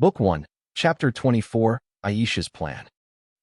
Book 1, Chapter 24, Aisha's Plan.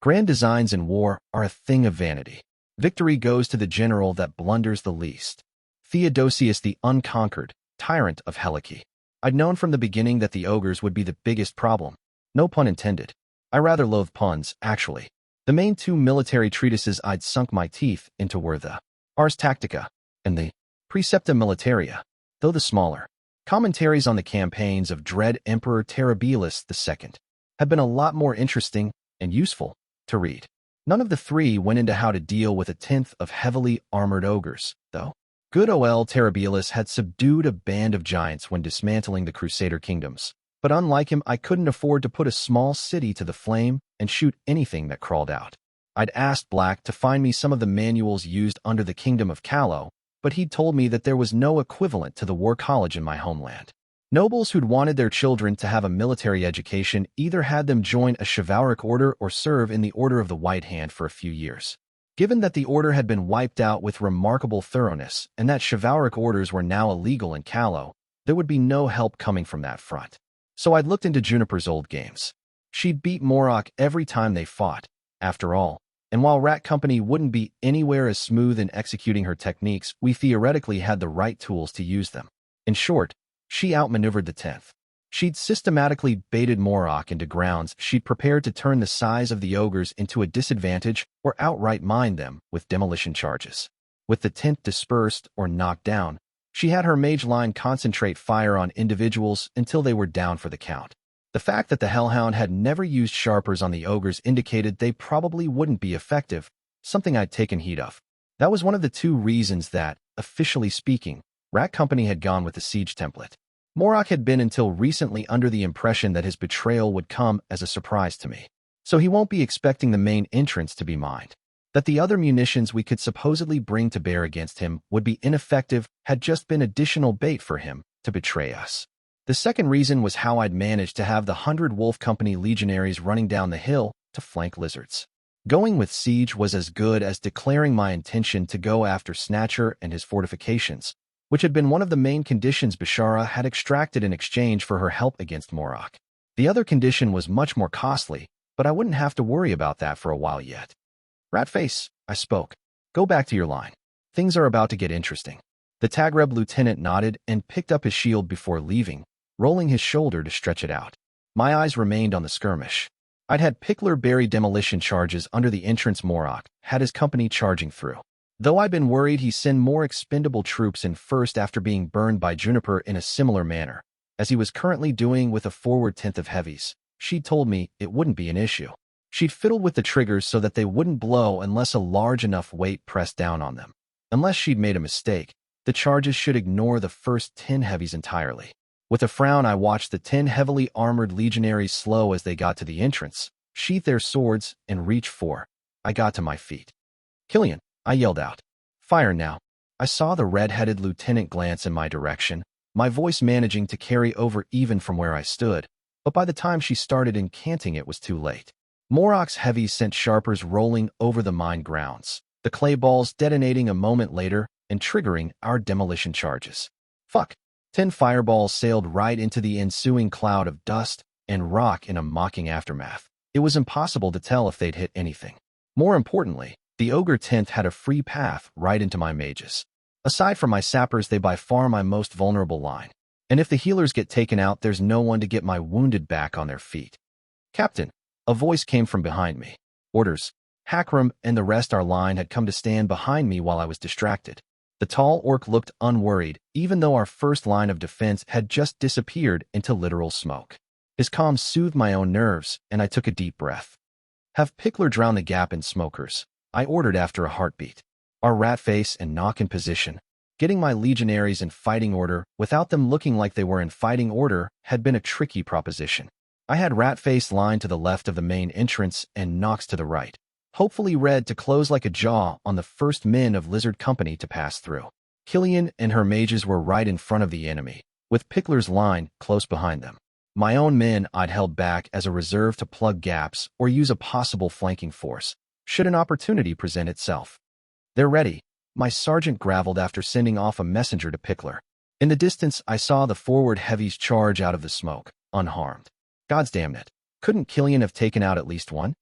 Grand designs in war are a thing of vanity. Victory goes to the general that blunders the least. Theodosius the Unconquered, tyrant of Helike. I'd known from the beginning that the ogres would be the biggest problem. No pun intended. I rather loathe puns, actually. The main two military treatises I'd sunk my teeth into were the Ars Tactica and the Precepta Militaria, though the smaller commentaries on the campaigns of dread Emperor Terribilis II have been a lot more interesting and useful to read. None of the three went into how to deal with a tenth of heavily armored ogres, though. Good ol' Terribilis had subdued a band of giants when dismantling the Crusader kingdoms, but unlike him, I couldn't afford to put a small city to the flame and shoot anything that crawled out. I'd asked Black to find me some of the manuals used under the kingdom of Callow, but he'd told me that there was no equivalent to the War College in my homeland. Nobles who'd wanted their children to have a military education either had them join a chivalric order or serve in the Order of the White Hand for a few years. Given that the order had been wiped out with remarkable thoroughness and that chivalric orders were now illegal in Callow, there would be no help coming from that front. So I'd looked into Juniper's old games. She'd beat Morok every time they fought, after all, and while Rat Company wouldn't be anywhere as smooth in executing her techniques, we theoretically had the right tools to use them. In short, she outmaneuvered the 10th. She'd systematically baited Morok into grounds she'd prepared to turn the size of the ogres into a disadvantage or outright mine them with demolition charges. With the 10th dispersed or knocked down, she had her mage line concentrate fire on individuals until they were down for the count. The fact that the Hellhound had never used sharpers on the ogres indicated they probably wouldn't be effective, something I'd taken heed of. That was one of the two reasons that, officially speaking, Rat Company had gone with the siege template. Morok had been until recently under the impression that his betrayal would come as a surprise to me. So he won't be expecting the main entrance to be mined. That the other munitions we could supposedly bring to bear against him would be ineffective had just been additional bait for him to betray us. The second reason was how I'd managed to have the 100 Wolf Company legionaries running down the hill to flank lizards. Going with siege was as good as declaring my intention to go after Snatcher and his fortifications, which had been one of the main conditions Bashara had extracted in exchange for her help against Morok. The other condition was much more costly, but I wouldn't have to worry about that for a while yet. Ratface, I spoke. Go back to your line. Things are about to get interesting. The Tagreb lieutenant nodded and picked up his shield before leaving, rolling his shoulder to stretch it out. My eyes remained on the skirmish. I'd had Pickler bury demolition charges under the entrance Morok had his company charging through. Though I'd been worried he'd send more expendable troops in first after being burned by Juniper in a similar manner, as he was currently doing with a forward 10th of heavies, she'd told me it wouldn't be an issue. She'd fiddled with the triggers so that they wouldn't blow unless a large enough weight pressed down on them. Unless she'd made a mistake, the charges should ignore the first 10 heavies entirely. With a frown, I watched the 10 heavily armored legionaries slow as they got to the entrance, sheath their swords, and reach for. I got to my feet. Killian, I yelled out. Fire now. I saw the red-headed lieutenant glance in my direction, my voice managing to carry over even from where I stood, but by the time she started incanting it was too late. Morok's heavies sent sharpers rolling over the mine grounds, the clay balls detonating a moment later and triggering our demolition charges. Fuck. 10 fireballs sailed right into the ensuing cloud of dust and rock in a mocking aftermath. It was impossible to tell if they'd hit anything. More importantly, the Ogre 10th had a free path right into my mages. Aside from my sappers, they by far my most vulnerable line. And if the healers get taken out, there's no one to get my wounded back on their feet. Captain, a voice came from behind me. Orders. Hakram and the rest our line had come to stand behind me while I was distracted. The tall orc looked unworried, even though our first line of defense had just disappeared into literal smoke. His calm soothed my own nerves, and I took a deep breath. Have Pickler drown the gap in smokers, I ordered after a heartbeat. Our Ratface and knock in position. Getting my legionaries in fighting order without them looking like they were in fighting order had been a tricky proposition. I had Ratface lined to the left of the main entrance and Nox to the right, hopefully red to close like a jaw on the first men of Lizard Company to pass through. Killian and her mages were right in front of the enemy, with Pickler's line close behind them. My own men I'd held back as a reserve to plug gaps or use a possible flanking force, should an opportunity present itself. They're ready, my sergeant graveled after sending off a messenger to Pickler. In the distance, I saw the forward heavies charge out of the smoke, unharmed. God's damn it. Couldn't Killian have taken out at least one?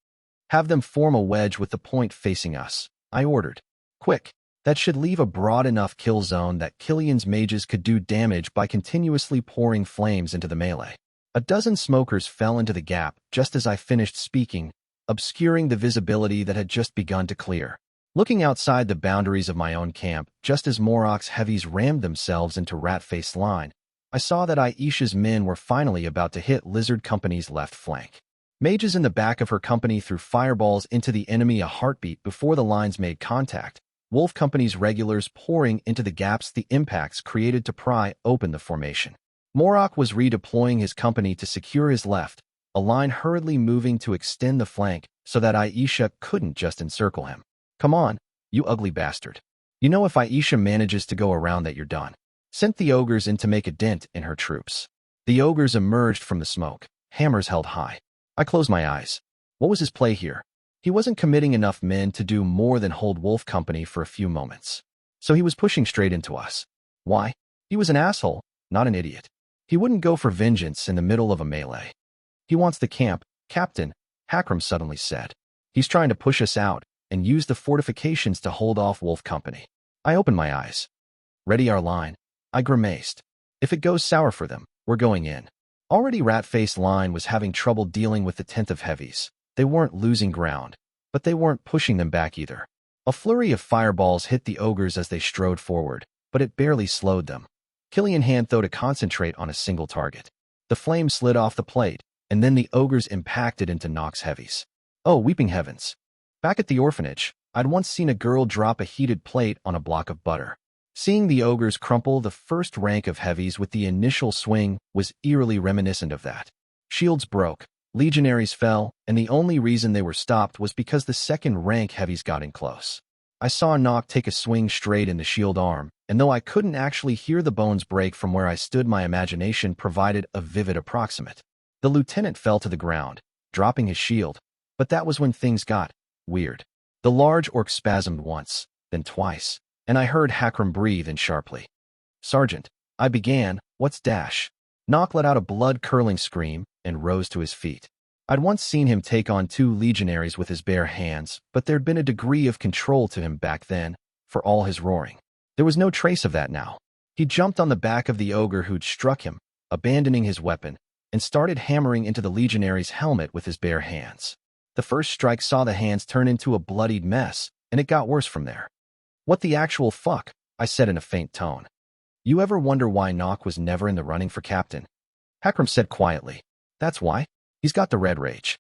Have them form a wedge with the point facing us, I ordered. Quick. That should leave a broad enough kill zone that Killian's mages could do damage by continuously pouring flames into the melee. A dozen smokers fell into the gap just as I finished speaking, obscuring the visibility that had just begun to clear. Looking outside the boundaries of my own camp, just as Moroc's heavies rammed themselves into Rat-Faced line, I saw that Aisha's men were finally about to hit Lizard Company's left flank. Mages in the back of her company threw fireballs into the enemy a heartbeat before the lines made contact, Wolf Company's regulars pouring into the gaps the impacts created to pry open the formation. Moroc was redeploying his company to secure his left, a line hurriedly moving to extend the flank so that Aisha couldn't just encircle him. Come on, you ugly bastard. You know if Aisha manages to go around that you're done. Sent the ogres in to make a dent in her troops. The ogres emerged from the smoke, hammers held high. I closed my eyes. What was his play here? He wasn't committing enough men to do more than hold Wolf Company for a few moments. So he was pushing straight into us. Why? He was an asshole, not an idiot. He wouldn't go for vengeance in the middle of a melee. He wants the camp, Captain, Hakram suddenly said. He's trying to push us out and use the fortifications to hold off Wolf Company. I opened my eyes. Ready our line. I grimaced. If it goes sour for them, we're going in. Already Rat-Faced line was having trouble dealing with the 10th of heavies. They weren't losing ground, but they weren't pushing them back either. A flurry of fireballs hit the ogres as they strode forward, but it barely slowed them. Killian hand-thought to concentrate on a single target. The flame slid off the plate, and then the ogres impacted into Nock's heavies. Oh, weeping heavens. Back at the orphanage, I'd once seen a girl drop a heated plate on a block of butter. Seeing the ogres crumple the first rank of heavies with the initial swing was eerily reminiscent of that. Shields broke, legionaries fell, and the only reason they were stopped was because the second rank heavies got in close. I saw Nock take a swing straight in the shield arm, and though I couldn't actually hear the bones break from where I stood, my imagination provided a vivid approximate. The lieutenant fell to the ground, dropping his shield, but that was when things got weird. The large orc spasmed once, then twice, and I heard Hakram breathe in sharply. Sergeant, I began, what's dash? Nock let out a blood-curdling scream and rose to his feet. I'd once seen him take on 2 legionaries with his bare hands, but there'd been a degree of control to him back then, for all his roaring. There was no trace of that now. He jumped on the back of the ogre who'd struck him, abandoning his weapon, and started hammering into the legionary's helmet with his bare hands. The first strike saw the hands turn into a bloodied mess, and it got worse from there. What the actual fuck? I said in a faint tone. You ever wonder why Nock was never in the running for captain? Hakram said quietly. That's why. He's got the red rage.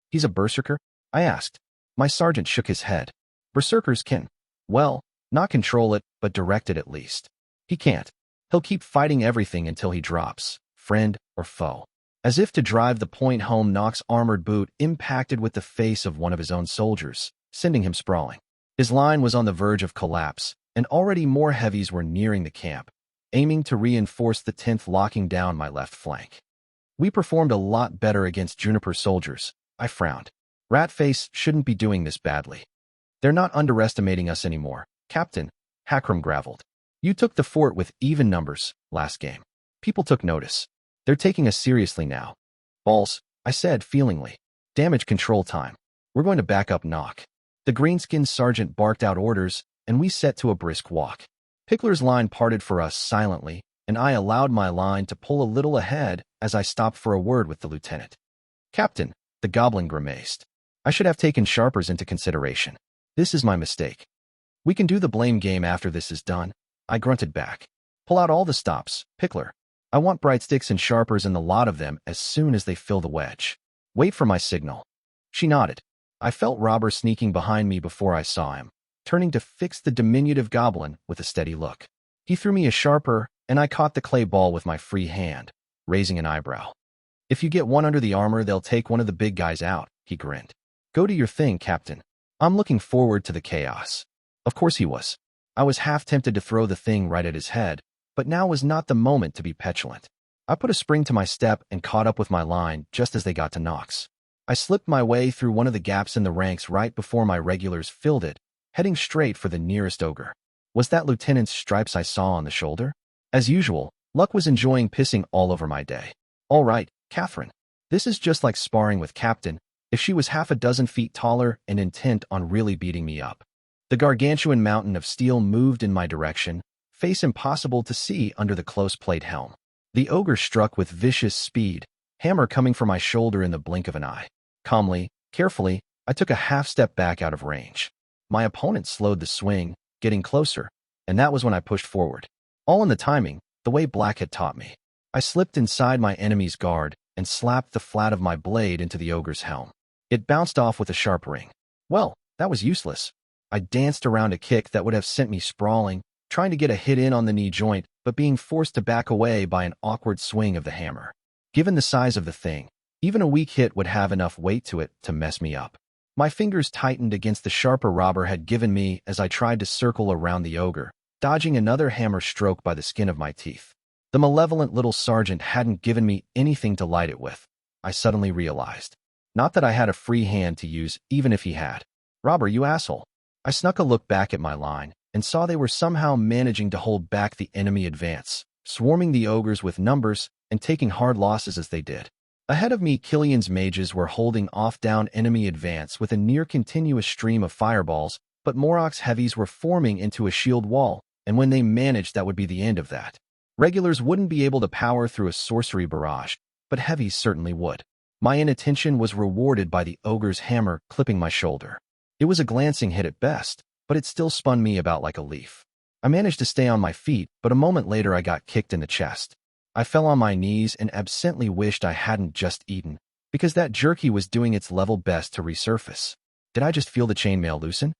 He's a berserker? I asked. My sergeant shook his head. Berserkers can, well, not control it, but direct it at least. He can't. He'll keep fighting everything until he drops, friend or foe. As if to drive the point home, Nock's armored boot impacted with the face of one of his own soldiers, sending him sprawling. His line was on the verge of collapse, and already more heavies were nearing the camp, aiming to reinforce the 10th, locking down my left flank. We performed a lot better against Juniper soldiers. I frowned. Ratface shouldn't be doing this badly. They're not underestimating us anymore, Captain, Hakram graveled. You took the fort with even numbers last game. People took notice. They're taking us seriously now. Balls, I said feelingly. Damage control time. We're going to back up Nock. The greenskinned sergeant barked out orders, and we set to a brisk walk. Pickler's line parted for us silently, and I allowed my line to pull a little ahead as I stopped for a word with the lieutenant. Captain, the goblin grimaced. I should have taken sharpers into consideration. This is my mistake. We can do the blame game after this is done. I grunted back. Pull out all the stops, Pickler. I want bright sticks and sharpers in the lot of them as soon as they fill the wedge. Wait for my signal. She nodded. I felt Robber sneaking behind me before I saw him, turning to fix the diminutive goblin with a steady look. He threw me a sharper, and I caught the clay ball with my free hand, raising an eyebrow. If you get one under the armor, they'll take one of the big guys out, he grinned. Go do your thing, Captain. I'm looking forward to the chaos. Of course he was. I was half tempted to throw the thing right at his head, but now was not the moment to be petulant. I put a spring to my step and caught up with my line just as they got to Nock's. I slipped my way through one of the gaps in the ranks right before my regulars filled it, heading straight for the nearest ogre. Was that lieutenant's stripes I saw on the shoulder? As usual, luck was enjoying pissing all over my day. All right, Catherine. This is just like sparring with Captain, if she was half a dozen feet taller and intent on really beating me up. The gargantuan mountain of steel moved in my direction, face impossible to see under the close-plate helm. The ogre struck with vicious speed, hammer coming for my shoulder in the blink of an eye. Calmly, carefully, I took a half-step back out of range. My opponent slowed the swing, getting closer, and that was when I pushed forward. All in the timing, the way Black had taught me. I slipped inside my enemy's guard and slapped the flat of my blade into the ogre's helm. It bounced off with a sharp ring. Well, that was useless. I danced around a kick that would have sent me sprawling, trying to get a hit in on the knee joint, but being forced to back away by an awkward swing of the hammer. Given the size of the thing, even a weak hit would have enough weight to it to mess me up. My fingers tightened against the sharper Robber had given me as I tried to circle around the ogre, dodging another hammer stroke by the skin of my teeth. The malevolent little sergeant hadn't given me anything to light it with, I suddenly realized. Not that I had a free hand to use, even if he had. Robber, you asshole. I snuck a look back at my line and saw they were somehow managing to hold back the enemy advance, swarming the ogres with numbers and taking hard losses as they did. Ahead of me, Killian's mages were holding off down enemy advance with a near-continuous stream of fireballs, but Moroc's heavies were forming into a shield wall, and when they managed, that would be the end of that. Regulars wouldn't be able to power through a sorcery barrage, but heavies certainly would. My inattention was rewarded by the ogre's hammer clipping my shoulder. It was a glancing hit at best, but it still spun me about like a leaf. I managed to stay on my feet, but a moment later I got kicked in the chest. I fell on my knees and absently wished I hadn't just eaten, because that jerky was doing its level best to resurface. Did I just feel the chainmail loosen?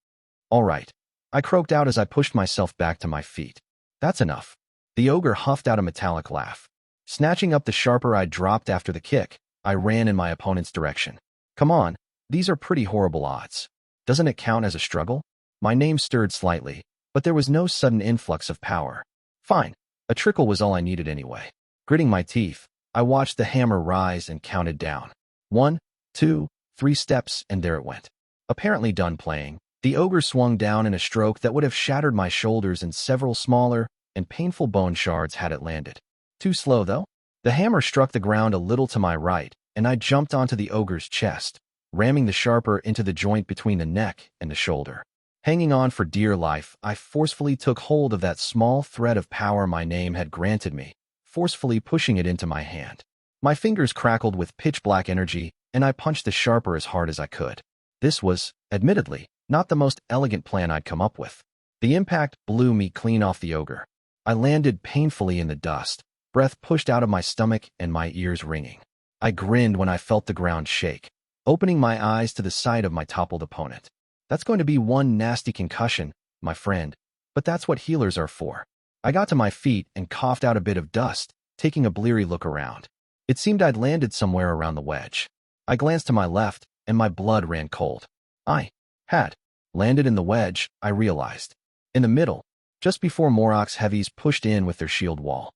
All right. I croaked out as I pushed myself back to my feet. That's enough. The ogre huffed out a metallic laugh. Snatching up the sharper I dropped after the kick, I ran in my opponent's direction. Come on, these are pretty horrible odds. Doesn't it count as a struggle? My name stirred slightly, but there was no sudden influx of power. Fine, a trickle was all I needed anyway. Gritting my teeth, I watched the hammer rise and counted down. 1, 2, 3 steps, and there it went. Apparently done playing, the ogre swung down in a stroke that would have shattered my shoulders and several smaller and painful bone shards had it landed. Too slow, though. The hammer struck the ground a little to my right, and I jumped onto the ogre's chest, ramming the sharper into the joint between the neck and the shoulder. Hanging on for dear life, I forcefully took hold of that small thread of power my name had granted me, forcefully pushing it into my hand. My fingers crackled with pitch-black energy, and I punched the sharper as hard as I could. This was, admittedly, not the most elegant plan I'd come up with. The impact blew me clean off the ogre. I landed painfully in the dust, breath pushed out of my stomach and my ears ringing. I grinned when I felt the ground shake, opening my eyes to the sight of my toppled opponent. That's going to be one nasty concussion, my friend, but that's what healers are for. I got to my feet and coughed out a bit of dust, taking a bleary look around. It seemed I'd landed somewhere around the wedge. I glanced to my left, and my blood ran cold. I had landed in the wedge, I realized. In the middle, just before Moroc's heavies pushed in with their shield wall.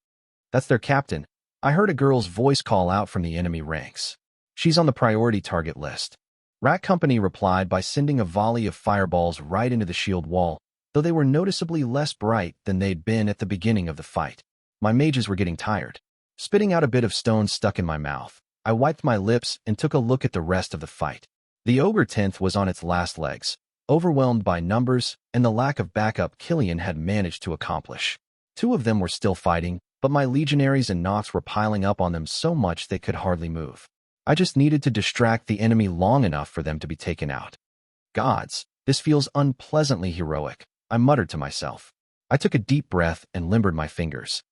That's their captain. I heard a girl's voice call out from the enemy ranks. She's on the priority target list. Rat Company replied by sending a volley of fireballs right into the shield wall, though they were noticeably less bright than they'd been at the beginning of the fight. My mages were getting tired. Spitting out a bit of stone stuck in my mouth, I wiped my lips and took a look at the rest of the fight. The ogre 10th was on its last legs, overwhelmed by numbers and the lack of backup Killian had managed to accomplish. 2 of them were still fighting, but my legionaries and Nox were piling up on them so much they could hardly move. I just needed to distract the enemy long enough for them to be taken out. Gods, this feels unpleasantly heroic, I muttered to myself. I took a deep breath and limbered my fingers.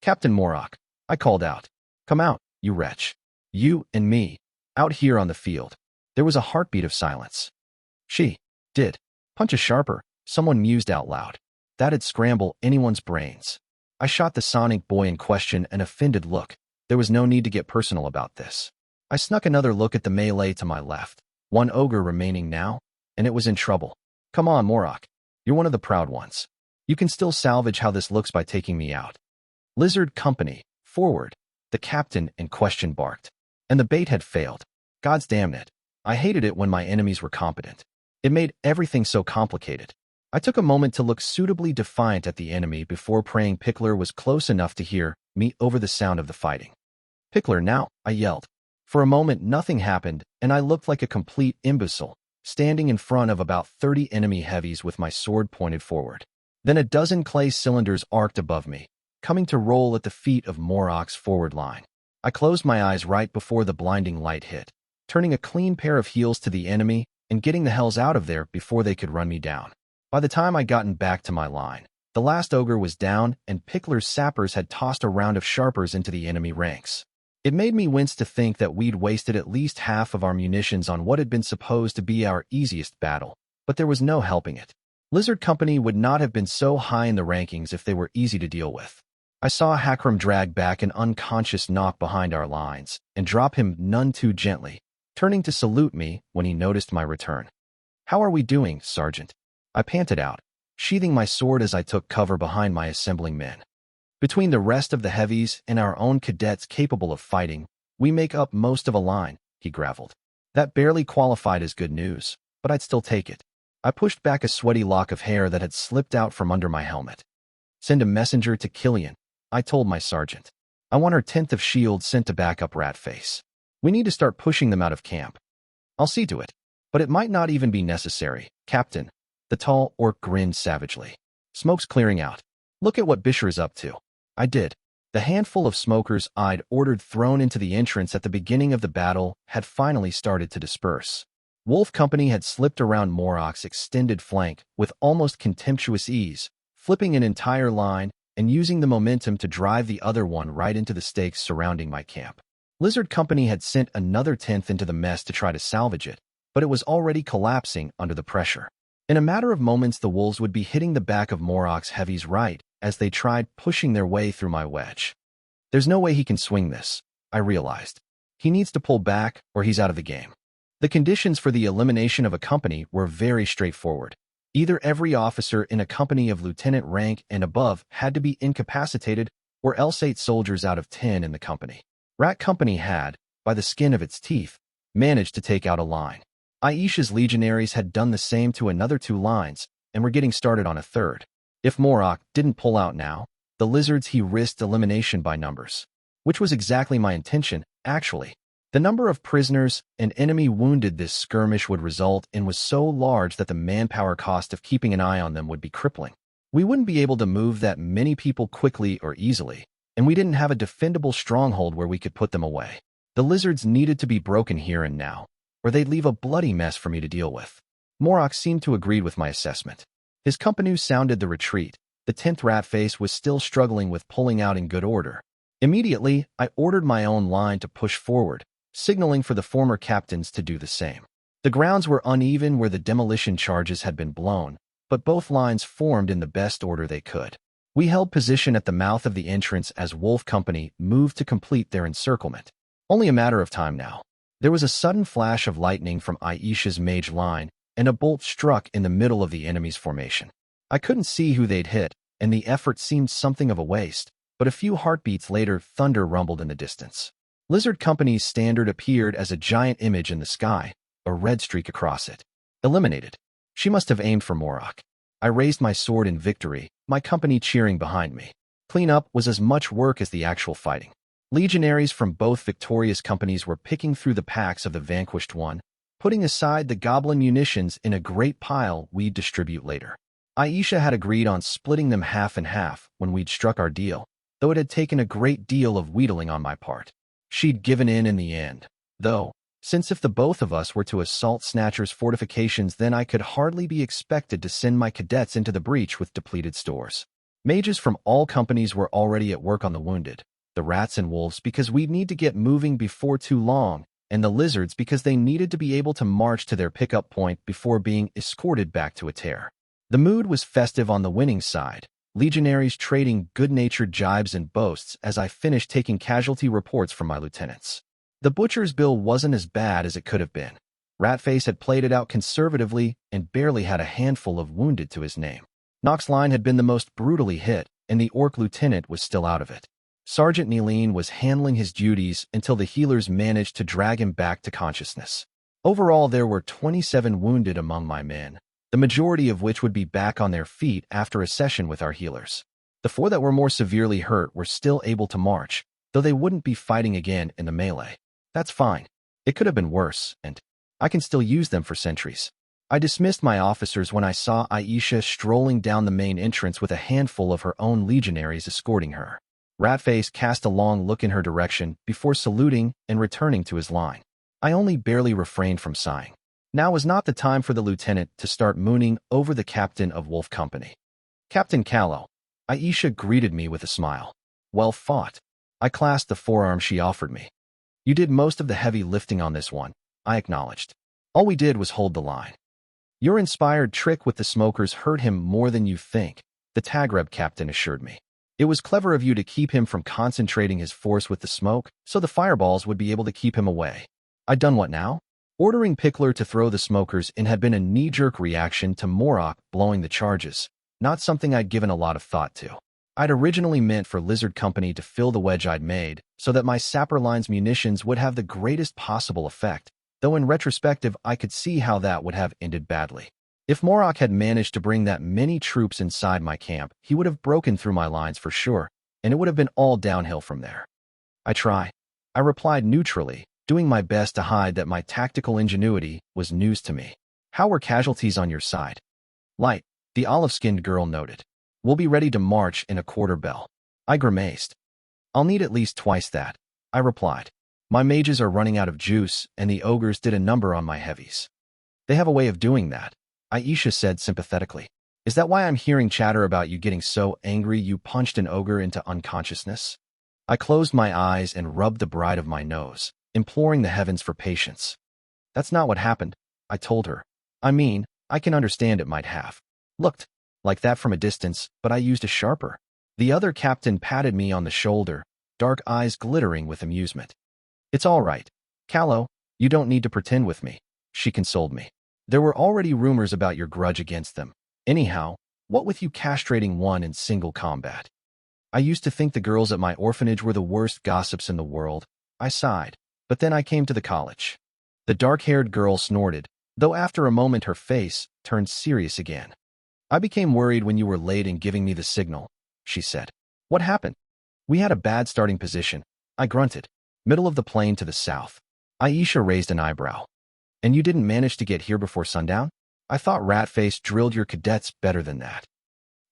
Captain Morok, I called out. Come out, you wretch. You and me, out here on the field. There was a heartbeat of silence. She did. Punch a sharper, someone mused out loud. That'd scramble anyone's brains. I shot the sonic boy in question an offended look. There was no need to get personal about this. I snuck another look at the melee to my left, 1 ogre remaining now, and it was in trouble. Come on, Morok. You're one of the proud ones. You can still salvage how this looks by taking me out. Lizard Company, forward, the captain in question barked. And the bait had failed. God's damn it. I hated it when my enemies were competent. It made everything so complicated. I took a moment to look suitably defiant at the enemy before praying Pickler was close enough to hear me over the sound of the fighting. Pickler now, I yelled. For a moment, nothing happened, and I looked like a complete imbecile, standing in front of about 30 enemy heavies with my sword pointed forward. Then a dozen clay cylinders arced above me, coming to roll at the feet of Moroc's forward line. I closed my eyes right before the blinding light hit, turning a clean pair of heels to the enemy and getting the hells out of there before they could run me down. By the time I'd gotten back to my line, the last ogre was down and Pickler's sappers had tossed a round of sharpers into the enemy ranks. It made me wince to think that we'd wasted at least half of our munitions on what had been supposed to be our easiest battle, but there was no helping it. Lizard Company would not have been so high in the rankings if they were easy to deal with. I saw Hakram drag back an unconscious knock behind our lines and drop him none too gently, turning to salute me when he noticed my return. "How are we doing, Sergeant?" I panted out, sheathing my sword as I took cover behind my assembling men. "Between the rest of the heavies and our own cadets capable of fighting, we make up most of a line," he graveled. That barely qualified as good news, but I'd still take it. I pushed back a sweaty lock of hair that had slipped out from under my helmet. "Send a messenger to Killian," I told my sergeant. "I want our 10th of shield sent to back up Ratface. We need to start pushing them out of camp." "I'll see to it. But it might not even be necessary, Captain." The tall orc grinned savagely. "Smoke's clearing out. Look at what Bisher's up to." I did. The handful of smokers I'd ordered thrown into the entrance at the beginning of the battle had finally started to disperse. Wolf Company had slipped around Moroc's extended flank with almost contemptuous ease, flipping an entire line and using the momentum to drive the other one right into the stakes surrounding my camp. Lizard Company had sent another 10th into the mess to try to salvage it, but it was already collapsing under the pressure. In a matter of moments, the wolves would be hitting the back of Moroc's heavies right as they tried pushing their way through my wedge. There's no way he can swing this, I realized. He needs to pull back or he's out of the game. The conditions for the elimination of a company were very straightforward. Either every officer in a company of lieutenant rank and above had to be incapacitated, or else 8 soldiers out of 10 in the company. Rat Company had, by the skin of its teeth, managed to take out a line. Aisha's legionaries had done the same to another 2 lines, and were getting started on a third. If Moroc didn't pull out now, the lizards he risked elimination by numbers. Which was exactly my intention, actually. The number of prisoners and enemy wounded this skirmish would result in was so large that the manpower cost of keeping an eye on them would be crippling. We wouldn't be able to move that many people quickly or easily, and we didn't have a defendable stronghold where we could put them away. The lizards needed to be broken here and now, or they'd leave a bloody mess for me to deal with. Moroc seemed to agree with my assessment. His company sounded the retreat. The 10th Ratface was still struggling with pulling out in good order. Immediately, I ordered my own line to push forward, signaling for the former captains to do the same. The grounds were uneven where the demolition charges had been blown, but both lines formed in the best order they could. We held position at the mouth of the entrance as Wolf Company moved to complete their encirclement. Only a matter of time now. There was a sudden flash of lightning from Aisha's mage line, and a bolt struck in the middle of the enemy's formation. I couldn't see who they'd hit, and the effort seemed something of a waste, but a few heartbeats later, thunder rumbled in the distance. Lizard Company's standard appeared as a giant image in the sky, a red streak across it. Eliminated. She must have aimed for Moroc. I raised my sword in victory, my company cheering behind me. Cleanup was as much work as the actual fighting. Legionaries from both victorious companies were picking through the packs of the vanquished one, putting aside the goblin munitions in a great pile we'd distribute later. Aisha had agreed on splitting them half and half when we'd struck our deal, though it had taken a great deal of wheedling on my part. She'd given in the end, though, since if the both of us were to assault Snatcher's fortifications, then I could hardly be expected to send my cadets into the breach with depleted stores. Mages from all companies were already at work on the wounded, the rats and wolves because we'd need to get moving before too long, and the lizards because they needed to be able to march to their pickup point before being escorted back to a tear. The mood was festive on the winning side, legionaries trading good-natured jibes and boasts as I finished taking casualty reports from my lieutenants. The butcher's bill wasn't as bad as it could have been. Ratface had played it out conservatively and barely had a handful of wounded to his name. Nox's line had been the most brutally hit, and the orc lieutenant was still out of it. Sergeant Neeline was handling his duties until the healers managed to drag him back to consciousness. Overall, there were 27 wounded among my men, the majority of which would be back on their feet after a session with our healers. The 4 that were more severely hurt were still able to march, though they wouldn't be fighting again in the melee. That's fine. It could have been worse, and I can still use them for sentries. I dismissed my officers when I saw Aisha strolling down the main entrance with a handful of her own legionaries escorting her. Ratface cast a long look in her direction before saluting and returning to his line. I only barely refrained from sighing. Now was not the time for the lieutenant to start mooning over the captain of Wolf Company. Captain Callow. Aisha greeted me with a smile. Well fought. I clasped the forearm she offered me. You did most of the heavy lifting on this one, I acknowledged. All we did was hold the line. Your inspired trick with the smokers hurt him more than you think, the Tagreb captain assured me. It was clever of you to keep him from concentrating his force with the smoke, so the fireballs would be able to keep him away. I'd done what now? Ordering Pickler to throw the smokers in had been a knee-jerk reaction to Morok blowing the charges, not something I'd given a lot of thought to. I'd originally meant for Lizard Company to fill the wedge I'd made so that my sapper line's munitions would have the greatest possible effect, though in retrospective I could see how that would have ended badly. If Morok had managed to bring that many troops inside my camp, he would have broken through my lines for sure, and it would have been all downhill from there. I replied neutrally, doing my best to hide that my tactical ingenuity was news to me. How were casualties on your side? Light, the olive-skinned girl noted. We'll be ready to march in a quarter bell. I grimaced. I'll need at least twice that, I replied. My mages are running out of juice, and the ogres did a number on my heavies. They have a way of doing that, Aisha said sympathetically. Is that why I'm hearing chatter about you getting so angry you punched an ogre into unconsciousness? I closed my eyes and rubbed the bride of my nose, imploring the heavens for patience. That's not what happened, I told her. I mean, I can understand it might have looked like that from a distance, but I used a sharper. The other captain patted me on the shoulder, dark eyes glittering with amusement. It's all right, Callow, you don't need to pretend with me, she consoled me. There were already rumors about your grudge against them. Anyhow, what with you castrating one in single combat? I used to think the girls at my orphanage were the worst gossips in the world, I sighed, but then I came to the college. The dark-haired girl snorted, though after a moment her face turned serious again. I became worried when you were late in giving me the signal, she said. What happened? We had a bad starting position, I grunted. Middle of the plain to the south. Aisha raised an eyebrow. And you didn't manage to get here before sundown? I thought Ratface drilled your cadets better than that.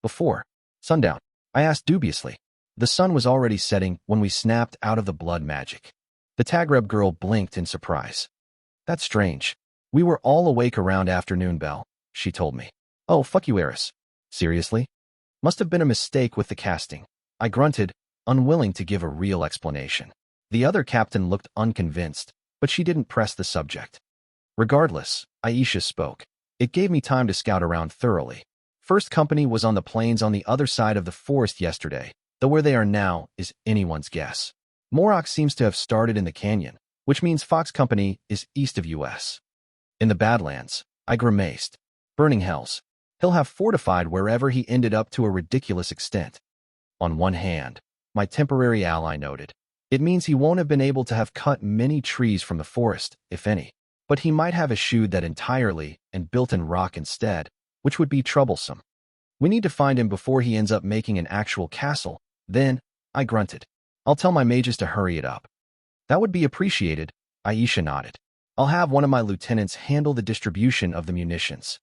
Before sundown, I asked dubiously. The sun was already setting when we snapped out of the blood magic. The Tagreb girl blinked in surprise. That's strange. We were all awake around afternoon bell, she told me. Oh, fuck you, Eris. Seriously? Must have been a mistake with the casting. I grunted, unwilling to give a real explanation. The other captain looked unconvinced, but she didn't press the subject. Regardless, Aisha spoke. It gave me time to scout around thoroughly. First Company was on the plains on the other side of the forest yesterday, though where they are now is anyone's guess. Morok seems to have started in the canyon, which means Fox Company is east of US. In the Badlands, I grimaced. Burning hells. He'll have fortified wherever he ended up to a ridiculous extent. On one hand, my temporary ally noted, it means he won't have been able to have cut many trees from the forest, if any, but he might have eschewed that entirely and built in rock instead, which would be troublesome. We need to find him before he ends up making an actual castle. Then, I grunted. I'll tell my mages to hurry it up. That would be appreciated, Aisha nodded. I'll have one of my lieutenants handle the distribution of the munitions.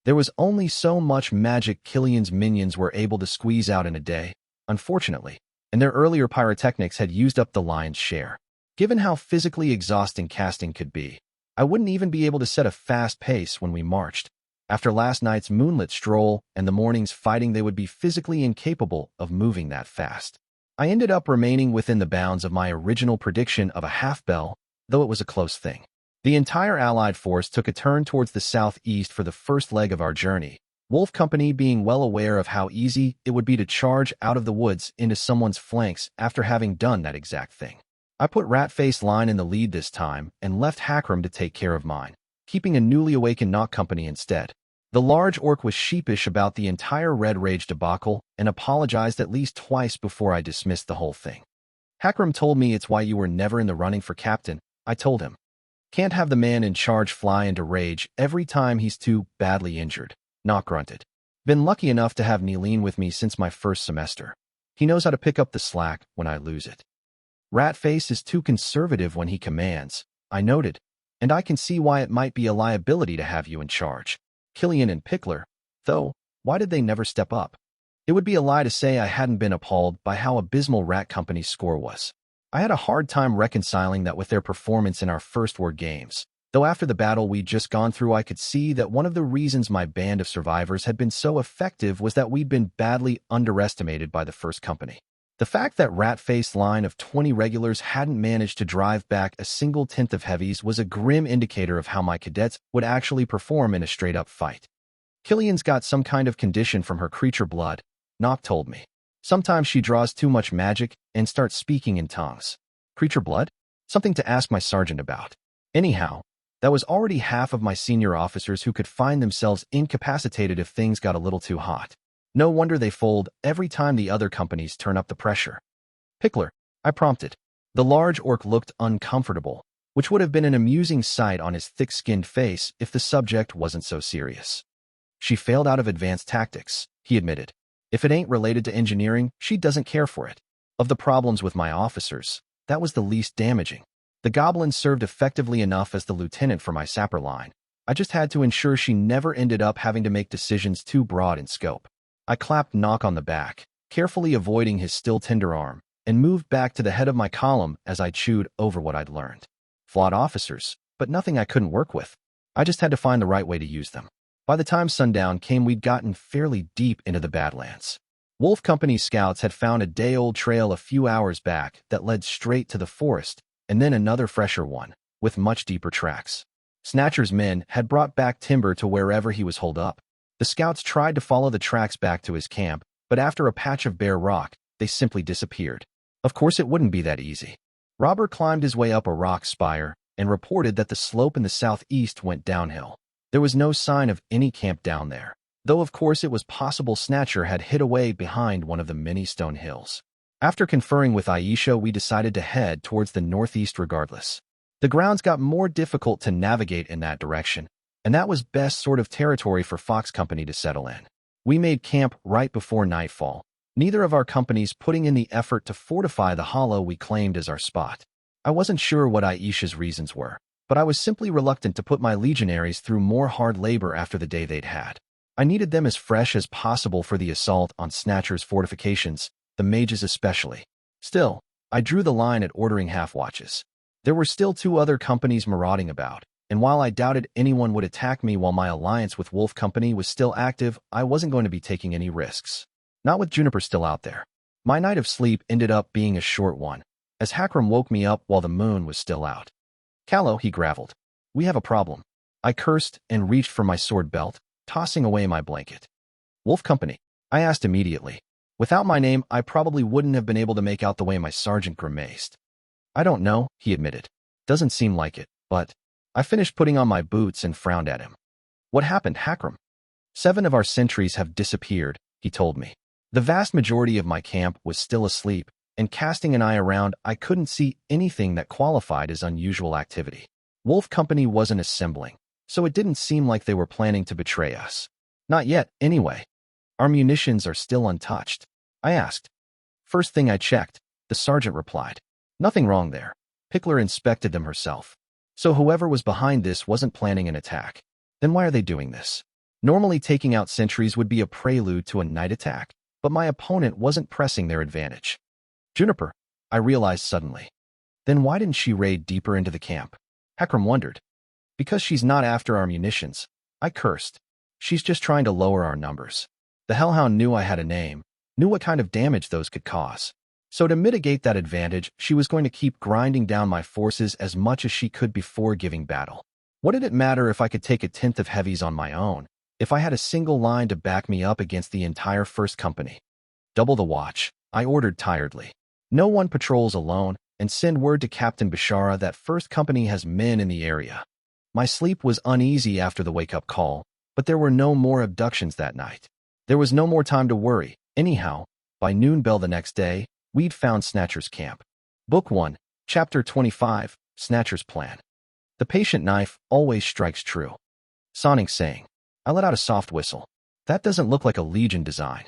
There was only so much magic Killian's minions were able to squeeze out in a day, unfortunately, and their earlier pyrotechnics had used up the lion's share. Given how physically exhausting casting could be, I wouldn't even be able to set a fast pace when we marched. After last night's moonlit stroll and the morning's fighting, they would be physically incapable of moving that fast. I ended up remaining within the bounds of my original prediction of a half-bell, though it was a close thing. The entire Allied force took a turn towards the southeast for the first leg of our journey, Wolf Company being well aware of how easy it would be to charge out of the woods into someone's flanks after having done that exact thing. I put Ratface Line in the lead this time and left Hakram to take care of mine, keeping a newly awakened Knock Company instead. The large orc was sheepish about the entire Red Rage debacle and apologized at least twice before I dismissed the whole thing. Hakram told me it's why you were never in the running for captain, I told him. Can't have the man in charge fly into rage every time he's too badly injured, Knock grunted. Been lucky enough to have Neeleen with me since my first semester. He knows how to pick up the slack when I lose it. Ratface is too conservative when he commands, I noted, and I can see why it might be a liability to have you in charge. Killian and Pickler, though, why did they never step up? It would be a lie to say I hadn't been appalled by how abysmal Rat Company's score was. I had a hard time reconciling that with their performance in our first War games. Though after the battle we'd just gone through, I could see that one of the reasons my band of survivors had been so effective was that we'd been badly underestimated by the First Company. The fact that Rat-Faced line of 20 regulars hadn't managed to drive back a single tenth of heavies was a grim indicator of how my cadets would actually perform in a straight-up fight. Killian's got some kind of condition from her creature blood, Nock told me. Sometimes she draws too much magic and starts speaking in tongues. Creature blood? Something to ask my sergeant about. Anyhow, that was already half of my senior officers who could find themselves incapacitated if things got a little too hot. No wonder they fold every time the other companies turn up the pressure. Pickler, I prompted. The large orc looked uncomfortable, which would have been an amusing sight on his thick-skinned face if the subject wasn't so serious. She failed out of advanced tactics, he admitted. If it ain't related to engineering, she doesn't care for it. Of the problems with my officers, that was the least damaging. The goblin served effectively enough as the lieutenant for my sapper line. I just had to ensure she never ended up having to make decisions too broad in scope. I clapped Nock on the back, carefully avoiding his still tender arm, and moved back to the head of my column as I chewed over what I'd learned. Flawed officers, but nothing I couldn't work with. I just had to find the right way to use them. By the time sundown came, we'd gotten fairly deep into the Badlands. Wolf Company's scouts had found a day-old trail a few hours back that led straight to the forest, and then another fresher one, with much deeper tracks. Snatcher's men had brought back timber to wherever he was holed up. The scouts tried to follow the tracks back to his camp, but after a patch of bare rock, they simply disappeared. Of course, it wouldn't be that easy. Robert climbed his way up a rock spire and reported that the slope in the southeast went downhill. There was no sign of any camp down there, though of course it was possible Snatcher had hid away behind one of the many stone hills. After conferring with Aisha, we decided to head towards the northeast regardless. The grounds got more difficult to navigate in that direction, and that was best sort of territory for Fox Company to settle in. We made camp right before nightfall, neither of our companies putting in the effort to fortify the hollow we claimed as our spot. I wasn't sure what Aisha's reasons were, but I was simply reluctant to put my legionaries through more hard labor after the day they'd had. I needed them as fresh as possible for the assault on Snatcher's fortifications, the mages especially. Still, I drew the line at ordering half-watches. There were still 2 other companies marauding about, and while I doubted anyone would attack me while my alliance with Wolf Company was still active, I wasn't going to be taking any risks. Not with Juniper still out there. My night of sleep ended up being a short one, as Hakram woke me up while the moon was still out. Callow, he graveled. We have a problem. I cursed and reached for my sword belt, tossing away my blanket. Wolf Company? I asked immediately. Without my name, I probably wouldn't have been able to make out the way my sergeant grimaced. I don't know, he admitted. Doesn't seem like it, but... I finished putting on my boots and frowned at him. What happened, Hakram? 7 of our sentries have disappeared, he told me. The vast majority of my camp was still asleep, and casting an eye around, I couldn't see anything that qualified as unusual activity. Wolf Company wasn't assembling, so it didn't seem like they were planning to betray us. Not yet, anyway. Our munitions are still untouched. I asked. First thing I checked, the sergeant replied. Nothing wrong there. Pickler inspected them herself. So whoever was behind this wasn't planning an attack. Then why are they doing this? Normally taking out sentries would be a prelude to a night attack, but my opponent wasn't pressing their advantage. Juniper, I realized suddenly. Then why didn't she raid deeper into the camp? Hakram wondered. Because she's not after our munitions. I cursed. She's just trying to lower our numbers. The Hellhound knew I had a name, knew what kind of damage those could cause. So to mitigate that advantage, she was going to keep grinding down my forces as much as she could before giving battle. What did it matter if I could take a tenth of heavies on my own, if I had a single line to back me up against the entire First Company? Double the watch, I ordered tiredly. No one patrols alone, and send word to Captain Bashara that First Company has men in the area. My sleep was uneasy after the wake-up call, but there were no more abductions that night. There was no more time to worry. Anyhow, by noon bell the next day, we'd found Snatcher's camp. Book 1, Chapter 25, Snatcher's Plan. The patient knife always strikes true. Sonic saying. I let out a soft whistle. That doesn't look like a Legion design.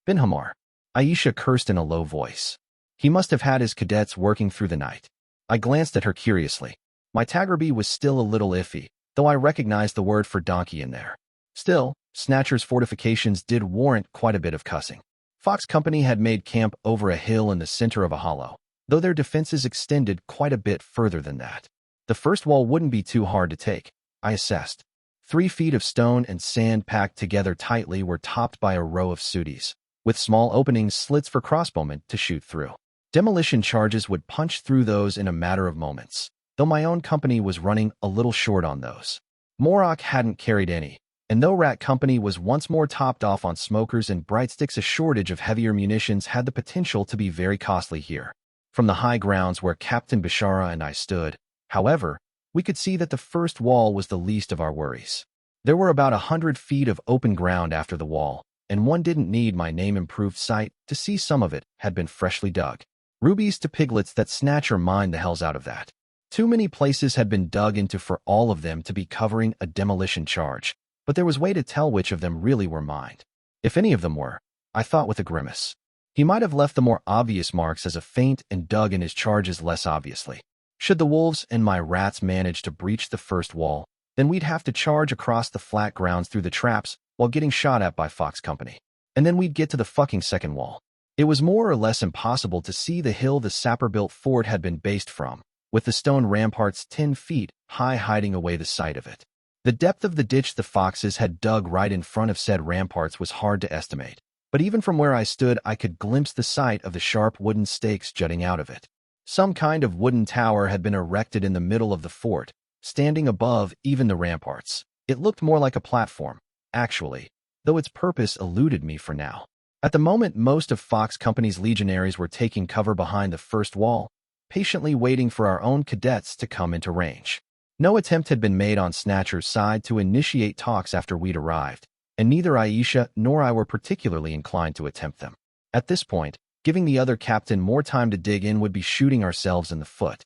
Bin Hamar. Aisha cursed in a low voice. He must have had his cadets working through the night. I glanced at her curiously. My Tagerby was still a little iffy, though I recognized the word for donkey in there. Still, Snatcher's fortifications did warrant quite a bit of cussing. Fox Company had made camp over a hill in the center of a hollow, though their defenses extended quite a bit further than that. The first wall wouldn't be too hard to take, I assessed. 3 feet of stone and sand packed together tightly were topped by a row of sooties, with small openings slits for crossbowmen to shoot through. Demolition charges would punch through those in a matter of moments, though my own company was running a little short on those. Morok hadn't carried any, and though Rat Company was once more topped off on smokers and brightsticks, a shortage of heavier munitions had the potential to be very costly here. From the high grounds where Captain Bishara and I stood, however, we could see that the first wall was the least of our worries. There were about 100 feet of open ground after the wall, and one didn't need my name-improved sight to see some of it had been freshly dug. Rubies to piglets that Snatcher mined the hells out of that. Too many places had been dug into for all of them to be covering a demolition charge, but there was way to tell which of them really were mined. If any of them were, I thought with a grimace. He might have left the more obvious marks as a feint and dug in his charges less obviously. Should the wolves and my rats manage to breach the first wall, then we'd have to charge across the flat grounds through the traps while getting shot at by Fox Company. And then we'd get to the fucking second wall. It was more or less impossible to see the hill the sapper-built fort had been based from, with the stone ramparts 10 feet high hiding away the sight of it. The depth of the ditch the foxes had dug right in front of said ramparts was hard to estimate, but even from where I stood I could glimpse the sight of the sharp wooden stakes jutting out of it. Some kind of wooden tower had been erected in the middle of the fort, standing above even the ramparts. It looked more like a platform, actually, though its purpose eluded me for now. At the moment, most of Fox Company's legionaries were taking cover behind the first wall, patiently waiting for our own cadets to come into range. No attempt had been made on Snatcher's side to initiate talks after we'd arrived, and neither Aisha nor I were particularly inclined to attempt them. At this point, giving the other captain more time to dig in would be shooting ourselves in the foot.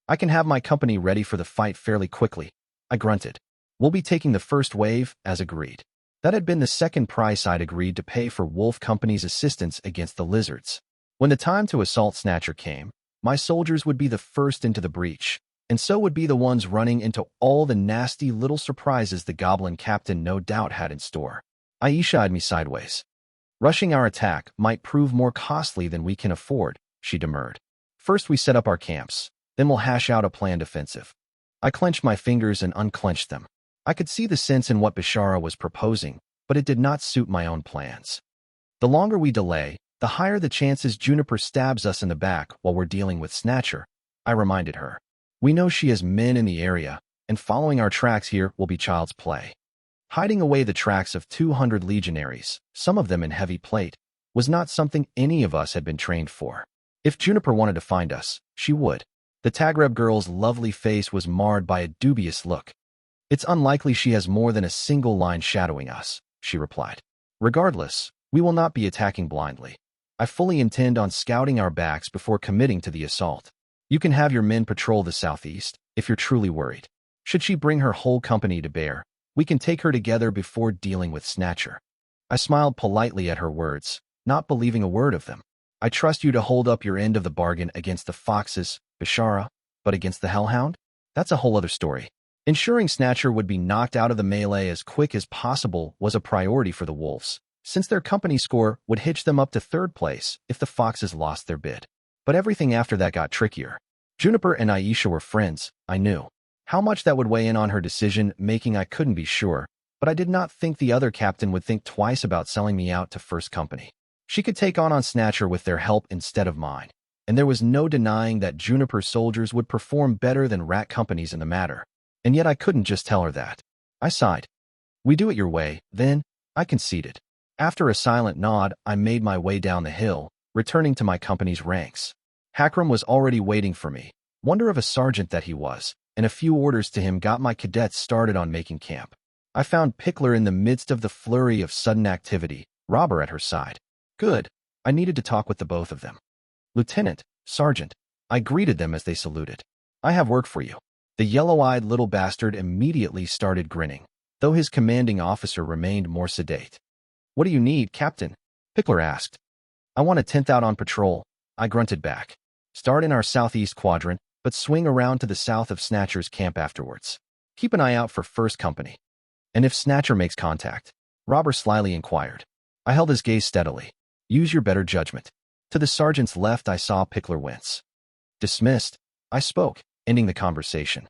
I can have my company ready for the fight fairly quickly, I grunted. We'll be taking the first wave, as agreed. That had been the second price I'd agreed to pay for Wolf Company's assistance against the lizards. When the time to assault Snatcher came, my soldiers would be the first into the breach, and so would be the ones running into all the nasty little surprises the goblin captain no doubt had in store. Aisha eyed me sideways. Rushing our attack might prove more costly than we can afford, she demurred. First we set up our camps, then we'll hash out a planned offensive. I clenched my fingers and unclenched them. I could see the sense in what Bishara was proposing, but it did not suit my own plans. The longer we delay, the higher the chances Juniper stabs us in the back while we're dealing with Snatcher, I reminded her. We know she has men in the area, and following our tracks here will be child's play. Hiding away the tracks of 200 legionaries, some of them in heavy plate, was not something any of us had been trained for. If Juniper wanted to find us, she would. The Tagreb girl's lovely face was marred by a dubious look. It's unlikely she has more than a single line shadowing us, she replied. Regardless, we will not be attacking blindly. I fully intend on scouting our backs before committing to the assault. You can have your men patrol the southeast, if you're truly worried. Should she bring her whole company to bear, we can take her together before dealing with Snatcher. I smiled politely at her words, not believing a word of them. I trust you to hold up your end of the bargain against the foxes, Bishara, but against the Hellhound? That's a whole other story. Ensuring Snatcher would be knocked out of the melee as quick as possible was a priority for the wolves, since their company score would hitch them up to third place if the foxes lost their bid. But everything after that got trickier. Juniper and Aisha were friends, I knew. How much that would weigh in on her decision-making I couldn't be sure, but I did not think the other captain would think twice about selling me out to First Company. She could take on Snatcher with their help instead of mine, and there was no denying that Juniper soldiers would perform better than Rat Companies in the matter. And yet I couldn't just tell her that. I sighed. We do it your way, then, I conceded. After a silent nod, I made my way down the hill, returning to my company's ranks. Hakram was already waiting for me, wonder of a sergeant that he was, and a few orders to him got my cadets started on making camp. I found Pickler in the midst of the flurry of sudden activity, Robber at her side. Good. I needed to talk with the both of them. Lieutenant, Sergeant, I greeted them as they saluted. I have work for you. The yellow-eyed little bastard immediately started grinning, though his commanding officer remained more sedate. What do you need, Captain? Pickler asked. I want a 10th out on patrol, I grunted back. Start in our southeast quadrant, but swing around to the south of Snatcher's camp afterwards. Keep an eye out for First Company. And if Snatcher makes contact, Robber slyly inquired. I held his gaze steadily. Use your better judgment. To the sergeant's left, I saw Pickler wince. Dismissed, I spoke, ending the conversation.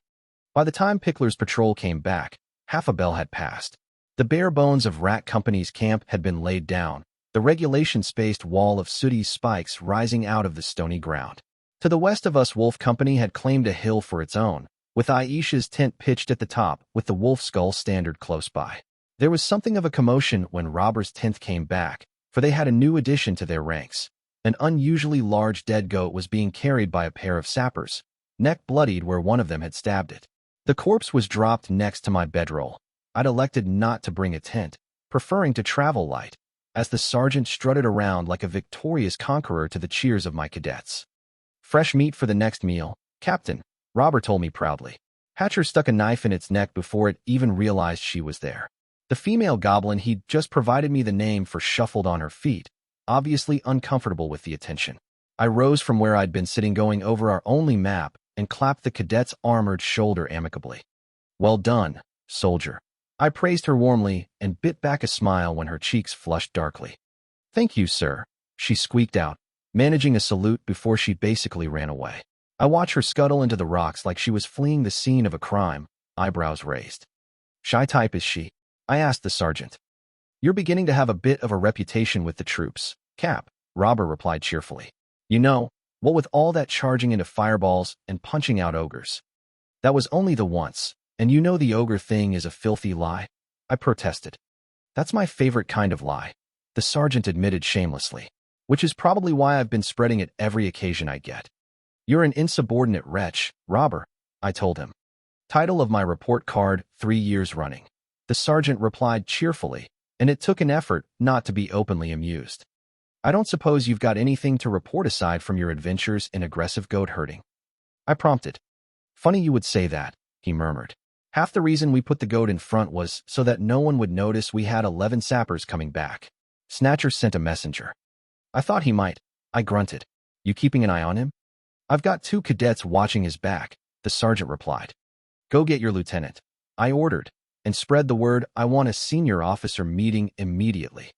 By the time Pickler's patrol came back, half a bell had passed. The bare bones of Rat Company's camp had been laid down, the regulation-spaced wall of sooty spikes rising out of the stony ground. To the west of us, Wolf Company had claimed a hill for its own, with Aisha's tent pitched at the top with the wolf skull standard close by. There was something of a commotion when Robber's tent came back, for they had a new addition to their ranks. An unusually large dead goat was being carried by a pair of sappers, neck bloodied where one of them had stabbed it. The corpse was dropped next to my bedroll. I'd elected not to bring a tent, preferring to travel light, as the sergeant strutted around like a victorious conqueror to the cheers of my cadets. Fresh meat for the next meal, Captain, Robber told me proudly. Hatcher stuck a knife in its neck before it even realized she was there. The female goblin he'd just provided me the name for shuffled on her feet, obviously uncomfortable with the attention. I rose from where I'd been sitting going over our only map and clapped the cadet's armored shoulder amicably. Well done, soldier. I praised her warmly and bit back a smile when her cheeks flushed darkly. Thank you, sir, she squeaked out, managing a salute before she basically ran away. I watched her scuttle into the rocks like she was fleeing the scene of a crime, eyebrows raised. Shy type is she? I asked the sergeant. You're beginning to have a bit of a reputation with the troops, Cap, Robber replied cheerfully. You know, what with all that charging into fireballs and punching out ogres. That was only the once. And you know the ogre thing is a filthy lie? I protested. That's my favorite kind of lie, the sergeant admitted shamelessly, which is probably why I've been spreading it every occasion I get. You're an insubordinate wretch, Robber, I told him. Title of my report card, 3 years running. The sergeant replied cheerfully, and it took an effort not to be openly amused. I don't suppose you've got anything to report aside from your adventures in aggressive goat herding? I prompted. Funny you would say that, he murmured. Half the reason we put the goat in front was so that no one would notice we had 11 sappers coming back. Snatcher sent a messenger. I thought he might. I grunted. You keeping an eye on him? I've got 2 cadets watching his back, the sergeant replied. Go get your lieutenant, I ordered, and spread the word I want a senior officer meeting immediately.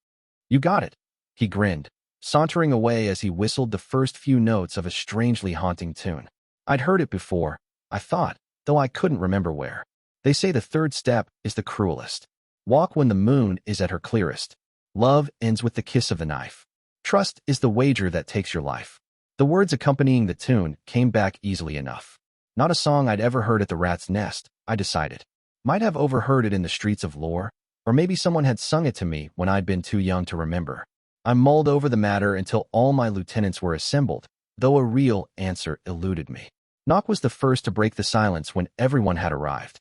You got it, he grinned, sauntering away as he whistled the first few notes of a strangely haunting tune. I'd heard it before, I thought, though I couldn't remember where. They say the 3rd step is the cruelest. Walk when the moon is at her clearest. Love ends with the kiss of the knife. Trust is the wager that takes your life. The words accompanying the tune came back easily enough. Not a song I'd ever heard at the Rat's Nest, I decided. Might have overheard it in the streets of Lore, or maybe someone had sung it to me when I'd been too young to remember. I mulled over the matter until all my lieutenants were assembled, though a real answer eluded me. Nock was the first to break the silence when everyone had arrived.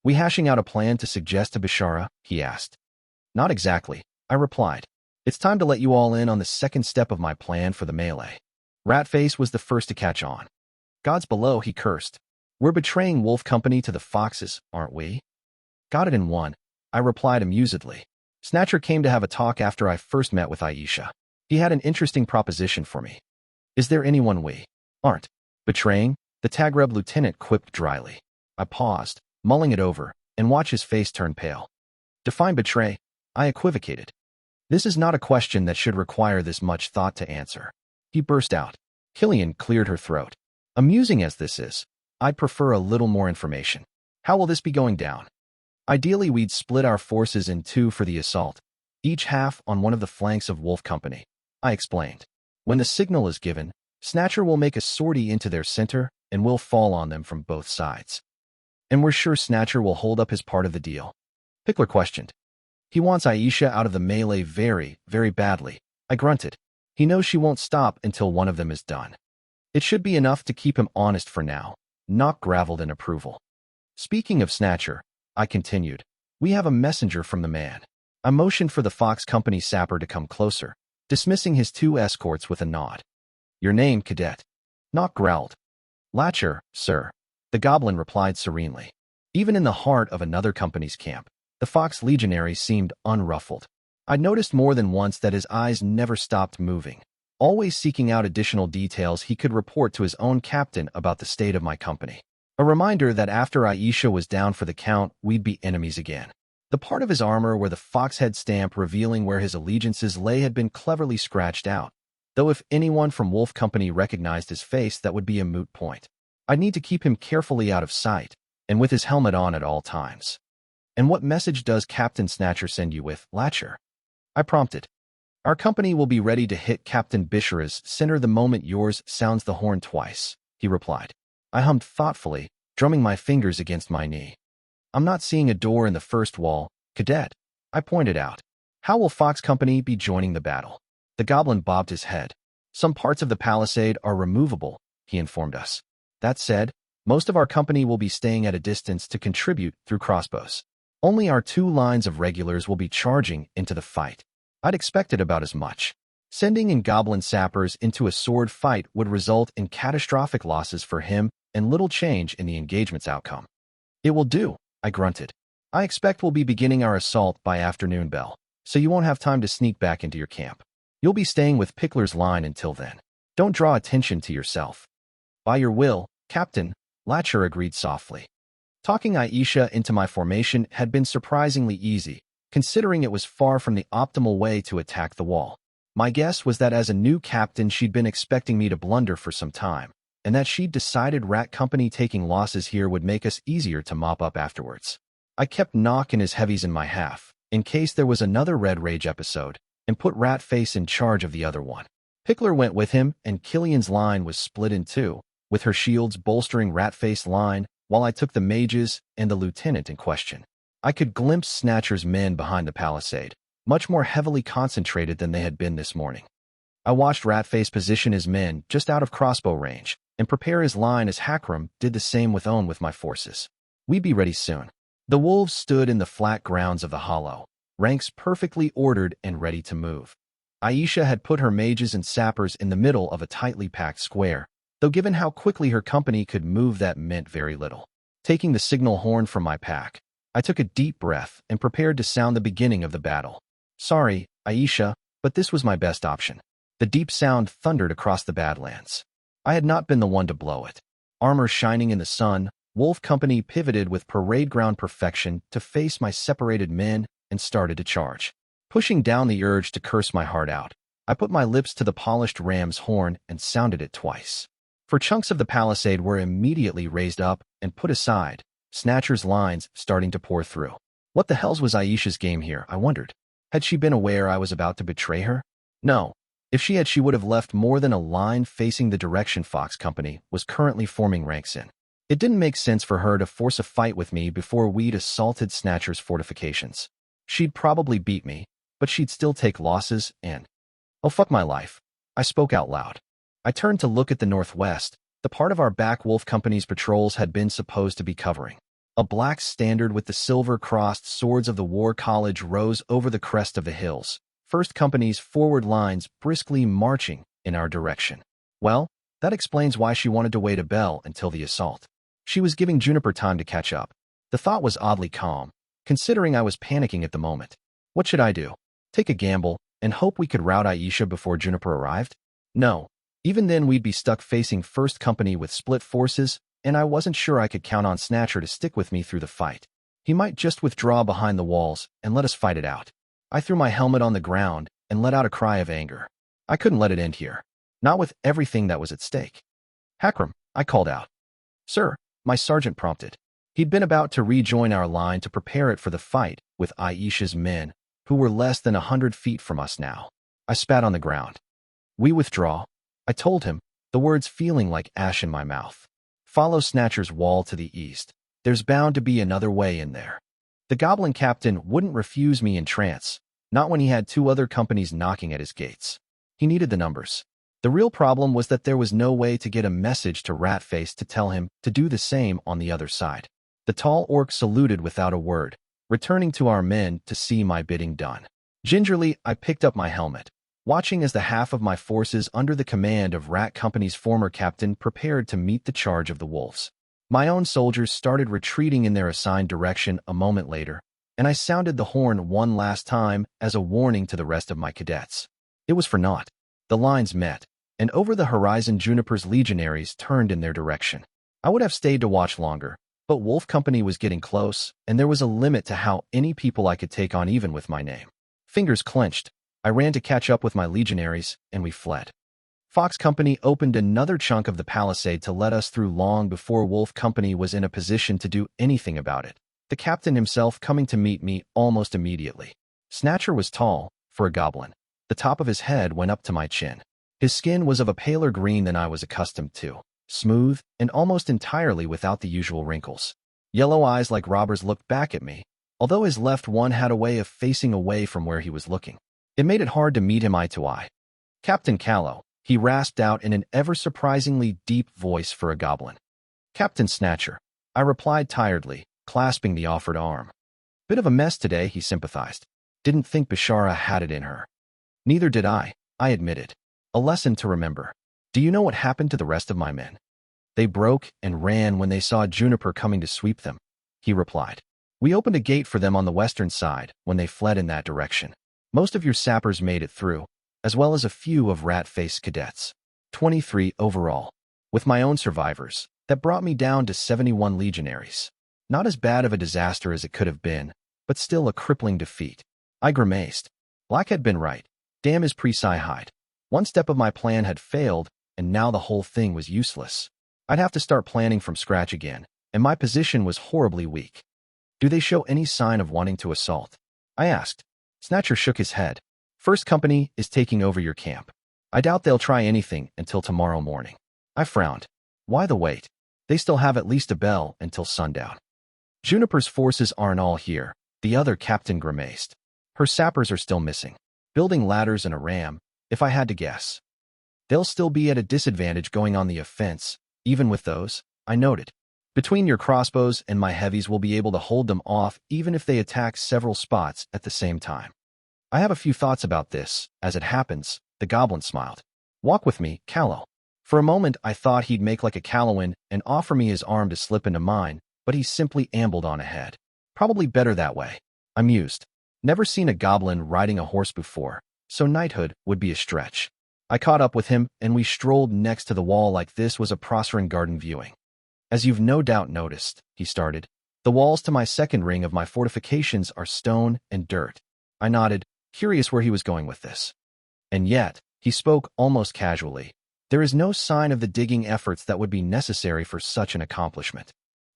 We hashing out a plan to suggest to Bishara? He asked. Not exactly, I replied. It's time to let you all in on the 2nd step of my plan for the melee. Ratface was the first to catch on. Gods below, he cursed. We're betraying Wolf Company to the foxes, aren't we? Got it in one, I replied amusedly. Snatcher came to have a talk after I first met with Aisha. He had an interesting proposition for me. Is there anyone we aren't betraying? The Tagreb lieutenant quipped dryly. I paused, mulling it over, and watched his face turn pale. Define betray, I equivocated. This is not a question that should require this much thought to answer. He burst out. Killian cleared her throat. Amusing as this is, I'd prefer a little more information. How will this be going down? Ideally, we'd split our forces in 2 for the assault, each half on one of the flanks of Wolf Company, I explained. When the signal is given, Snatcher will make a sortie into their center, and we'll fall on them from both sides. And we're sure Snatcher will hold up his part of the deal? Pickler questioned. He wants Aisha out of the melee very, very badly, I grunted. He knows she won't stop until one of them is done. It should be enough to keep him honest for now. Nock graveled in approval. Speaking of Snatcher, I continued, we have a messenger from the man. I motioned for the Fox Company sapper to come closer, dismissing his 2 escorts with a nod. Your name, cadet? Nock growled. Latcher, sir, the goblin replied serenely. Even in the heart of another company's camp, the Fox legionary seemed unruffled. I'd noticed more than once that his eyes never stopped moving, always seeking out additional details he could report to his own captain about the state of my company. A reminder that after Aisha was down for the count, we'd be enemies again. The part of his armor where the fox head stamp revealing where his allegiances lay had been cleverly scratched out, though if anyone from Wolf Company recognized his face, that would be a moot point. I'd need to keep him carefully out of sight, and with his helmet on at all times. "And what message does Captain Snatcher send you with, Latcher?" I prompted. "Our company will be ready to hit Captain Bishara's center the moment yours sounds the horn twice," he replied. I hummed thoughtfully, drumming my fingers against my knee. "I'm not seeing a door in the first wall, Cadet," I pointed out. "How will Fox Company be joining the battle?" The goblin bobbed his head. "Some parts of the palisade are removable," he informed us. "That said, most of our company will be staying at a distance to contribute through crossbows. Only our 2 lines of regulars will be charging into the fight." I'd expected about as much. Sending in goblin sappers into a sword fight would result in catastrophic losses for him and little change in the engagement's outcome. "It will do," I grunted. "I expect we'll be beginning our assault by afternoon bell, so you won't have time to sneak back into your camp. You'll be staying with Pickler's line until then. Don't draw attention to yourself." "By your will, Captain," Latcher agreed softly. Talking Aisha into my formation had been surprisingly easy, considering it was far from the optimal way to attack the wall. My guess was that as a new captain she'd been expecting me to blunder for some time, and that she'd decided Rat Company taking losses here would make us easier to mop up afterwards. I kept Nock and his heavies in my half, in case there was another Red Rage episode, and put Ratface in charge of the other one. Pickler went with him, and Killian's line was split in 2, with her shields bolstering Ratface's line, while I took the mages and the lieutenant in question. I could glimpse Snatcher's men behind the palisade, much more heavily concentrated than they had been this morning. I watched Ratface position his men just out of crossbow range, and prepare his line as Hakram did the same with Owen with my forces. We'd be ready soon. The wolves stood in the flat grounds of the hollow, ranks perfectly ordered and ready to move. Aisha had put her mages and sappers in the middle of a tightly packed square, though given how quickly her company could move that meant very little. Taking the signal horn from my pack, I took a deep breath and prepared to sound the beginning of the battle. "Sorry, Aisha, but this was my best option." The deep sound thundered across the Badlands. I had not been the one to blow it. Armor shining in the sun, Wolf Company pivoted with parade ground perfection to face my separated men and started to charge. Pushing down the urge to curse my heart out, I put my lips to the polished ram's horn and sounded it twice. For chunks of the palisade were immediately raised up and put aside, Snatcher's lines starting to pour through. What the hells was Aisha's game here, I wondered. Had she been aware I was about to betray her? No. If she had, she would have left more than a line facing the direction Fox Company was currently forming ranks in. It didn't make sense for her to force a fight with me before we'd assaulted Snatcher's fortifications. She'd probably beat me, but she'd still take losses and... Oh, fuck my life. I spoke out loud. I turned to look at the northwest, the part of our back Wolf Company's patrols had been supposed to be covering. A black standard with the silver-crossed swords of the War College rose over the crest of the hills, First Company's forward lines briskly marching in our direction. Well, that explains why she wanted to wait a bell until the assault. She was giving Juniper time to catch up. The thought was oddly calm, considering I was panicking at the moment. What should I do? Take a gamble and hope we could rout Aisha before Juniper arrived? No. Even then we'd be stuck facing First Company with split forces, and I wasn't sure I could count on Snatcher to stick with me through the fight. He might just withdraw behind the walls and let us fight it out. I threw my helmet on the ground and let out a cry of anger. I couldn't let it end here. Not with everything that was at stake. "Hakram," I called out. "Sir," my sergeant prompted. He'd been about to rejoin our line to prepare it for the fight with Aisha's men, who were less than 100 feet from us now. I spat on the ground. "We withdraw," I told him, the words feeling like ash in my mouth. "Follow Snatcher's wall to the east. There's bound to be another way in there." The goblin captain wouldn't refuse me in trance, not when he had 2 other companies knocking at his gates. He needed the numbers. The real problem was that there was no way to get a message to Ratface to tell him to do the same on the other side. The tall orc saluted without a word, returning to our men to see my bidding done. Gingerly, I picked up my helmet, watching as the half of my forces under the command of Rat Company's former captain prepared to meet the charge of the wolves. My own soldiers started retreating in their assigned direction a moment later, and I sounded the horn one last time as a warning to the rest of my cadets. It was for naught. The lines met, and over the horizon Juniper's legionaries turned in their direction. I would have stayed to watch longer, but Wolf Company was getting close, and there was a limit to how any people I could take on even with my name. Fingers clenched, I ran to catch up with my legionaries, and we fled. Fox Company opened another chunk of the palisade to let us through long before Wolf Company was in a position to do anything about it, the captain himself coming to meet me almost immediately. Snatcher was tall, for a goblin. The top of his head went up to my chin. His skin was of a paler green than I was accustomed to, smooth and almost entirely without the usual wrinkles. Yellow eyes like robbers looked back at me, although his left one had a way of facing away from where he was looking. It made it hard to meet him eye to eye. "Captain Callow," he rasped out in an ever-surprisingly deep voice for a goblin. "Captain Snatcher," I replied tiredly, clasping the offered arm. "Bit of a mess today," he sympathized. "Didn't think Bishara had it in her." "Neither did I admitted. A lesson to remember. Do you know what happened to the rest of my men?" "They broke and ran when they saw Juniper coming to sweep them," he replied. "We opened a gate for them on the western side when they fled in that direction. Most of your sappers made it through, as well as a few of rat-faced cadets. 23 overall. With my own survivors, that brought me down to 71 legionaries. Not as bad of a disaster as it could have been, but still a crippling defeat." I grimaced. Black had been right. Damn his pre-sci-hide. One step of my plan had failed, and now the whole thing was useless. I'd have to start planning from scratch again, and my position was horribly weak. "Do they show any sign of wanting to assault?" I asked. Snatcher shook his head. "First Company is taking over your camp. I doubt they'll try anything until tomorrow morning." I frowned. Why the wait? They still have at least a bell until sundown. "Juniper's forces aren't all here," the other captain grimaced. "Her sappers are still missing. Building ladders and a ram, if I had to guess. They'll still be at a disadvantage going on the offense, even with those," I noted. "Between your crossbows and my heavies we'll be able to hold them off even if they attack several spots at the same time." "I have a few thoughts about this. As it happens," the goblin smiled. "Walk with me, Callow." For a moment I thought he'd make like a Callowan and offer me his arm to slip into mine, but he simply ambled on ahead. Probably better that way, I mused. Never seen a goblin riding a horse before, so knighthood would be a stretch. I caught up with him, and we strolled next to the wall like this was a Proserpine garden viewing. "As you've no doubt noticed," he started, "the walls to my second ring of my fortifications are stone and dirt." I nodded, curious where he was going with this. "And yet," he spoke almost casually, "there is no sign of the digging efforts that would be necessary for such an accomplishment."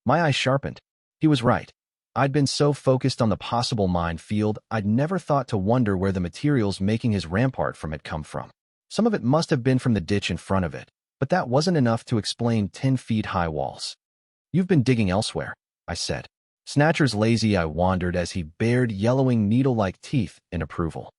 My eyes sharpened. He was right. I'd been so focused on the possible minefield, I'd never thought to wonder where the materials making his rampart from had come from. Some of it must have been from the ditch in front of it, but that wasn't enough to explain 10-feet-high walls. "You've been digging elsewhere," I said. Snatcher's lazy eye wandered as he bared yellowing needle-like teeth in approval.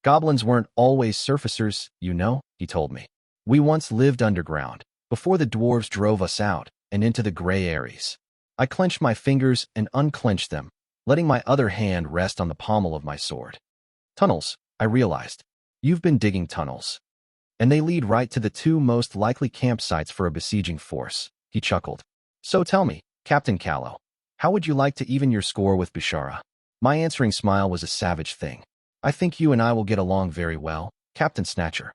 "Goblins weren't always surfacers, you know," he told me. "We once lived underground, before the dwarves drove us out and into the gray areas." I clenched my fingers and unclenched them, letting my other hand rest on the pommel of my sword. "Tunnels," I realized. "You've been digging tunnels. And they lead right to the two most likely campsites for a besieging force," he chuckled. "So tell me, Captain Callow, how would you like to even your score with Bishara?" My answering smile was a savage thing. "I think you and I will get along very well, Captain Snatcher."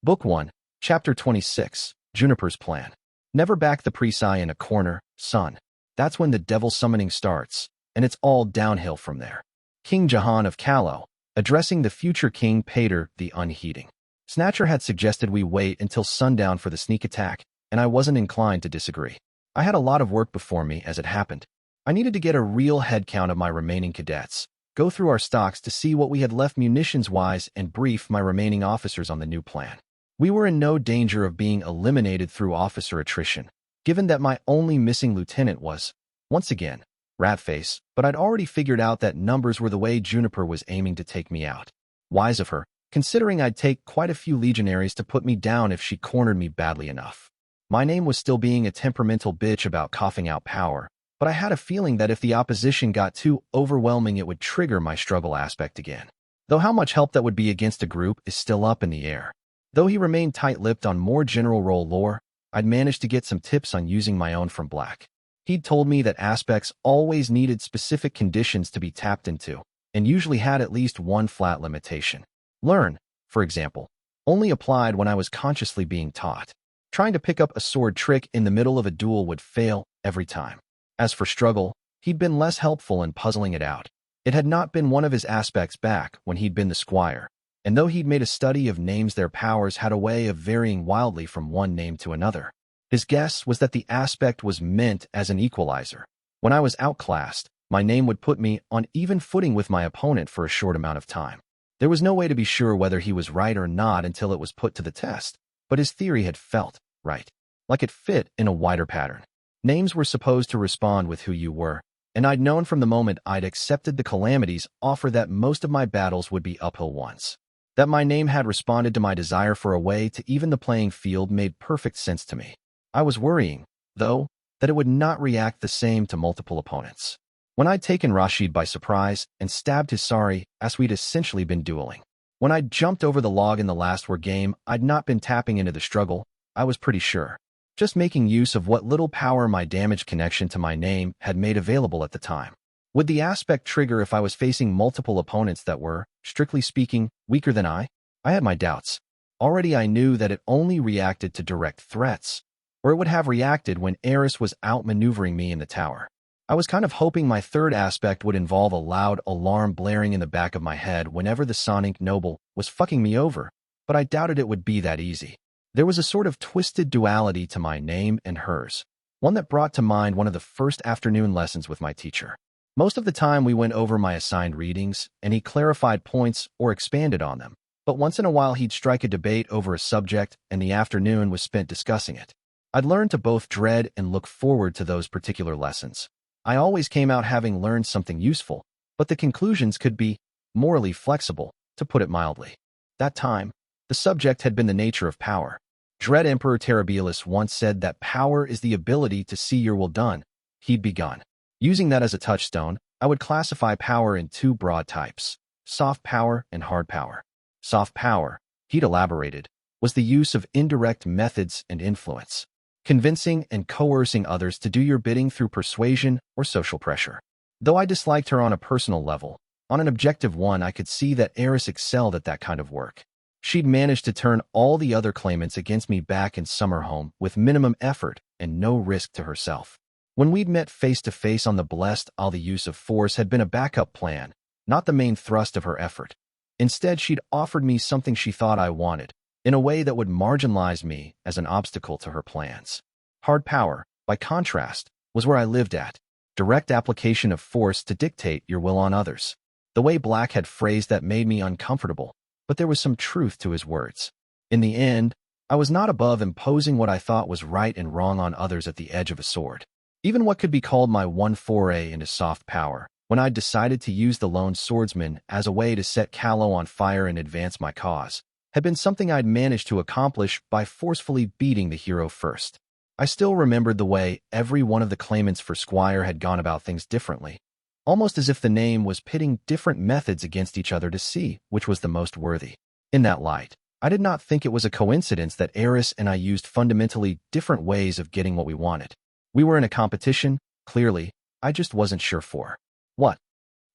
Book 1, Chapter 26, Juniper's Plan. Never back the Presci in a corner, son. That's when the devil summoning starts, and it's all downhill from there. King Jahan of Callow, addressing the future King Pater the Unheeding. Snatcher had suggested we wait until sundown for the sneak attack, and I wasn't inclined to disagree. I had a lot of work before me as it happened. I needed to get a real head count of my remaining cadets, go through our stocks to see what we had left munitions-wise, and brief my remaining officers on the new plan. We were in no danger of being eliminated through officer attrition, given that my only missing lieutenant was, once again, Ratface, but I'd already figured out that numbers were the way Juniper was aiming to take me out. Wise of her, considering I'd take quite a few legionaries to put me down if she cornered me badly enough. My name was still being a temperamental bitch about coughing out power, but I had a feeling that if the opposition got too overwhelming it would trigger my struggle aspect again. Though how much help that would be against a group is still up in the air. Though he remained tight-lipped on more general role lore, I'd managed to get some tips on using my own from Black. He'd told me that aspects always needed specific conditions to be tapped into, and usually had at least one flat limitation. Learn, for example, only applied when I was consciously being taught. Trying to pick up a sword trick in the middle of a duel would fail every time. As for struggle, he'd been less helpful in puzzling it out. It had not been one of his aspects back when he'd been the squire, and though he'd made a study of names, their powers had a way of varying wildly from one name to another. His guess was that the aspect was meant as an equalizer. When I was outclassed, my name would put me on even footing with my opponent for a short amount of time. There was no way to be sure whether he was right or not until it was put to the test, but his theory had felt right, like it fit in a wider pattern. Names were supposed to respond with who you were, and I'd known from the moment I'd accepted the Calamity's offer that most of my battles would be uphill ones. That my name had responded to my desire for a way to even the playing field made perfect sense to me. I was worrying, though, that it would not react the same to multiple opponents. When I'd taken Rashid by surprise and stabbed his Sari as we'd essentially been dueling. When I'd jumped over the log in the last war game, I'd not been tapping into the struggle, I was pretty sure. Just making use of what little power my damaged connection to my name had made available at the time. Would the aspect trigger if I was facing multiple opponents that were, strictly speaking, weaker than I? I had my doubts. Already I knew that it only reacted to direct threats, or it would have reacted when Eris was outmaneuvering me in the tower. I was kind of hoping my third aspect would involve a loud alarm blaring in the back of my head whenever the Sonic Noble was fucking me over, but I doubted it would be that easy. There was a sort of twisted duality to my name and hers, one that brought to mind one of the first afternoon lessons with my teacher. Most of the time we went over my assigned readings, and he clarified points or expanded on them, but once in a while he'd strike a debate over a subject and the afternoon was spent discussing it. I'd learned to both dread and look forward to those particular lessons. I always came out having learned something useful, but the conclusions could be morally flexible, to put it mildly. That time, the subject had been the nature of power. Dread Emperor Terribilis once said that power is the ability to see your will done. He'd begun. Using that as a touchstone, I would classify power in two broad types, soft power and hard power. Soft power, he'd elaborated, was the use of indirect methods and influence, convincing and coercing others to do your bidding through persuasion or social pressure. Though I disliked her on a personal level, on an objective one I could see that Eris excelled at that kind of work. She'd managed to turn all the other claimants against me back in Summerhome with minimum effort and no risk to herself. When we'd met face-to-face on the Blessed Isle, the use of force had been a backup plan, not the main thrust of her effort. Instead, she'd offered me something she thought I wanted, in a way that would marginalize me as an obstacle to her plans. Hard power, by contrast, was where I lived at. Direct application of force to dictate your will on others. The way Black had phrased that made me uncomfortable, but there was some truth to his words. In the end, I was not above imposing what I thought was right and wrong on others at the edge of a sword. Even what could be called my one foray into soft power, when I decided to use the lone swordsman as a way to set Callow on fire and advance my cause, had been something I'd managed to accomplish by forcefully beating the hero first. I still remembered the way every one of the claimants for Squire had gone about things differently, almost as if the name was pitting different methods against each other to see which was the most worthy. In that light, I did not think it was a coincidence that Eris and I used fundamentally different ways of getting what we wanted. We were in a competition, clearly, I just wasn't sure for what.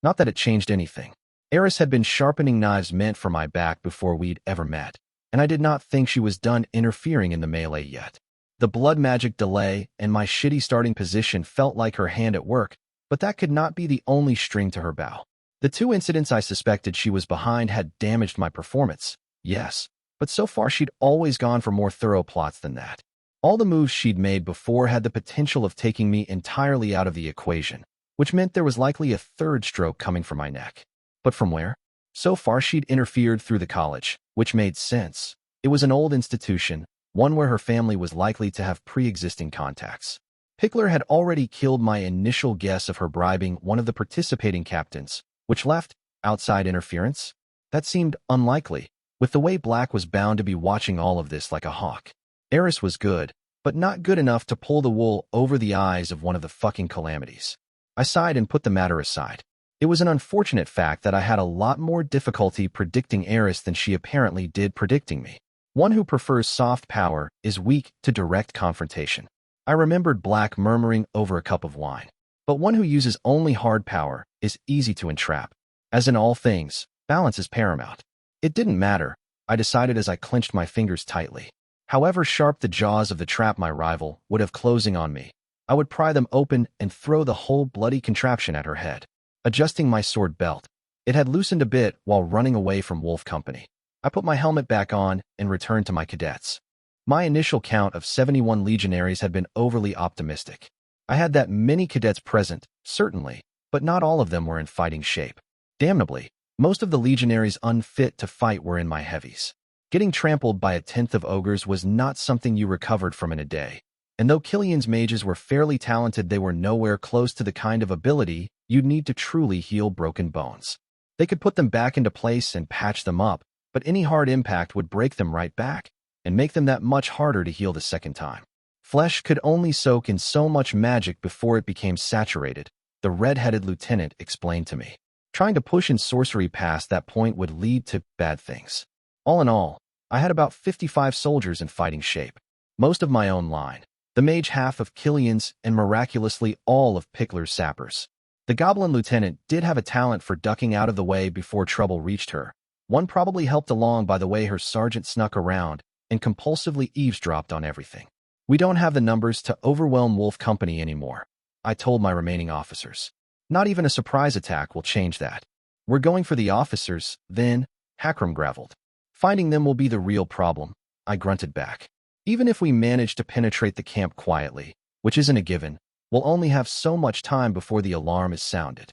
Not that it changed anything. Eris had been sharpening knives meant for my back before we'd ever met, and I did not think she was done interfering in the melee yet. The blood magic delay and my shitty starting position felt like her hand at work, but that could not be the only string to her bow. The two incidents I suspected she was behind had damaged my performance, yes, but so far she'd always gone for more thorough plots than that. All the moves she'd made before had the potential of taking me entirely out of the equation, which meant there was likely a third stroke coming from my neck. But from where? So far she'd interfered through the college, which made sense. It was an old institution, one where her family was likely to have pre-existing contacts. Pickler had already killed my initial guess of her bribing one of the participating captains, which left outside interference. That seemed unlikely, with the way Black was bound to be watching all of this like a hawk. Eris was good, but not good enough to pull the wool over the eyes of one of the fucking calamities. I sighed and put the matter aside. It was an unfortunate fact that I had a lot more difficulty predicting Eris than she apparently did predicting me. One who prefers soft power is weak to direct confrontation. I remembered Black murmuring over a cup of wine. But one who uses only hard power is easy to entrap. As in all things, balance is paramount. It didn't matter. I decided as I clenched my fingers tightly. However sharp the jaws of the trap my rival would have closing on me, I would pry them open and throw the whole bloody contraption at her head. Adjusting my sword belt, it had loosened a bit while running away from Wolf Company. I put my helmet back on and returned to my cadets. My initial count of 71 legionaries had been overly optimistic. I had that many cadets present, certainly, but not all of them were in fighting shape. Damnably, most of the legionaries unfit to fight were in my heavies. Getting trampled by a tenth of ogres was not something you recovered from in a day. And though Killian's mages were fairly talented, they were nowhere close to the kind of ability you'd need to truly heal broken bones. They could put them back into place and patch them up, but any hard impact would break them right back and make them that much harder to heal the second time. Flesh could only soak in so much magic before it became saturated, the red-headed lieutenant explained to me. Trying to push in sorcery past that point would lead to bad things. All in all, I had about 55 soldiers in fighting shape, most of my own line, the mage half of Killian's, and miraculously all of Pickler's sappers. The goblin lieutenant did have a talent for ducking out of the way before trouble reached her, one probably helped along by the way her sergeant snuck around and compulsively eavesdropped on everything. We don't have the numbers to overwhelm Wolf Company anymore, I told my remaining officers. Not even a surprise attack will change that. We're going for the officers, then, Hakram graveled. Finding them will be the real problem, I grunted back. Even if we manage to penetrate the camp quietly, which isn't a given, we'll only have so much time before the alarm is sounded.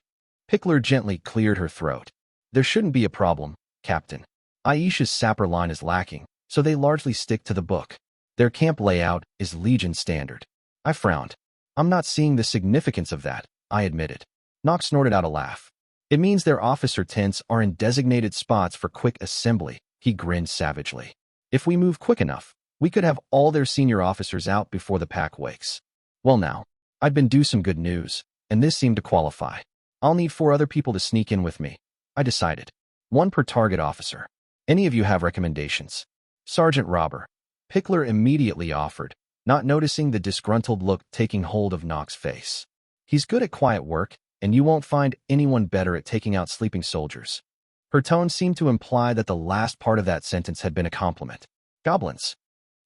Pickler gently cleared her throat. There shouldn't be a problem, Captain. Aisha's sapper line is lacking, so they largely stick to the book. Their camp layout is Legion standard. I frowned. I'm not seeing the significance of that, I admitted. Nock snorted out a laugh. It means their officer tents are in designated spots for quick assembly. He grinned savagely. If we move quick enough, we could have all their senior officers out before the pack wakes. Well now, I'd been due some good news, and this seemed to qualify. I'll need 4 other people to sneak in with me, I decided. 1 per target officer. Any of you have recommendations? Sergeant Robber. Pickler immediately offered, not noticing the disgruntled look taking hold of Nock's face. He's good at quiet work, and you won't find anyone better at taking out sleeping soldiers. Her tone seemed to imply that the last part of that sentence had been a compliment. Goblins.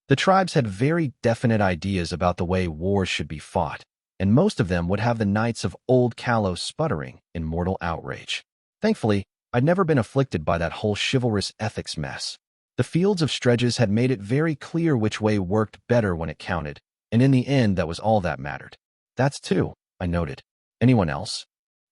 The tribes had very definite ideas about the way wars should be fought, and most of them would have the knights of old Callow sputtering in mortal outrage. Thankfully, I'd never been afflicted by that whole chivalrous ethics mess. The fields of Stredges had made it very clear which way worked better when it counted, and in the end that was all that mattered. That's 2, I noted. Anyone else?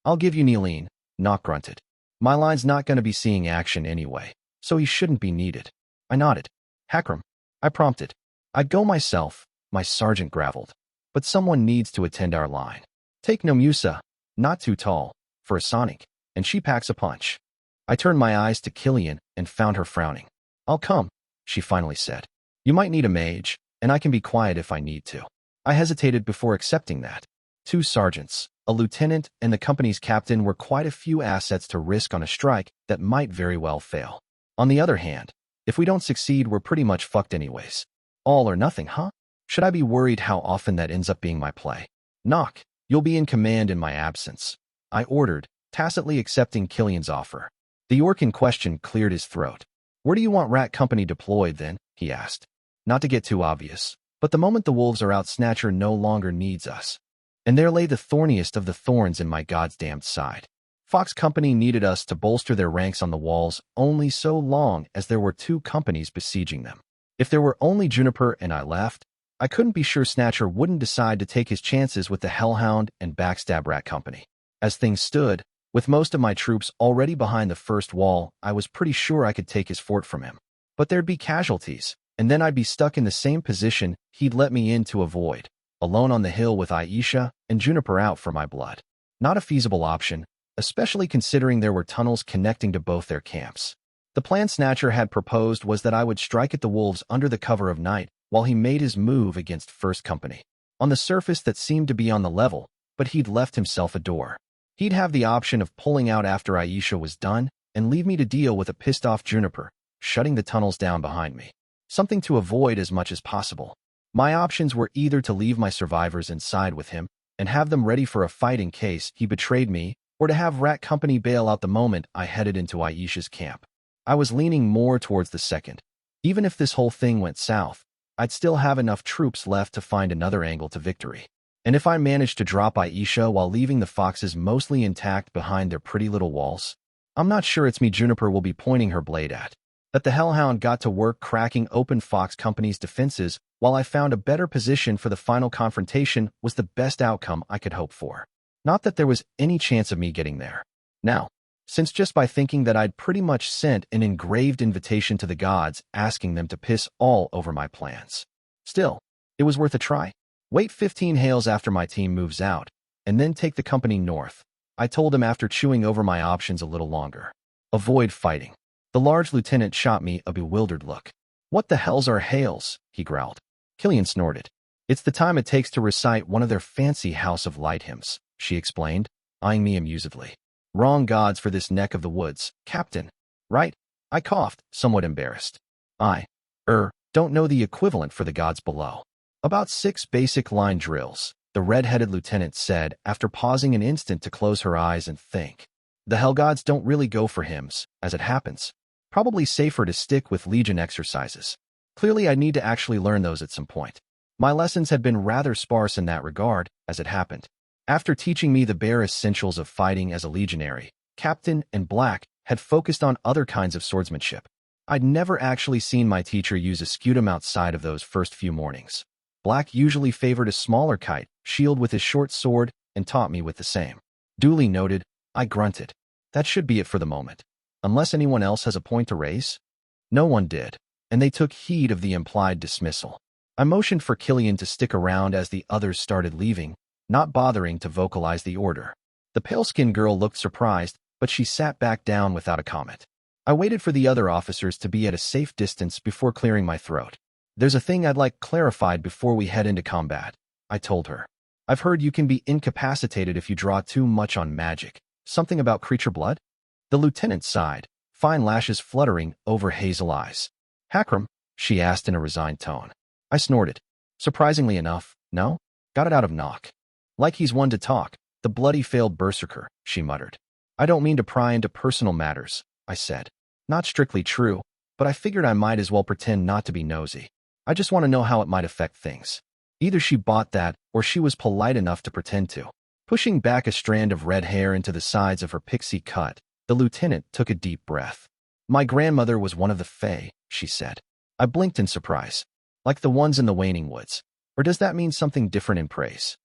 I'll give you Neeline, Nock grunted. My line's not going to be seeing action anyway, so he shouldn't be needed. I nodded. Hakram, I prompted. I'd go myself, my sergeant graveled. But someone needs to attend our line. Take Nomusa, not too tall, for a Sonic, and she packs a punch. I turned my eyes to Killian and found her frowning. I'll come, she finally said. You might need a mage, and I can be quiet if I need to. I hesitated before accepting that. 2 sergeants, a lieutenant, and the company's captain were quite a few assets to risk on a strike that might very well fail. On the other hand, if we don't succeed, we're pretty much fucked anyways. All or nothing, huh? Should I be worried how often that ends up being my play? Nock, you'll be in command in my absence, I ordered, tacitly accepting Killian's offer. The orc in question cleared his throat. Where do you want Rat Company deployed, then? He asked. Not to get too obvious, but the moment the wolves are out, Snatcher no longer needs us. And there lay the thorniest of the thorns in my goddamned side. Fox Company needed us to bolster their ranks on the walls only so long as there were 2 companies besieging them. If there were only Juniper and I left, I couldn't be sure Snatcher wouldn't decide to take his chances with the Hellhound and backstab Rat Company. As things stood, with most of my troops already behind the first wall, I was pretty sure I could take his fort from him. But there'd be casualties, and then I'd be stuck in the same position he'd let me in to avoid, alone on the hill with Aisha and Juniper out for my blood. Not a feasible option, especially considering there were tunnels connecting to both their camps. The plan Snatcher had proposed was that I would strike at the wolves under the cover of night while he made his move against First Company. On the surface that seemed to be on the level, but he'd left himself a door. He'd have the option of pulling out after Aisha was done and leave me to deal with a pissed-off Juniper, shutting the tunnels down behind me. Something to avoid as much as possible. My options were either to leave my survivors inside with him and have them ready for a fight in case he betrayed me, or to have Rat Company bail out the moment I headed into Aisha's camp. I was leaning more towards the second. Even if this whole thing went south, I'd still have enough troops left to find another angle to victory. And if I managed to drop Aisha while leaving the foxes mostly intact behind their pretty little walls, I'm not sure it's me Juniper will be pointing her blade at. That the Hellhound got to work cracking open Fox Company's defenses while I found a better position for the final confrontation was the best outcome I could hope for. Not that there was any chance of me getting there. Now, since just by thinking that I'd pretty much sent an engraved invitation to the gods asking them to piss all over my plans. Still, it was worth a try. Wait 15 hails after my team moves out, and then take the company north, I told him after chewing over my options a little longer. Avoid fighting. The large lieutenant shot me a bewildered look. What the hell's our hails? He growled. Killian snorted. It's the time it takes to recite one of their fancy House of Light hymns, she explained, eyeing me amusedly. Wrong gods for this neck of the woods, Captain. Right? I coughed, somewhat embarrassed. I don't know the equivalent for the gods below. About 6 basic line drills, the red-headed lieutenant said after pausing an instant to close her eyes and think. The hell gods don't really go for hymns, as it happens. Probably safer to stick with Legion exercises. Clearly I'd need to actually learn those at some point. My lessons had been rather sparse in that regard, as it happened. After teaching me the bare essentials of fighting as a legionary, Captain and Black had focused on other kinds of swordsmanship. I'd never actually seen my teacher use a scutum outside of those first few mornings. Black usually favored a smaller kite, shield with his short sword, and taught me with the same. Duly noted, I grunted. That should be it for the moment. Unless anyone else has a point to raise? No one did, and they took heed of the implied dismissal. I motioned for Killian to stick around as the others started leaving, not bothering to vocalize the order. The pale-skinned girl looked surprised, but she sat back down without a comment. I waited for the other officers to be at a safe distance before clearing my throat. There's a thing I'd like clarified before we head into combat, I told her. I've heard you can be incapacitated if you draw too much on magic. Something about creature blood? The lieutenant sighed, fine lashes fluttering over hazel eyes. Hakram? She asked in a resigned tone. I snorted. Surprisingly enough, no? Got it out of knock. Like he's one to talk, the bloody failed berserker, she muttered. I don't mean to pry into personal matters, I said. Not strictly true, but I figured I might as well pretend not to be nosy. I just want to know how it might affect things. Either she bought that, or she was polite enough to pretend to. Pushing back a strand of red hair into the sides of her pixie cut, the lieutenant took a deep breath. My grandmother was one of the Fae, she said. I blinked in surprise. Like the ones in the Waning Woods. Or does that mean something different in praise?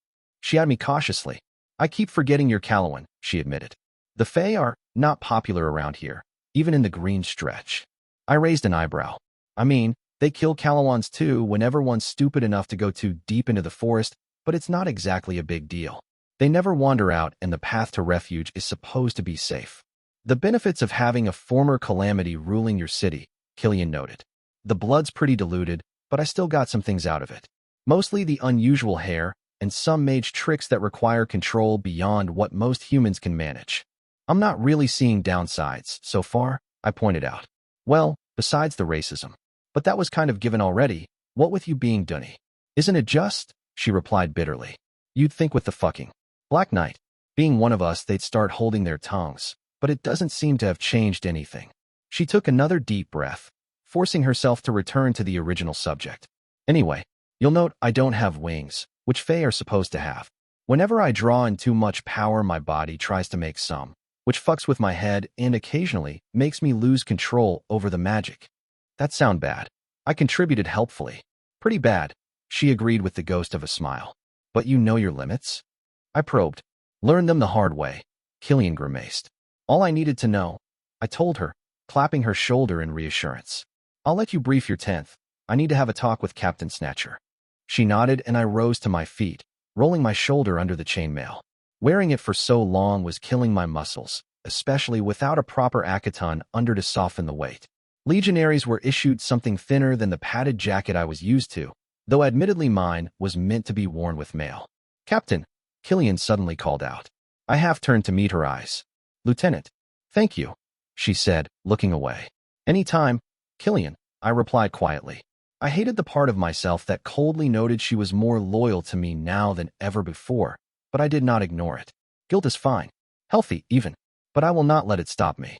She eyed me cautiously. I keep forgetting you're Callowan, she admitted. The Fae are not popular around here, even in the green stretch. I raised an eyebrow. I mean, they kill Callowans too whenever one's stupid enough to go too deep into the forest, but it's not exactly a big deal. They never wander out and the path to refuge is supposed to be safe. The benefits of having a former calamity ruling your city, Killian noted. The blood's pretty diluted, but I still got some things out of it. Mostly the unusual hair, and some mage tricks that require control beyond what most humans can manage. I'm not really seeing downsides, so far, I pointed out. Well, besides the racism. But that was kind of given already, what with you being Dunny. Isn't it just? She replied bitterly. You'd think with the fucking Black Knight being one of us they'd start holding their tongues, but it doesn't seem to have changed anything. She took another deep breath, forcing herself to return to the original subject. Anyway, you'll note I don't have wings, which Fae are supposed to have. Whenever I draw in too much power, my body tries to make some, which fucks with my head and occasionally makes me lose control over the magic. That sound bad. I contributed helpfully. Pretty bad, she agreed with the ghost of a smile. But you know your limits? I probed. Learn them the hard way. Killian grimaced. All I needed to know, I told her, clapping her shoulder in reassurance. I'll let you brief your 10th. I need to have a talk with Captain Snatcher. She nodded and I rose to my feet, rolling my shoulder under the chainmail. Wearing it for so long was killing my muscles, especially without a proper akaton under to soften the weight. Legionaries were issued something thinner than the padded jacket I was used to, though admittedly mine was meant to be worn with mail. Captain, Killian suddenly called out. I half turned to meet her eyes. Lieutenant. Thank you, she said, looking away. Any time, Killian, I replied quietly. I hated the part of myself that coldly noted she was more loyal to me now than ever before, but I did not ignore it. Guilt is fine. Healthy, even. But I will not let it stop me.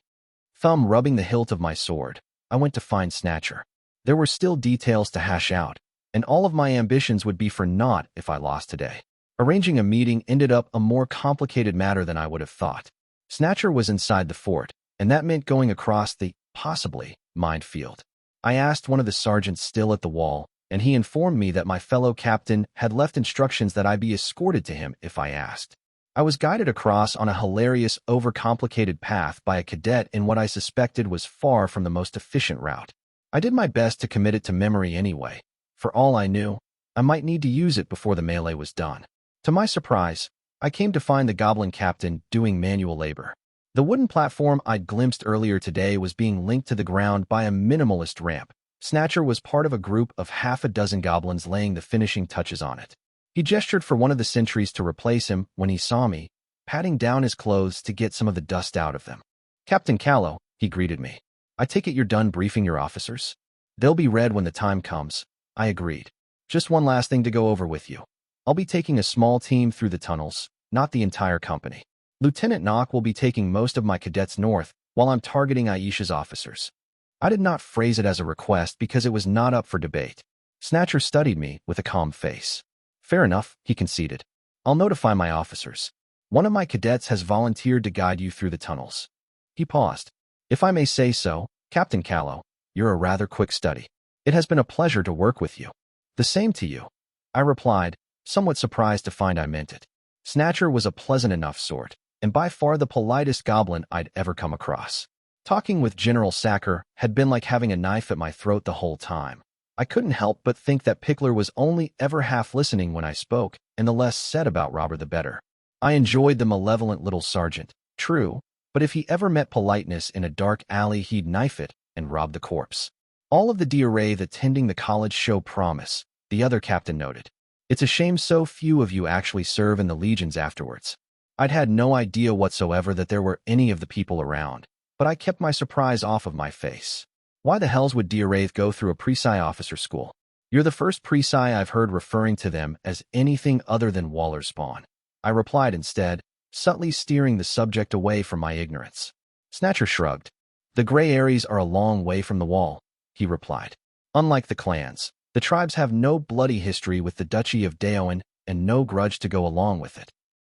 thumb rubbing the hilt of my sword, I went to find Snatcher. There were still details to hash out, and all of my ambitions would be for naught if I lost today. Arranging a meeting ended up a more complicated matter than I would have thought. Snatcher was inside the fort, and that meant going across the, possibly, minefield. I asked one of the sergeants still at the wall, and he informed me that my fellow captain had left instructions that I be escorted to him if I asked. I was guided across on a hilarious, overcomplicated path by a cadet in what I suspected was far from the most efficient route. I did my best to commit it to memory anyway. For all I knew, I might need to use it before the melee was done. To my surprise, I came to find the goblin captain doing manual labor. The wooden platform I'd glimpsed earlier today was being linked to the ground by a minimalist ramp. Snatcher was part of a group of half a dozen goblins laying the finishing touches on it. He gestured for one of the sentries to replace him when he saw me, patting down his clothes to get some of the dust out of them. "Captain Callow," he greeted me. "I take it you're done briefing your officers?" "They'll be read when the time comes," I agreed. "Just one last thing to go over with you. I'll be taking a small team through the tunnels, not the entire company. Lieutenant Nock will be taking most of my cadets north, while I'm targeting Aisha's officers." I did not phrase it as a request because it was not up for debate. Snatcher studied me with a calm face. "Fair enough," he conceded. "I'll notify my officers. One of my cadets has volunteered to guide you through the tunnels." He paused. "If I may say so, Captain Callow, you're a rather quick study. It has been a pleasure to work with you." "The same to you," I replied, somewhat surprised to find I meant it. Snatcher was a pleasant enough sort, and by far the politest goblin I'd ever come across. Talking with General Sacker had been like having a knife at my throat the whole time. I couldn't help but think that Pickler was only ever half listening when I spoke, and the less said about Robert the better. I enjoyed the malevolent little sergeant, true, but if he ever met politeness in a dark alley, he'd knife it and rob the corpse. "All of the DRA attending the college show promise," the other captain noted. "It's a shame so few of you actually serve in the legions afterwards." I'd had no idea whatsoever that there were any of the people around, but I kept my surprise off of my face. "Why the hells would Wraith go through a Presci officer school? You're the first Presci I've heard referring to them as anything other than Waller's spawn," I replied instead, subtly steering the subject away from my ignorance. Snatcher shrugged. "The Grey Aries are a long way from the wall," he replied. "Unlike the clans, the tribes have no bloody history with the Duchy of Daoin and no grudge to go along with it."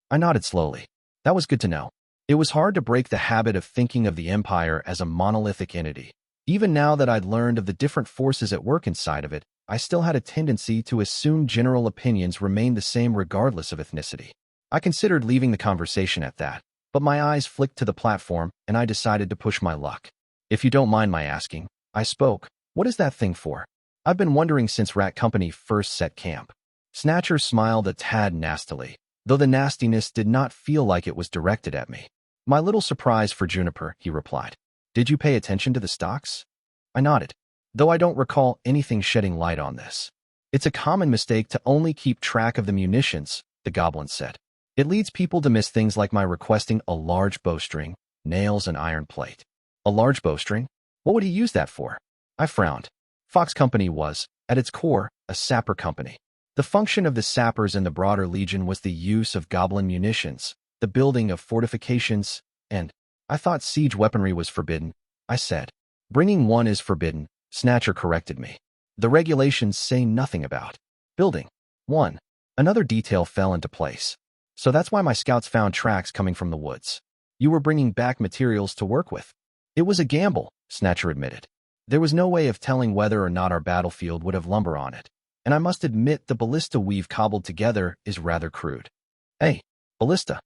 I nodded slowly. That was good to know. It was hard to break the habit of thinking of the Empire as a monolithic entity. Even now that I'd learned of the different forces at work inside of it, I still had a tendency to assume general opinions remained the same regardless of ethnicity. I considered leaving the conversation at that, but my eyes flicked to the platform and I decided to push my luck. "If you don't mind my asking," I spoke, "what is that thing for? I've been wondering since Rat Company first set camp." Snatcher smiled a tad nastily, though the nastiness did not feel like it was directed at me. "My little surprise for Juniper," he replied. "Did you pay attention to the stocks?" I nodded, though I don't recall anything shedding light on this. "It's a common mistake to only keep track of the munitions," the goblin said. "It leads people to miss things like my requesting a large bowstring, nails, and iron plate." "A large bowstring? What would he use that for?" I frowned. Fox Company was, at its core, a sapper company. The function of the sappers in the broader legion was the use of goblin munitions, the building of fortifications, and I thought siege weaponry was forbidden, I said. "Bringing one is forbidden," Snatcher corrected me. "The regulations say nothing about building one." Another detail fell into place. "So that's why my scouts found tracks coming from the woods. You were bringing back materials to work with." "It was a gamble," Snatcher admitted. "There was no way of telling whether or not our battlefield would have lumber on it. And I must admit the ballista we've cobbled together is rather crude." "Hey, ballista.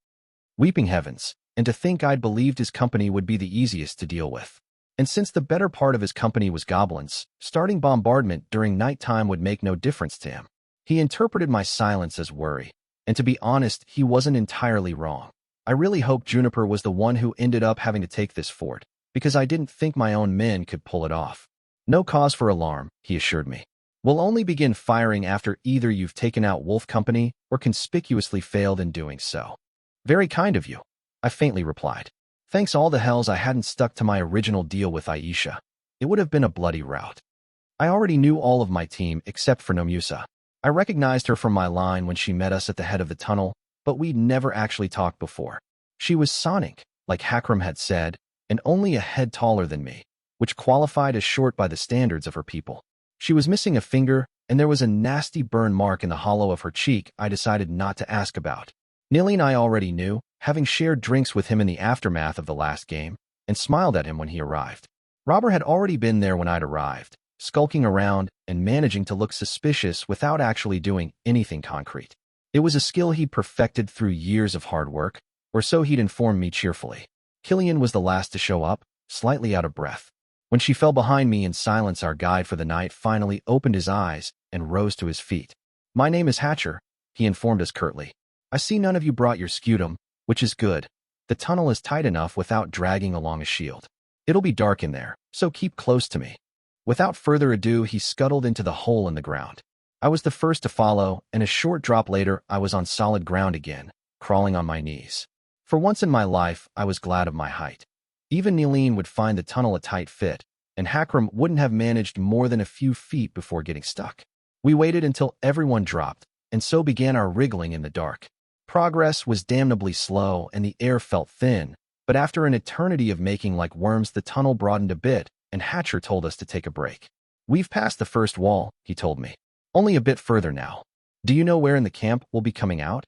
Weeping heavens, and to think I'd believed his company would be the easiest to deal with. And since the better part of his company was goblins, starting bombardment during nighttime would make no difference to him." He interpreted my silence as worry, and to be honest, he wasn't entirely wrong. I really hoped Juniper was the one who ended up having to take this fort, because I didn't think my own men could pull it off. "No cause for alarm," he assured me. "We'll only begin firing after either you've taken out Wolf Company or conspicuously failed in doing so." "Very kind of you," I faintly replied. "Thanks all the hells I hadn't stuck to my original deal with Aisha. It would have been a bloody rout." I already knew all of my team except for Nomusa. I recognized her from my line when she met us at the head of the tunnel, but we'd never actually talked before. She was sonic, like Hakram had said, and only a head taller than me, which qualified as short by the standards of her people. She was missing a finger, and there was a nasty burn mark in the hollow of her cheek I decided not to ask about. Neely and I already knew, having shared drinks with him in the aftermath of the last game, and smiled at him when he arrived. Robert had already been there when I'd arrived, skulking around and managing to look suspicious without actually doing anything concrete. It was a skill he'd perfected through years of hard work, or so he'd informed me cheerfully. Killian was the last to show up, slightly out of breath. When she fell behind me in silence, our guide for the night finally opened his eyes and rose to his feet. "My name is Hatcher," he informed us curtly. "I see none of you brought your scutum, which is good. The tunnel is tight enough without dragging along a shield. It'll be dark in there, so keep close to me." Without further ado, he scuttled into the hole in the ground. I was the first to follow, and a short drop later, I was on solid ground again, crawling on my knees. For once in my life, I was glad of my height. Even Neeleen would find the tunnel a tight fit, and Hakram wouldn't have managed more than a few feet before getting stuck. We waited until everyone dropped, and so began our wriggling in the dark. Progress was damnably slow, and the air felt thin, but after an eternity of making like worms, the tunnel broadened a bit, and Hatcher told us to take a break. "We've passed the first wall," he told me. "Only a bit further now. Do you know where in the camp we'll be coming out?"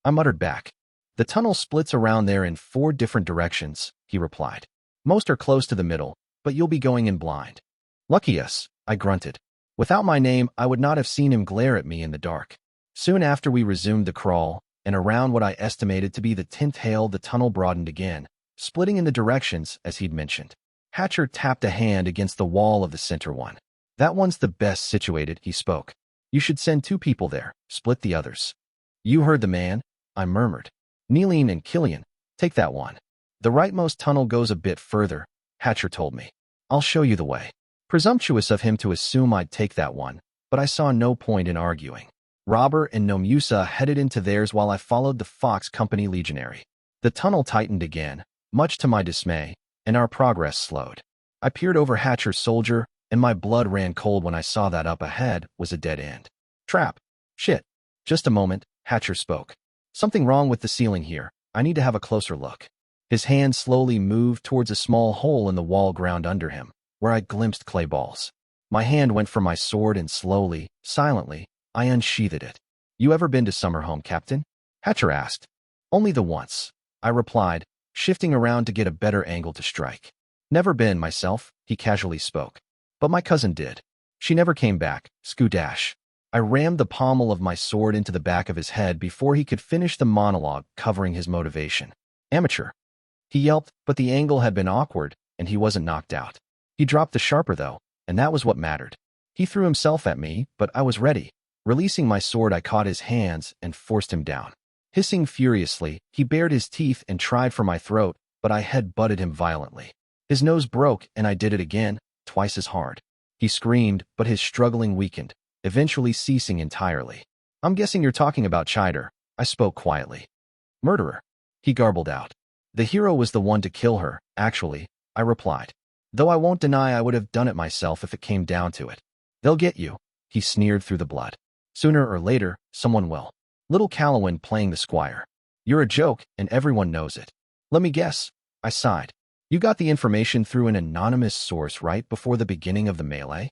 I muttered back. "The tunnel splits around there in 4 different directions," he replied. "Most are close to the middle, but you'll be going in blind." "Lucky us," I grunted. Without my name, I would not have seen him glare at me in the dark. Soon after we resumed the crawl, and around what I estimated to be the 10th hail, the tunnel broadened again, splitting in the directions as he'd mentioned. Hatcher tapped a hand against the wall of the center one. "That one's the best situated," he spoke. "You should send 2 people there, split the others." "You heard the man," I murmured. "Neeleen and Killian, take that one." "The rightmost tunnel goes a bit further," Hatcher told me. "I'll show you the way." Presumptuous of him to assume I'd take that one, but I saw no point in arguing. Robert and Nomusa headed into theirs while I followed the Fox Company legionary. The tunnel tightened again, much to my dismay, and our progress slowed. I peered over Hatcher's soldier, and my blood ran cold when I saw that up ahead was a dead end. "Trap. Shit." "Just a moment," Hatcher spoke. "Something wrong with the ceiling here. I need to have a closer look." His hand slowly moved towards a small hole in the wall ground under him, where I glimpsed clay balls. My hand went for my sword, and slowly, silently, I unsheathed it. "You ever been to Summerhome, Captain?" Hatcher asked. "Only the once," I replied, shifting around to get a better angle to strike. "Never been myself," he casually spoke. "But my cousin did. She never came back. Skoodash." I rammed the pommel of my sword into the back of his head before he could finish the monologue covering his motivation. "Amateur." He yelped, but the angle had been awkward, and he wasn't knocked out. He dropped the sharper, though, and that was what mattered. He threw himself at me, but I was ready. Releasing my sword, I caught his hands and forced him down. Hissing furiously, he bared his teeth and tried for my throat, but I head-butted him violently. His nose broke, and I did it again, twice as hard. He screamed, but his struggling weakened, eventually ceasing entirely. "I'm guessing you're talking about Chider," I spoke quietly. "Murderer," he garbled out. "The hero was the one to kill her, actually," I replied. "Though I won't deny I would have done it myself if it came down to it." "They'll get you," he sneered through the blood. "Sooner or later, someone will. Little Callow playing the squire. You're a joke, and everyone knows it." "Let me guess," I sighed. "You got the information through an anonymous source right before the beginning of the melee?"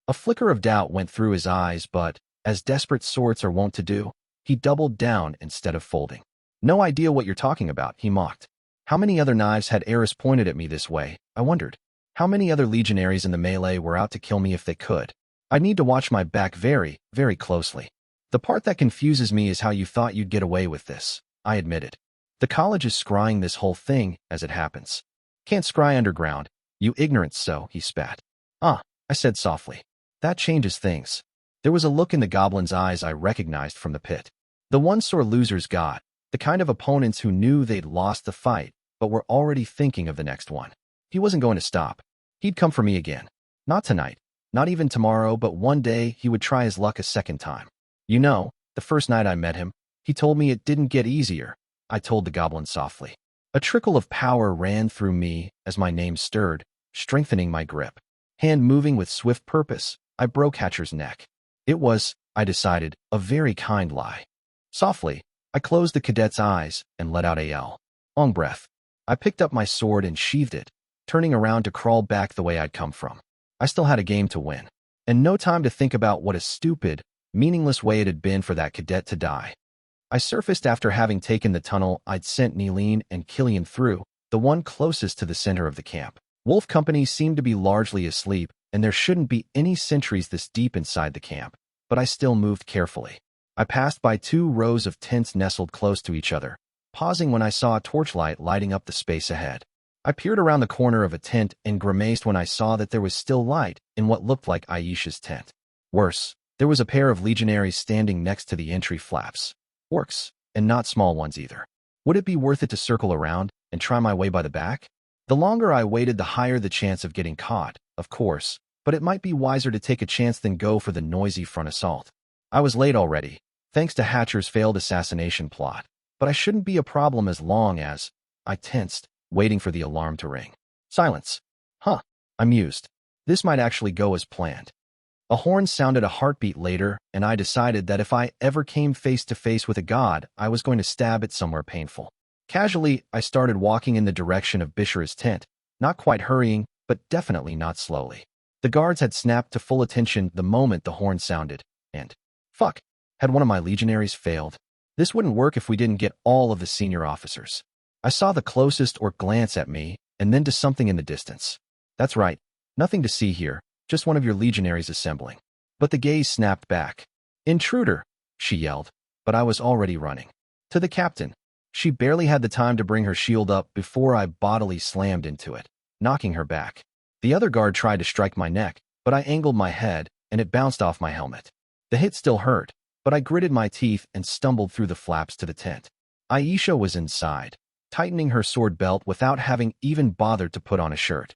A flicker of doubt went through his eyes, but, as desperate sorts are wont to do, he doubled down instead of folding. "No idea what you're talking about," he mocked. How many other knives had Eris pointed at me this way, I wondered. How many other legionaries in the melee were out to kill me if they could? I'd need to watch my back very, very closely. "The part that confuses me is how you thought you'd get away with this," I admitted. "The college is scrying this whole thing, as it happens." "Can't scry underground, you ignorant so," he spat. "Ah," I said softly. "That changes things." There was a look in the goblin's eyes I recognized from the pit. The one sore losers got, the kind of opponents who knew they'd lost the fight, but were already thinking of the next one. He wasn't going to stop. He'd come for me again. Not tonight, not even tomorrow, but one day he would try his luck a second time. "You know, the first night I met him, he told me it didn't get easier," I told the goblin softly. A trickle of power ran through me as my name stirred, strengthening my grip. Hand moving with swift purpose, I broke Hatcher's neck. It was, I decided, a very kind lie. Softly, I closed the cadet's eyes and let out a yell. Long breath. I picked up my sword and sheathed it, turning around to crawl back the way I'd come from. I still had a game to win, and no time to think about what a stupid, meaningless way it had been for that cadet to die. I surfaced after having taken the tunnel I'd sent Neeleen and Killian through, the one closest to the center of the camp. Wolf Company seemed to be largely asleep, and there shouldn't be any sentries this deep inside the camp, but I still moved carefully. I passed by 2 rows of tents nestled close to each other, pausing when I saw a torchlight lighting up the space ahead. I peered around the corner of a tent and grimaced when I saw that there was still light in what looked like Aisha's tent. Worse, there was a pair of legionaries standing next to the entry flaps. Orcs, and not small ones either. Would it be worth it to circle around and try my way by the back? The longer I waited, the higher the chance of getting caught, of course, but it might be wiser to take a chance than go for the noisy front assault. I was late already, thanks to Hatcher's failed assassination plot, but I shouldn't be a problem as long as... I tensed, waiting for the alarm to ring. Silence. Huh, I mused. This might actually go as planned. A horn sounded a heartbeat later, and I decided that if I ever came face to face with a god, I was going to stab it somewhere painful. Casually, I started walking in the direction of Bishara's tent, not quite hurrying, but definitely not slowly. The guards had snapped to full attention the moment the horn sounded, and... fuck, had one of my legionaries failed? This wouldn't work if we didn't get all of the senior officers. I saw the closest orc glance at me, and then to something in the distance. That's right, nothing to see here, just one of your legionaries assembling. But the gaze snapped back. Intruder, she yelled, but I was already running. To the captain. She barely had the time to bring her shield up before I bodily slammed into it, knocking her back. The other guard tried to strike my neck, but I angled my head, and it bounced off my helmet. The hit still hurt, but I gritted my teeth and stumbled through the flaps to the tent. Aisha was inside, tightening her sword belt without having even bothered to put on a shirt.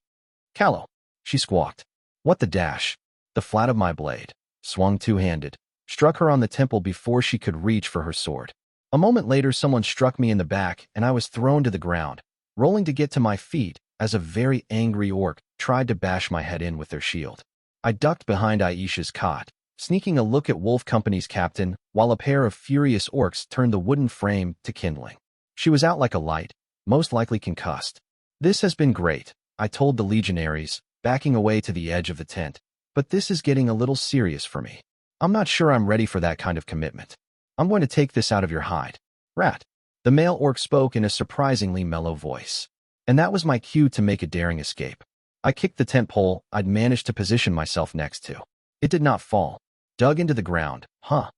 Callow, she squawked. What the dash? The flat of my blade, swung two-handed, struck her on the temple before she could reach for her sword. A moment later, someone struck me in the back, and I was thrown to the ground, rolling to get to my feet as a very angry orc tried to bash my head in with their shield. I ducked behind Aisha's cot, sneaking a look at Wolf Company's captain, while a pair of furious orcs turned the wooden frame to kindling. She was out like a light, most likely concussed. This has been great, I told the legionaries, backing away to the edge of the tent, but this is getting a little serious for me. I'm not sure I'm ready for that kind of commitment. I'm going to take this out of your hide. Rat. The male orc spoke in a surprisingly mellow voice. And that was my cue to make a daring escape. I kicked the tent pole I'd managed to position myself next to. It did not fall. Dug into the ground. Huh.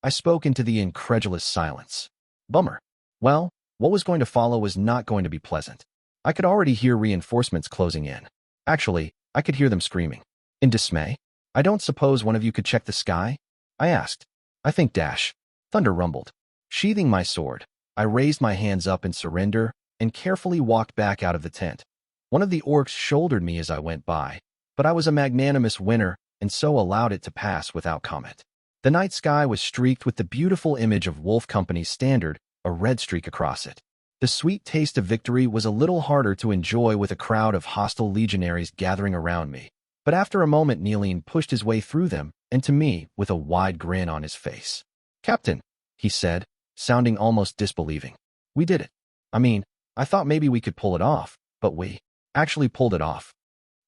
I spoke into the incredulous silence. Bummer. Well, what was going to follow was not going to be pleasant. I could already hear reinforcements closing in. Actually, I could hear them screaming. In dismay? I don't suppose one of you could check the sky? I asked. I think dash. Thunder rumbled. Sheathing my sword, I raised my hands up in surrender and carefully walked back out of the tent. One of the orcs shouldered me as I went by, but I was a magnanimous winner and so allowed it to pass without comment. The night sky was streaked with the beautiful image of Wolf Company's standard, a red streak across it. The sweet taste of victory was a little harder to enjoy with a crowd of hostile legionaries gathering around me, but after a moment Neeleen pushed his way through them and to me with a wide grin on his face. Captain, he said, sounding almost disbelieving. We did it. I mean, I thought maybe we could pull it off, but we actually pulled it off.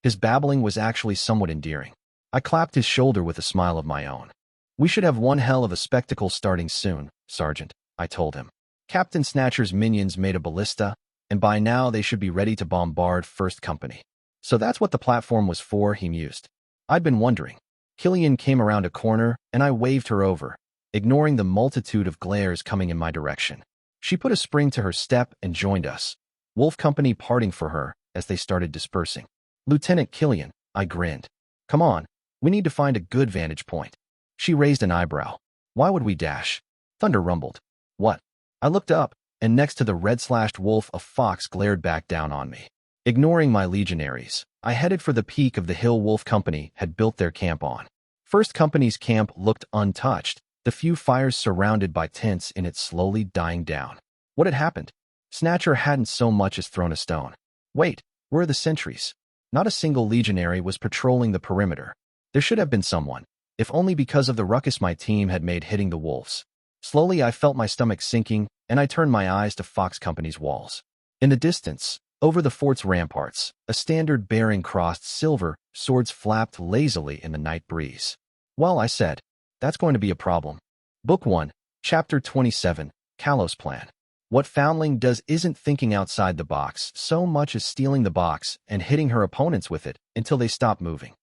His babbling was actually somewhat endearing. I clapped his shoulder with a smile of my own. We should have one hell of a spectacle starting soon, Sergeant, I told him. Captain Snatcher's minions made a ballista, and by now they should be ready to bombard First Company. So that's what the platform was for, he mused. I'd been wondering. Killian came around a corner, and I waved her over, ignoring the multitude of glares coming in my direction. She put a spring to her step and joined us, Wolf Company parting for her as they started dispersing. Lieutenant Killian, I grinned. Come on, we need to find a good vantage point. She raised an eyebrow. Why would we dash? Thunder rumbled. What? I looked up, and next to the red-slashed wolf a fox glared back down on me. Ignoring my legionaries, I headed for the peak of the hill Wolf Company had built their camp on. First Company's camp looked untouched, the few fires surrounded by tents in it slowly dying down. What had happened? Snatcher hadn't so much as thrown a stone. Wait, where are the sentries? Not a single legionary was patrolling the perimeter. There should have been someone, if only because of the ruckus my team had made hitting the wolves. Slowly I felt my stomach sinking, and I turned my eyes to Fox Company's walls. In the distance, Over the fort's ramparts, a standard bearing crossed silver, swords flapped lazily in the night breeze. Well, I said, that's going to be a problem. Book 1, Chapter 27, Callow's Plan. What Foundling does isn't thinking outside the box so much as stealing the box and hitting her opponents with it until they stop moving.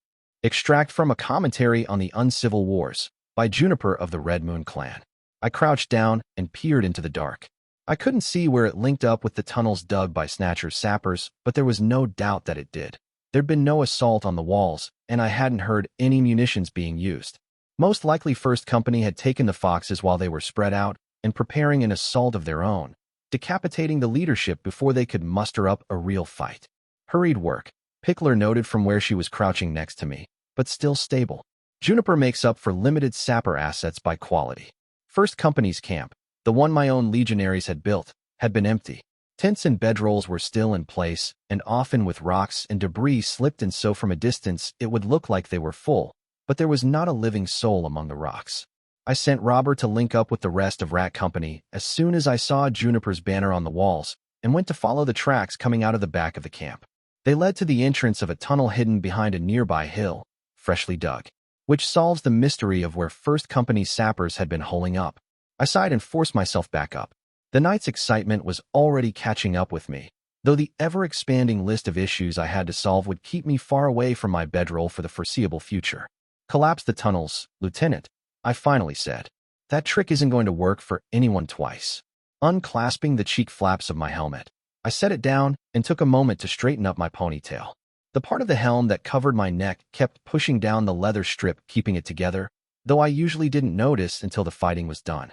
Extract from A Commentary on the Uncivil Wars, by Juniper of the Red Moon Clan. I crouched down and peered into the dark. I couldn't see where it linked up with the tunnels dug by Snatcher's sappers, but there was no doubt that it did. There'd been no assault on the walls, and I hadn't heard any munitions being used. Most likely First Company had taken the foxes while they were spread out and preparing an assault of their own, decapitating the leadership before they could muster up a real fight. Hurried work, Pickler noted from where she was crouching next to me, but still stable. Juniper makes up for limited sapper assets by quality. First Company's camp, the one my own legionaries had built, had been empty. Tents and bedrolls were still in place, and often with rocks and debris slipped in, so from a distance it would look like they were full, but there was not a living soul among the rocks. I sent Robert to link up with the rest of Rat Company as soon as I saw Juniper's banner on the walls, and went to follow the tracks coming out of the back of the camp. They led to the entrance of a tunnel hidden behind a nearby hill, freshly dug, which solves the mystery of where First Company's sappers had been holing up. I sighed and forced myself back up. The night's excitement was already catching up with me, though the ever-expanding list of issues I had to solve would keep me far away from my bedroll for the foreseeable future. Collapse the tunnels, Lieutenant, I finally said. That trick isn't going to work for anyone twice. Unclasping the cheek flaps of my helmet, I set it down and took a moment to straighten up my ponytail. The part of the helm that covered my neck kept pushing down the leather strip, keeping it together, though I usually didn't notice until the fighting was done.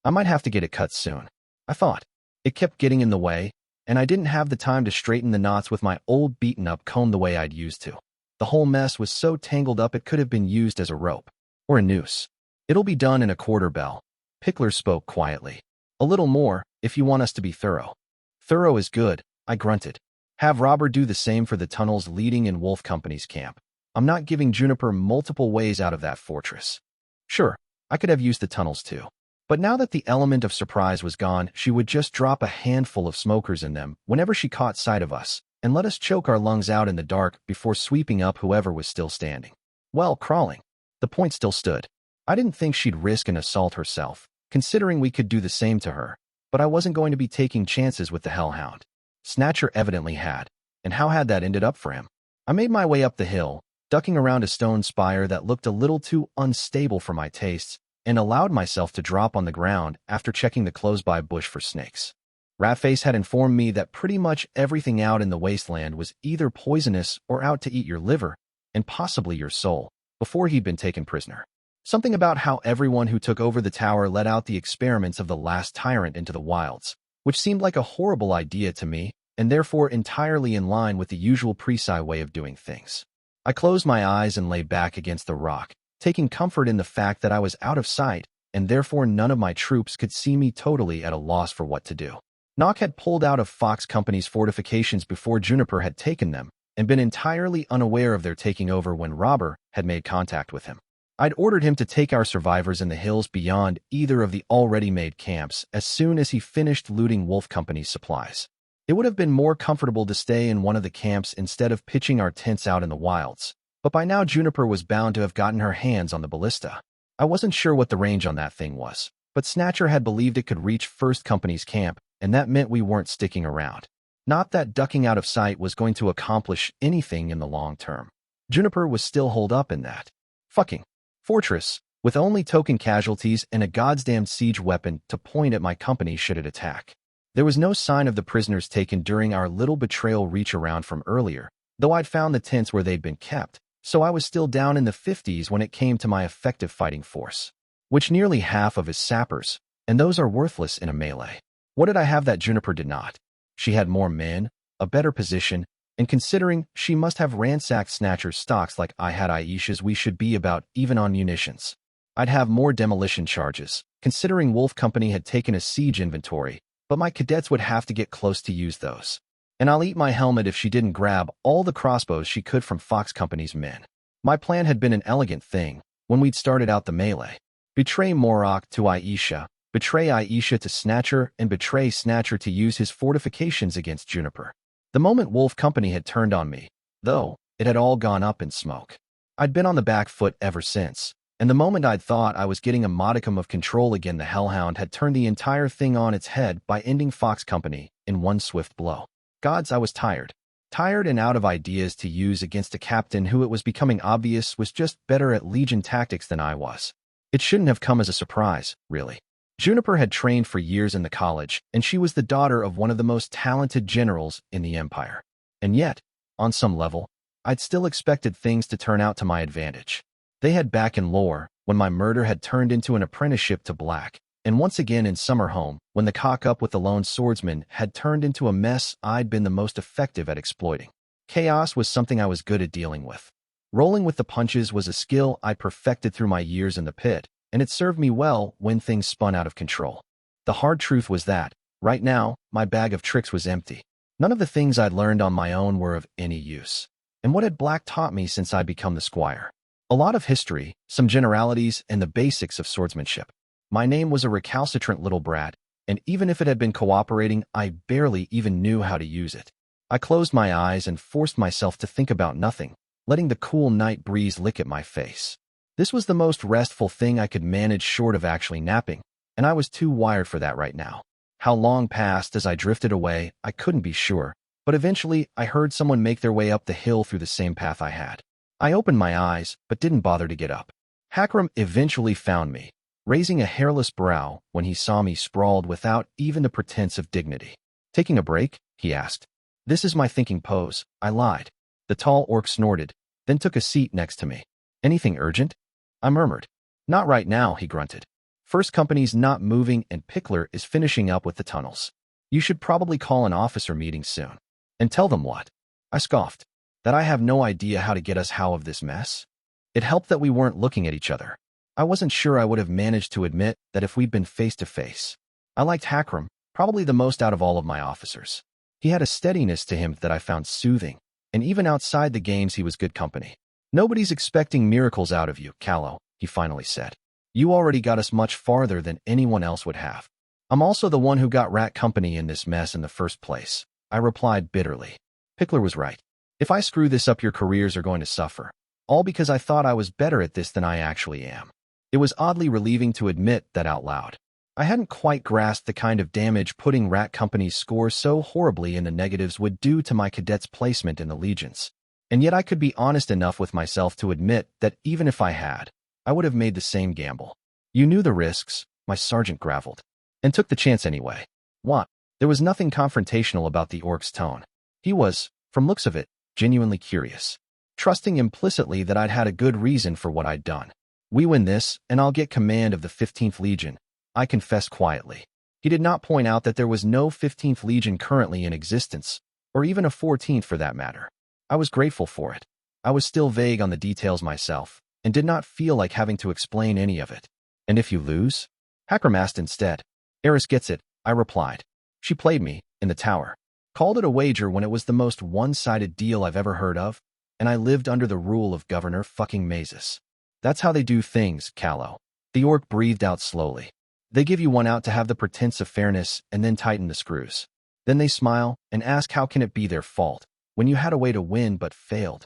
I might have to get it cut soon, I thought. It kept getting in the way, and I didn't have the time to straighten the knots with my old beaten-up comb the way I'd used to. The whole mess was so tangled up it could have been used as a rope. Or a noose. It'll be done in a quarter bell. Pickler spoke quietly. A little more, if you want us to be thorough. Thorough is good, I grunted. Have Robert do the same for the tunnels leading in Wolf Company's camp. I'm not giving Juniper multiple ways out of that fortress. Sure, I could have used the tunnels too. But now that the element of surprise was gone, she would just drop a handful of smokers in them whenever she caught sight of us, and let us choke our lungs out in the dark before sweeping up whoever was still standing. Well, crawling. The point still stood. I didn't think she'd risk an assault herself, considering we could do the same to her, but I wasn't going to be taking chances with the Hellhound. Snatcher evidently had, and how had that ended up for him? I made my way up the hill, ducking around a stone spire that looked a little too unstable for my tastes, and allowed myself to drop on the ground after checking the close-by bush for snakes. Ratface had informed me that pretty much everything out in the wasteland was either poisonous or out to eat your liver, and possibly your soul, before he'd been taken prisoner. Something about how everyone who took over the tower let out the experiments of the last tyrant into the wilds, which seemed like a horrible idea to me, and therefore entirely in line with the usual Presci way of doing things. I closed my eyes and lay back against the rock, taking comfort in the fact that I was out of sight, and therefore none of my troops could see me, totally at a loss for what to do. Nock had pulled out of Fox Company's fortifications before Juniper had taken them, and been entirely unaware of their taking over when Robber had made contact with him. I'd ordered him to take our survivors in the hills beyond either of the already made camps as soon as he finished looting Wolf Company's supplies. It would have been more comfortable to stay in one of the camps instead of pitching our tents out in the wilds, but by now Juniper was bound to have gotten her hands on the ballista. I wasn't sure what the range on that thing was, but Snatcher had believed it could reach First Company's camp, and that meant we weren't sticking around. Not that ducking out of sight was going to accomplish anything in the long term. Juniper was still holed up in that fucking fortress, with only token casualties and a goddamned siege weapon to point at my company should it attack. There was no sign of the prisoners taken during our little betrayal reach around from earlier, though I'd found the tents where they'd been kept, so I was still down in the 50s when it came to my effective fighting force, which nearly half of is sappers, and those are worthless in a melee. What did I have that Juniper did not? She had more men, a better position, and considering she must have ransacked Snatcher's stocks like I had Aisha's, we should be about even on munitions. I'd have more demolition charges, considering Wolf Company had taken a siege inventory, but my cadets would have to get close to use those. And I'll eat my helmet if she didn't grab all the crossbows she could from Fox Company's men. My plan had been an elegant thing when we'd started out the melee. Betray Morok to Aisha, betray Aisha to Snatcher, and betray Snatcher to use his fortifications against Juniper. The moment Wolf Company had turned on me, though, it had all gone up in smoke. I'd been on the back foot ever since, and the moment I'd thought I was getting a modicum of control again, the Hellhound had turned the entire thing on its head by ending Fox Company in one swift blow. Gods, I was tired. Tired and out of ideas to use against a captain who it was becoming obvious was just better at Legion tactics than I was. It shouldn't have come as a surprise, really. Juniper had trained for years in the college, and she was the daughter of one of the most talented generals in the Empire. And yet, on some level, I'd still expected things to turn out to my advantage. They had back in lore, when my murder had turned into an apprenticeship to Black, and once again in Summerhome, when the cock-up with the lone swordsman had turned into a mess I'd been the most effective at exploiting. Chaos was something I was good at dealing with. Rolling with the punches was a skill I perfected through my years in the pit, and it served me well when things spun out of control. The hard truth was that, right now, my bag of tricks was empty. None of the things I'd learned on my own were of any use. And what had Black taught me since I'd become the squire? A lot of history, some generalities, and the basics of swordsmanship. My name was a recalcitrant little brat, and even if it had been cooperating, I barely even knew how to use it. I closed my eyes and forced myself to think about nothing, letting the cool night breeze lick at my face. This was the most restful thing I could manage short of actually napping, and I was too wired for that right now. How long passed as I drifted away, I couldn't be sure, but eventually I heard someone make their way up the hill through the same path I had. I opened my eyes, but didn't bother to get up. Hakram eventually found me, raising a hairless brow when he saw me sprawled without even the pretense of dignity. "Taking a break?" he asked. "This is my thinking pose," I lied. The tall orc snorted, then took a seat next to me. "Anything urgent?" I murmured. "Not right now," he grunted. "First Company's not moving and Pickler is finishing up with the tunnels. You should probably call an officer meeting soon." "And tell them what?" I scoffed. "That I have no idea how to get us out of this mess?" It helped that we weren't looking at each other. I wasn't sure I would have managed to admit that if we'd been face to face. I liked Hakram, probably the most out of all of my officers. He had a steadiness to him that I found soothing, and even outside the games he was good company. "Nobody's expecting miracles out of you, Callow," he finally said. "You already got us much farther than anyone else would have." "I'm also the one who got Rat Company in this mess in the first place," I replied bitterly. Pickler was right. "If I screw this up, your careers are going to suffer. All because I thought I was better at this than I actually am." It was oddly relieving to admit that out loud. I hadn't quite grasped the kind of damage putting Rat Company's score so horribly in the negatives would do to my cadet's placement in the legions. And yet I could be honest enough with myself to admit that even if I had, I would have made the same gamble. "You knew the risks," my sergeant graveled, "and took the chance anyway." What? There was nothing confrontational about the orc's tone. He was, from looks of it, genuinely curious, trusting implicitly that I'd had a good reason for what I'd done. "We win this, and I'll get command of the 15th Legion," I confessed quietly. He did not point out that there was no 15th Legion currently in existence, or even a 14th for that matter. I was grateful for it. I was still vague on the details myself, and did not feel like having to explain any of it. "And if you lose?" Hakram asked instead. "Eris gets it," I replied. "She played me, in the tower. Called it a wager when it was the most one-sided deal I've ever heard of, and I lived under the rule of Governor fucking Mazes. That's how they do things, Callow." The orc breathed out slowly. "They give you one out to have the pretense of fairness and then tighten the screws. Then they smile and ask how can it be their fault, when you had a way to win but failed."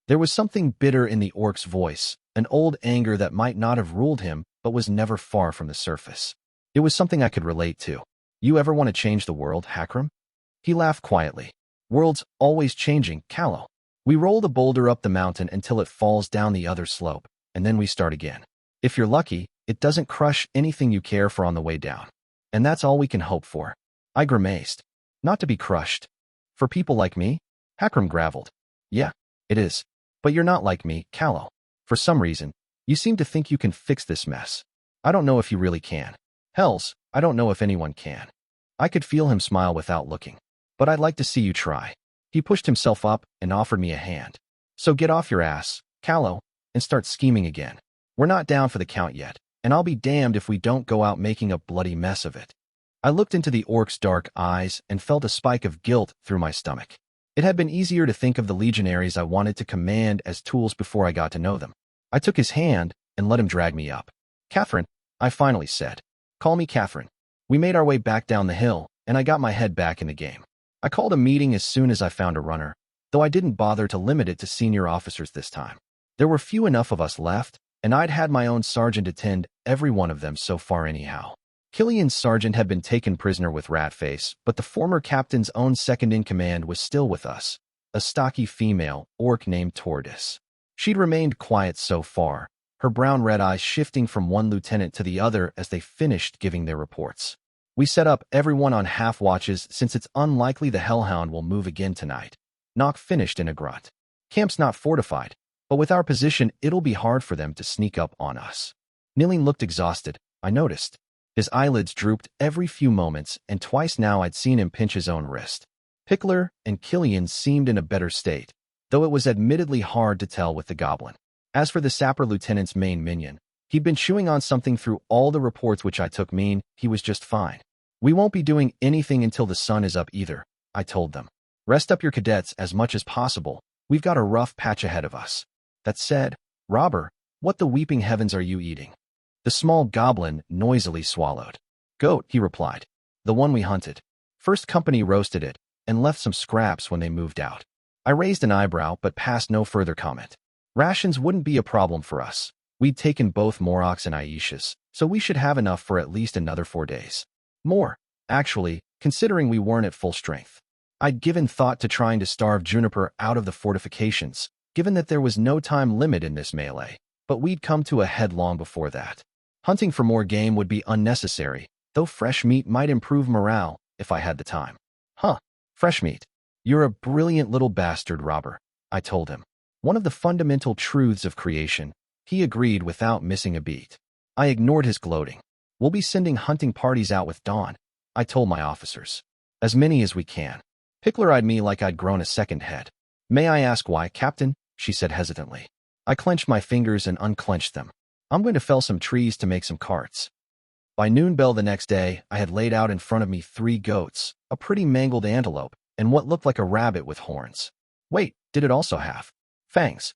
There was something bitter in the orc's voice, an old anger that might not have ruled him but was never far from the surface. It was something I could relate to. "You ever want to change the world, Hakram?" He laughed quietly. "World's always changing, Callow. We roll the boulder up the mountain until it falls down the other slope, and then we start again. If you're lucky, it doesn't crush anything you care for on the way down. And that's all we can hope for." I grimaced. "Not to be crushed. For people like me?" Hakram graveled. "Yeah, it is. But you're not like me, Callow. For some reason, you seem to think you can fix this mess. I don't know if you really can. Hells, I don't know if anyone can." I could feel him smile without looking. "But I'd like to see you try." He pushed himself up and offered me a hand. "So get off your ass, Callow, and start scheming again. We're not down for the count yet, and I'll be damned if we don't go out making a bloody mess of it." I looked into the orc's dark eyes and felt a spike of guilt through my stomach. It had been easier to think of the legionaries I wanted to command as tools before I got to know them. I took his hand and let him drag me up. "Catherine," I finally said. "Call me Catherine." We made our way back down the hill, and I got my head back in the game. I called a meeting as soon as I found a runner, though I didn't bother to limit it to senior officers this time. There were few enough of us left, and I'd had my own sergeant attend every one of them so far anyhow. Killian's sergeant had been taken prisoner with Ratface, but the former captain's own second-in-command was still with us, a stocky female orc named Tortoise. She'd remained quiet so far, her brown-red eyes shifting from one lieutenant to the other as they finished giving their reports. We set up everyone on half watches since it's unlikely the Hellhound will move again tonight. Nock finished in a grunt. Camp's not fortified, but with our position, it'll be hard for them to sneak up on us. Nilling looked exhausted, I noticed. His eyelids drooped every few moments, and twice now I'd seen him pinch his own wrist. Pickler and Killian seemed in a better state, though it was admittedly hard to tell with the goblin. As for the sapper lieutenant's main minion, he'd been chewing on something through all the reports which I took mean he was just fine. We won't be doing anything until the sun is up either, I told them. Rest up your cadets as much as possible. We've got a rough patch ahead of us. That said, Robber, what the weeping heavens are you eating? The small goblin noisily swallowed. Goat, he replied. The one we hunted. First Company roasted it, and left some scraps when they moved out. I raised an eyebrow but passed no further comment. Rations wouldn't be a problem for us. We'd taken both Morocks and Aishas, so we should have enough for at least another 4 days. More, actually, considering we weren't at full strength. I'd given thought to trying to starve Juniper out of the fortifications, given that there was no time limit in this melee, but we'd come to a head long before that. Hunting for more game would be unnecessary, though fresh meat might improve morale if I had the time. Huh, fresh meat. You're a brilliant little bastard, Robber, I told him. One of the fundamental truths of creation, he agreed without missing a beat. I ignored his gloating. We'll be sending hunting parties out with dawn, I told my officers. As many as we can. Pickler eyed me like I'd grown a second head. May I ask why, Captain? She said hesitantly. I clenched my fingers and unclenched them. I'm going to fell some trees to make some carts. By noon bell the next day, I had laid out in front of me 3 goats, a pretty mangled antelope, and what looked like a rabbit with horns. Wait, did it also have fangs?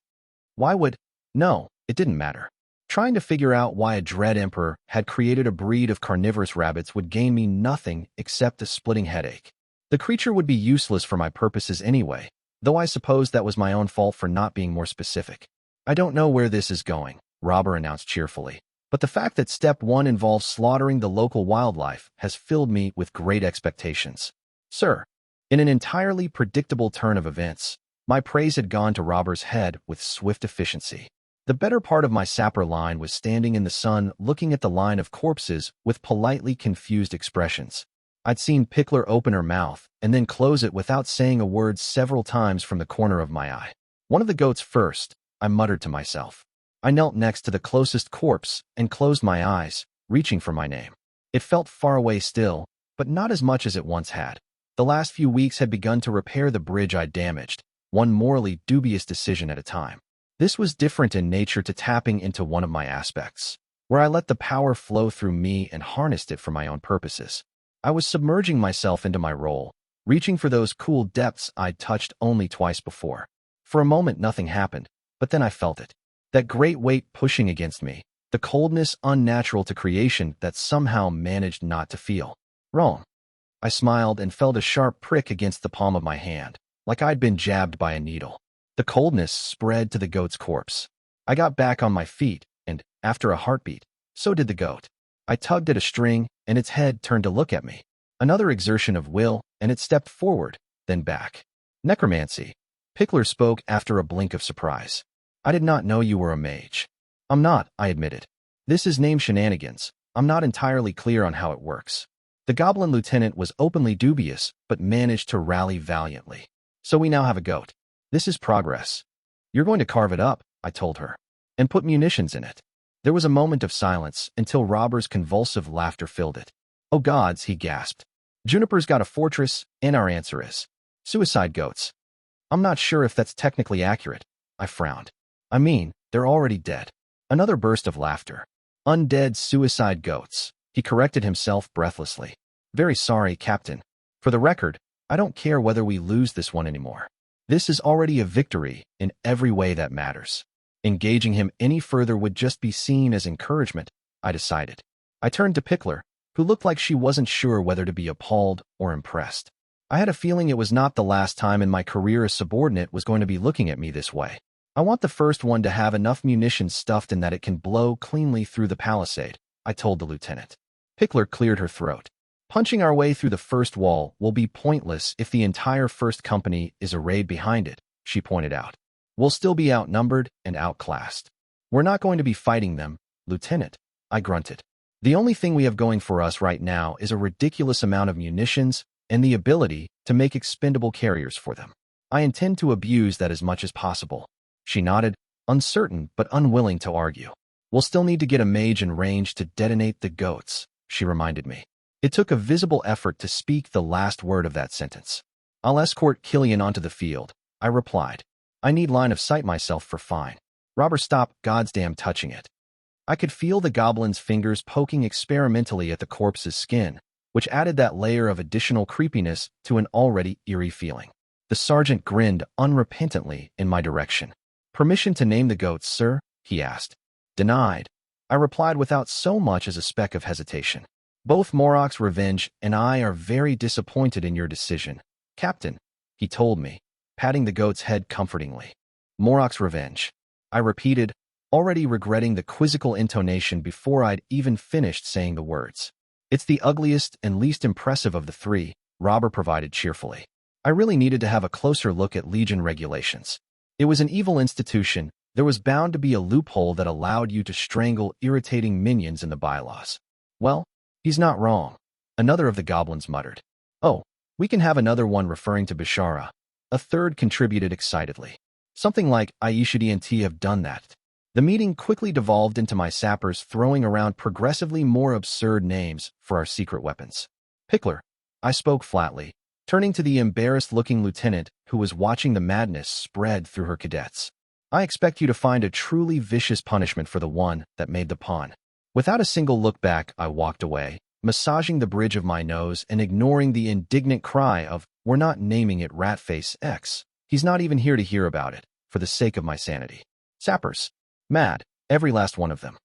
Why would... No, it didn't matter. Trying to figure out why a dread emperor had created a breed of carnivorous rabbits would gain me nothing except a splitting headache. The creature would be useless for my purposes anyway, though I suppose that was my own fault for not being more specific. I don't know where this is going, Robber announced cheerfully, but the fact that step 1 involves slaughtering the local wildlife has filled me with great expectations. Sir, in an entirely predictable turn of events, my praise had gone to Robber's head with swift efficiency. The better part of my sapper line was standing in the sun looking at the line of corpses with politely confused expressions. I'd seen Pickler open her mouth and then close it without saying a word several times from the corner of my eye. One of the goats first, I muttered to myself. I knelt next to the closest corpse and closed my eyes, reaching for my name. It felt far away still, but not as much as it once had. The last few weeks had begun to repair the bridge I'd damaged, one morally dubious decision at a time. This was different in nature to tapping into one of my aspects, where I let the power flow through me and harnessed it for my own purposes. I was submerging myself into my role, reaching for those cool depths I'd touched only twice before. For a moment nothing happened, but then I felt it. That great weight pushing against me, the coldness unnatural to creation that somehow managed not to feel. Wrong. I smiled and felt a sharp prick against the palm of my hand, like I'd been jabbed by a needle. The coldness spread to the goat's corpse. I got back on my feet, and, after a heartbeat, so did the goat. I tugged at a string, and its head turned to look at me. Another exertion of will, and it stepped forward, then back. Necromancy. Pickler spoke after a blink of surprise. I did not know you were a mage. I'm not, I admitted. This is named shenanigans. I'm not entirely clear on how it works. The goblin lieutenant was openly dubious, but managed to rally valiantly. So we now have a goat. This is progress. You're going to carve it up, I told her, and put munitions in it. There was a moment of silence until Robber's convulsive laughter filled it. Oh gods, he gasped. Juniper's got a fortress, and our answer is suicide goats. I'm not sure if that's technically accurate. I frowned. I mean, they're already dead. Another burst of laughter. Undead suicide goats. He corrected himself breathlessly. Very sorry, Captain. For the record, I don't care whether we lose this one anymore. This is already a victory in every way that matters. Engaging him any further would just be seen as encouragement, I decided. I turned to Pickler, who looked like she wasn't sure whether to be appalled or impressed. I had a feeling it was not the last time in my career a subordinate was going to be looking at me this way. I want the first one to have enough munitions stuffed in that it can blow cleanly through the palisade, I told the lieutenant. Pickler cleared her throat. Punching our way through the first wall will be pointless if the entire first company is arrayed behind it, she pointed out. We'll still be outnumbered and outclassed. We're not going to be fighting them, Lieutenant, I grunted. The only thing we have going for us right now is a ridiculous amount of munitions and the ability to make expendable carriers for them. I intend to abuse that as much as possible. She nodded, uncertain but unwilling to argue. We'll still need to get a mage in range to detonate the goats, she reminded me. It took a visible effort to speak the last word of that sentence. I'll escort Killian onto the field, I replied. I need line of sight myself for fine. Robert stopped goddamn touching it. I could feel the goblin's fingers poking experimentally at the corpse's skin, which added that layer of additional creepiness to an already eerie feeling. The sergeant grinned unrepentantly in my direction. Permission to name the goats, sir? He asked. Denied. I replied without so much as a speck of hesitation. Both Moroc's Revenge and I are very disappointed in your decision, Captain, he told me, patting the goat's head comfortingly. Moroc's Revenge, I repeated, already regretting the quizzical intonation before I'd even finished saying the words. It's the ugliest and least impressive of the three, Robert provided cheerfully. I really needed to have a closer look at Legion regulations. It was an evil institution. There was bound to be a loophole that allowed you to strangle irritating minions in the bylaws. Well, he's not wrong, another of the goblins muttered. Oh, we can have another one referring to Bishara. A third contributed excitedly. Something like Aisha D&T have done that. The meeting quickly devolved into my sappers throwing around progressively more absurd names for our secret weapons. Pickler, I spoke flatly, turning to the embarrassed-looking lieutenant who was watching the madness spread through her cadets. I expect you to find a truly vicious punishment for the one that made the pawn. Without a single look back, I walked away, massaging the bridge of my nose and ignoring the indignant cry of, we're not naming it Ratface X. He's not even here to hear about it, for the sake of my sanity. Sappers. Mad, every last one of them.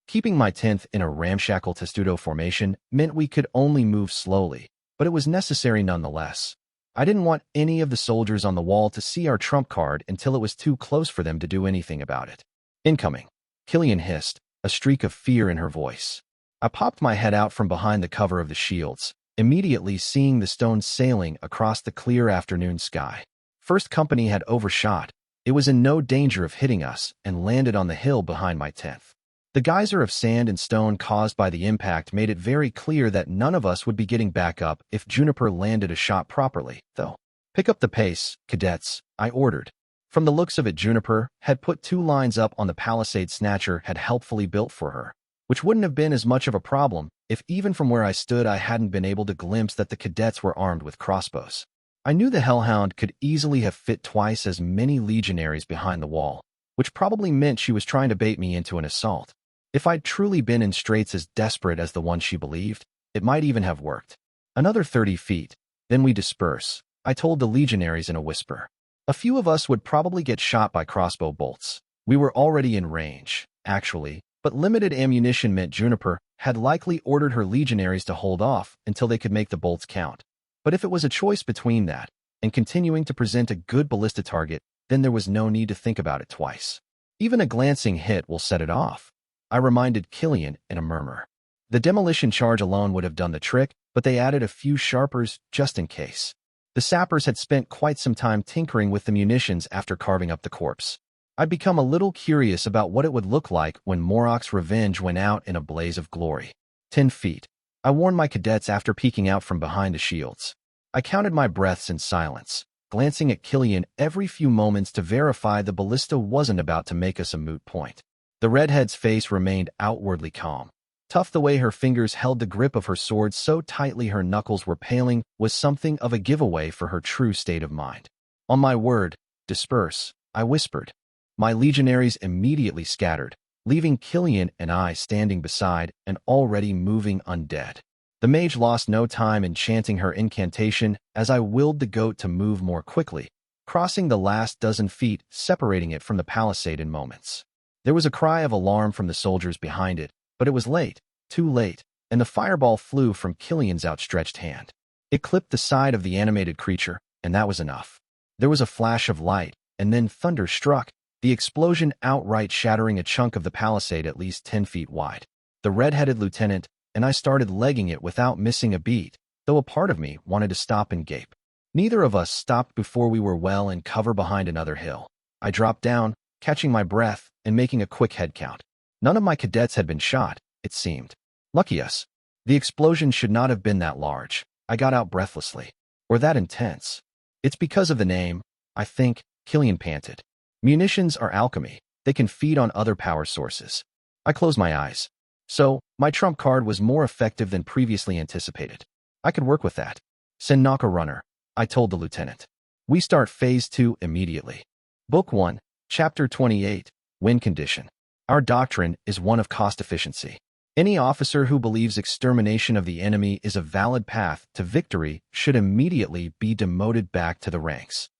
Keeping my 10th in a ramshackle testudo formation meant we could only move slowly, but it was necessary nonetheless. I didn't want any of the soldiers on the wall to see our trump card until it was too close for them to do anything about it. Incoming, Killian hissed, a streak of fear in her voice. I popped my head out from behind the cover of the shields, immediately seeing the stones sailing across the clear afternoon sky. First Company had overshot. It was in no danger of hitting us and landed on the hill behind my 10th. The geyser of sand and stone caused by the impact made it very clear that none of us would be getting back up if Juniper landed a shot properly, though. Pick up the pace, cadets, I ordered. From the looks of it, Juniper had put 2 lines up on the palisade Snatcher had helpfully built for her, which wouldn't have been as much of a problem if even from where I stood I hadn't been able to glimpse that the cadets were armed with crossbows. I knew the Hellhound could easily have fit twice as many legionaries behind the wall, which probably meant she was trying to bait me into an assault. If I'd truly been in straits as desperate as the one she believed, it might even have worked. Another 30 feet, then we disperse, I told the legionaries in a whisper. A few of us would probably get shot by crossbow bolts. We were already in range, actually, but limited ammunition meant Juniper had likely ordered her legionaries to hold off until they could make the bolts count. But if it was a choice between that and continuing to present a good ballista target, then there was no need to think about it twice. Even a glancing hit will set it off, I reminded Killian in a murmur. The demolition charge alone would have done the trick, but they added a few sharpers just in case. The sappers had spent quite some time tinkering with the munitions after carving up the corpse. I'd become a little curious about what it would look like when Moroc's Revenge went out in a blaze of glory. 10 feet. I warned my cadets after peeking out from behind the shields. I counted my breaths in silence, glancing at Killian every few moments to verify the ballista wasn't about to make us a moot point. The redhead's face remained outwardly calm. Tough the way her fingers held the grip of her sword so tightly her knuckles were paling was something of a giveaway for her true state of mind. On my word, disperse, I whispered. My legionaries immediately scattered, leaving Killian and I standing beside an already moving undead. The mage lost no time in chanting her incantation as I willed the goat to move more quickly, crossing the last dozen feet, separating it from the palisade in moments. There was a cry of alarm from the soldiers behind it, but it was late, too late, and the fireball flew from Killian's outstretched hand. It clipped the side of the animated creature, and that was enough. There was a flash of light, and then thunder struck, the explosion outright shattering a chunk of the palisade at least 10 feet wide. The red-headed lieutenant and I started legging it without missing a beat, though a part of me wanted to stop and gape. Neither of us stopped before we were well in cover behind another hill. I dropped down, catching my breath and making a quick head count. None of my cadets had been shot, it seemed. Lucky us. The explosion should not have been that large. I got out breathlessly. Or that intense. It's because of the name, I think, Killian panted. Munitions are alchemy. They can feed on other power sources. I closed my eyes. So, my trump card was more effective than previously anticipated. I could work with that. Send knock a runner, I told the lieutenant. We start Phase 2 immediately. Book 1, Chapter 28, Win Condition. Our doctrine is one of cost efficiency. Any officer who believes extermination of the enemy is a valid path to victory should immediately be demoted back to the ranks.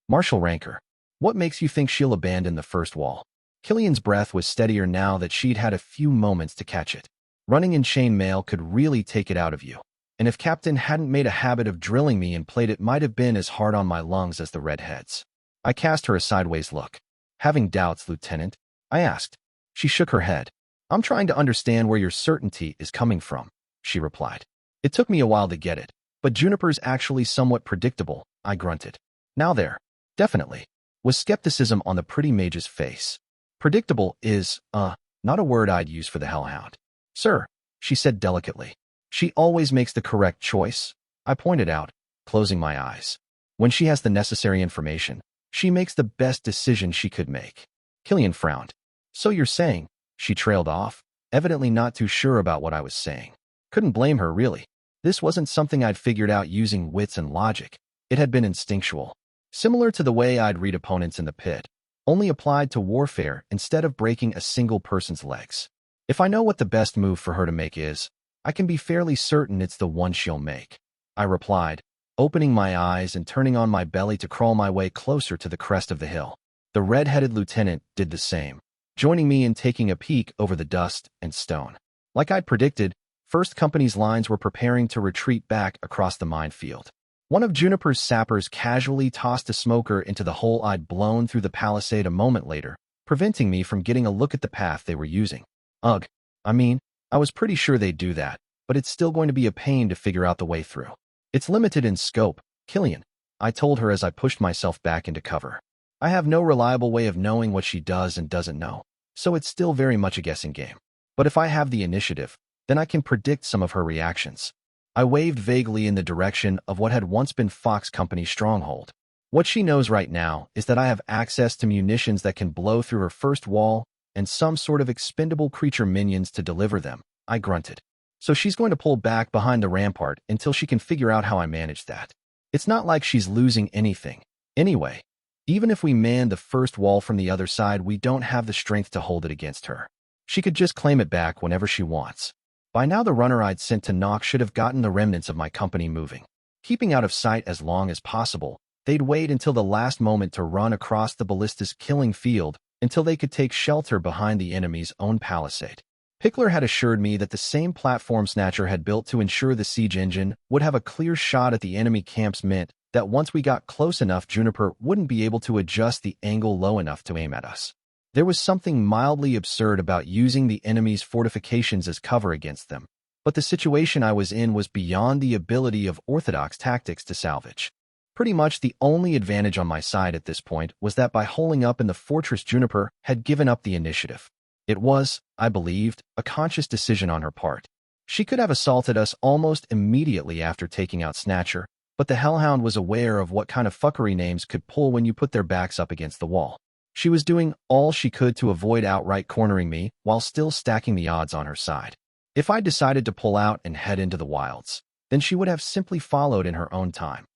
Marshal Ranker. What makes you think she'll abandon the first wall? Killian's breath was steadier now that she'd had a few moments to catch it. Running in chainmail could really take it out of you. And if Captain hadn't made a habit of drilling me and played it might have been as hard on my lungs as the redheads. I cast her a sideways look. Having doubts, Lieutenant? I asked. She shook her head. I'm trying to understand where your certainty is coming from, she replied. It took me a while to get it, but Juniper's actually somewhat predictable, I grunted. Now there. Definitely. Was skepticism on the pretty mage's face. Predictable is, not a word I'd use for the hellhound. Sir, she said delicately. She always makes the correct choice, I pointed out, closing my eyes. When she has the necessary information, she makes the best decision she could make. Killian frowned. So you're saying, she trailed off, evidently not too sure about what I was saying. Couldn't blame her, really. This wasn't something I'd figured out using wits and logic. It had been instinctual. Similar to the way I'd read opponents in the pit, only applied to warfare instead of breaking a single person's legs. If I know what the best move for her to make is, I can be fairly certain it's the one she'll make, I replied, opening my eyes and turning on my belly to crawl my way closer to the crest of the hill. The red-headed lieutenant did the same, joining me in taking a peek over the dust and stone. Like I'd predicted, First Company's lines were preparing to retreat back across the minefield. One of Juniper's sappers casually tossed a smoker into the hole I'd blown through the palisade a moment later, preventing me from getting a look at the path they were using. Ugh. I was pretty sure they'd do that, but it's still going to be a pain to figure out the way through. It's limited in scope, Killian, I told her as I pushed myself back into cover. I have no reliable way of knowing what she does and doesn't know, so it's still very much a guessing game. But if I have the initiative, then I can predict some of her reactions. I waved vaguely in the direction of what had once been Fox Company's stronghold. What she knows right now is that I have access to munitions that can blow through her first wall and some sort of expendable creature minions to deliver them, I grunted. So she's going to pull back behind the rampart until she can figure out how I manage that. It's not like she's losing anything. Anyway, even if we man the first wall from the other side, we don't have the strength to hold it against her. She could just claim it back whenever she wants. By now the runner I'd sent to knock should have gotten the remnants of my company moving. Keeping out of sight as long as possible, they'd wait until the last moment to run across the ballista's killing field until they could take shelter behind the enemy's own palisade. Pickler had assured me that the same platform Snatcher had built to ensure the siege engine would have a clear shot at the enemy camps meant that once we got close enough, Juniper wouldn't be able to adjust the angle low enough to aim at us. There was something mildly absurd about using the enemy's fortifications as cover against them, but the situation I was in was beyond the ability of orthodox tactics to salvage. Pretty much the only advantage on my side at this point was that by holing up in the fortress, Juniper had given up the initiative. It was, I believed, a conscious decision on her part. She could have assaulted us almost immediately after taking out Snatcher, but the Hellhound was aware of what kind of fuckery names could pull when you put their backs up against the wall. She was doing all she could to avoid outright cornering me while still stacking the odds on her side. If I decided to pull out and head into the wilds, then she would have simply followed in her own time.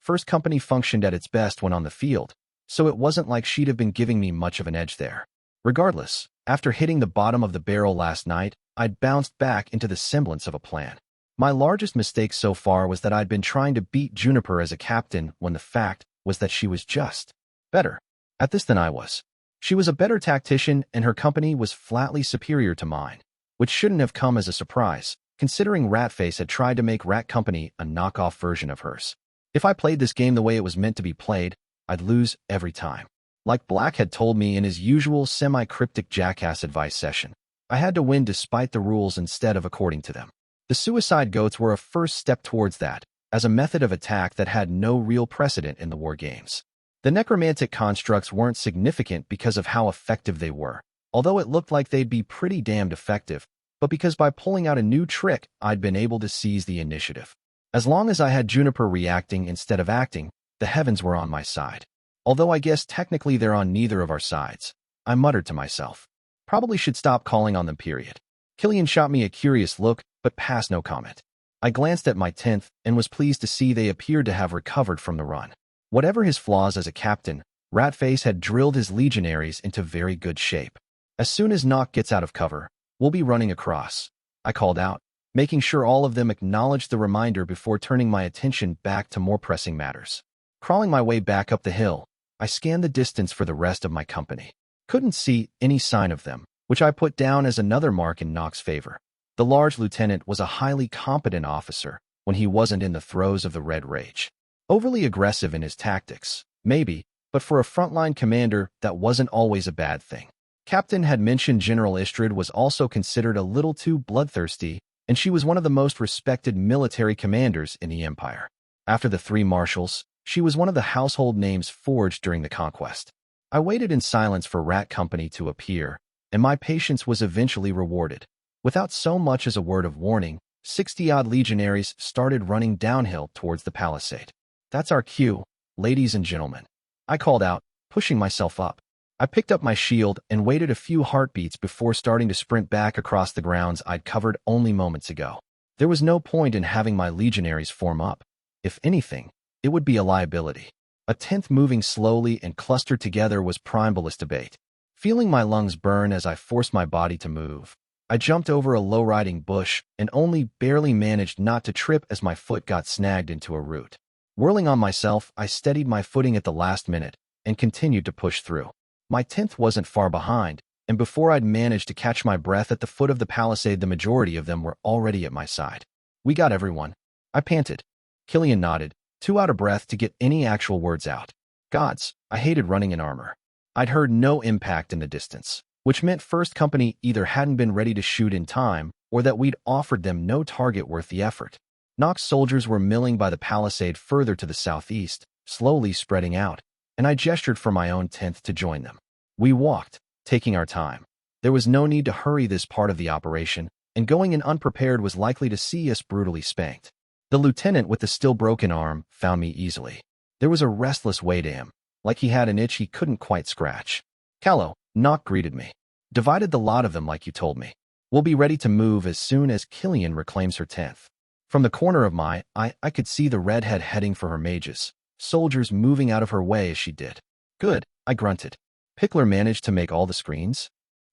First Company functioned at its best when on the field, so it wasn't like she'd have been giving me much of an edge there. Regardless, after hitting the bottom of the barrel last night, I'd bounced back into the semblance of a plan. My largest mistake so far was that I'd been trying to beat Juniper as a captain when the fact was that she was just better at this than I was. She was a better tactician and her company was flatly superior to mine, which shouldn't have come as a surprise, considering Ratface had tried to make Rat Company a knockoff version of hers. If I played this game the way it was meant to be played, I'd lose every time. Like Black had told me in his usual semi-cryptic jackass advice session, I had to win despite the rules instead of according to them. The suicide goats were a first step towards that, as a method of attack that had no real precedent in the war games. The necromantic constructs weren't significant because of how effective they were, although it looked like they'd be pretty damned effective, but because by pulling out a new trick, I'd been able to seize the initiative. As long as I had Juniper reacting instead of acting, the heavens were on my side. Although I guess technically they're on neither of our sides. I muttered to myself. Probably should stop calling on them, period. Killian shot me a curious look, but passed no comment. I glanced at my 10th and was pleased to see they appeared to have recovered from the run. Whatever his flaws as a captain, Ratface had drilled his legionaries into very good shape. As soon as Nock gets out of cover, we'll be running across, I called out, making sure all of them acknowledged the reminder before turning my attention back to more pressing matters. Crawling my way back up the hill, I scanned the distance for the rest of my company. Couldn't see any sign of them, which I put down as another mark in Nock's favor. The large lieutenant was a highly competent officer when he wasn't in the throes of the Red Rage. Overly aggressive in his tactics, maybe, but for a frontline commander, that wasn't always a bad thing. Captain had mentioned General Istrid was also considered a little too bloodthirsty, and she was one of the most respected military commanders in the Empire. After the three marshals, she was one of the household names forged during the conquest. I waited in silence for Rat Company to appear, and my patience was eventually rewarded. Without so much as a word of warning, 60-odd legionaries started running downhill towards the palisade. That's our cue, ladies and gentlemen, I called out, pushing myself up. I picked up my shield and waited a few heartbeats before starting to sprint back across the grounds I'd covered only moments ago. There was no point in having my legionaries form up. If anything, it would be a liability. A 10th moving slowly and clustered together was prime ballista bait. Feeling my lungs burn as I forced my body to move, I jumped over a low-riding bush and only barely managed not to trip as my foot got snagged into a root. Whirling on myself, I steadied my footing at the last minute and continued to push through. My 10th wasn't far behind, and before I'd managed to catch my breath at the foot of the palisade, the majority of them were already at my side. We got everyone, I panted. Killian nodded, too out of breath to get any actual words out. Gods, I hated running in armor. I'd heard no impact in the distance, which meant First Company either hadn't been ready to shoot in time or that we'd offered them no target worth the effort. Nock's soldiers were milling by the palisade further to the southeast, slowly spreading out, and I gestured for my own 10th to join them. We walked, taking our time. There was no need to hurry this part of the operation, and going in unprepared was likely to see us brutally spanked. The lieutenant with the still broken arm found me easily. There was a restless way to him, like he had an itch he couldn't quite scratch. Callow, Nock greeted me. Divided the lot of them like you told me. We'll be ready to move as soon as Killian reclaims her 10th. From the corner of my eye, I could see the redhead heading for her mages, soldiers moving out of her way as she did. Good, I grunted. Pickler managed to make all the screens?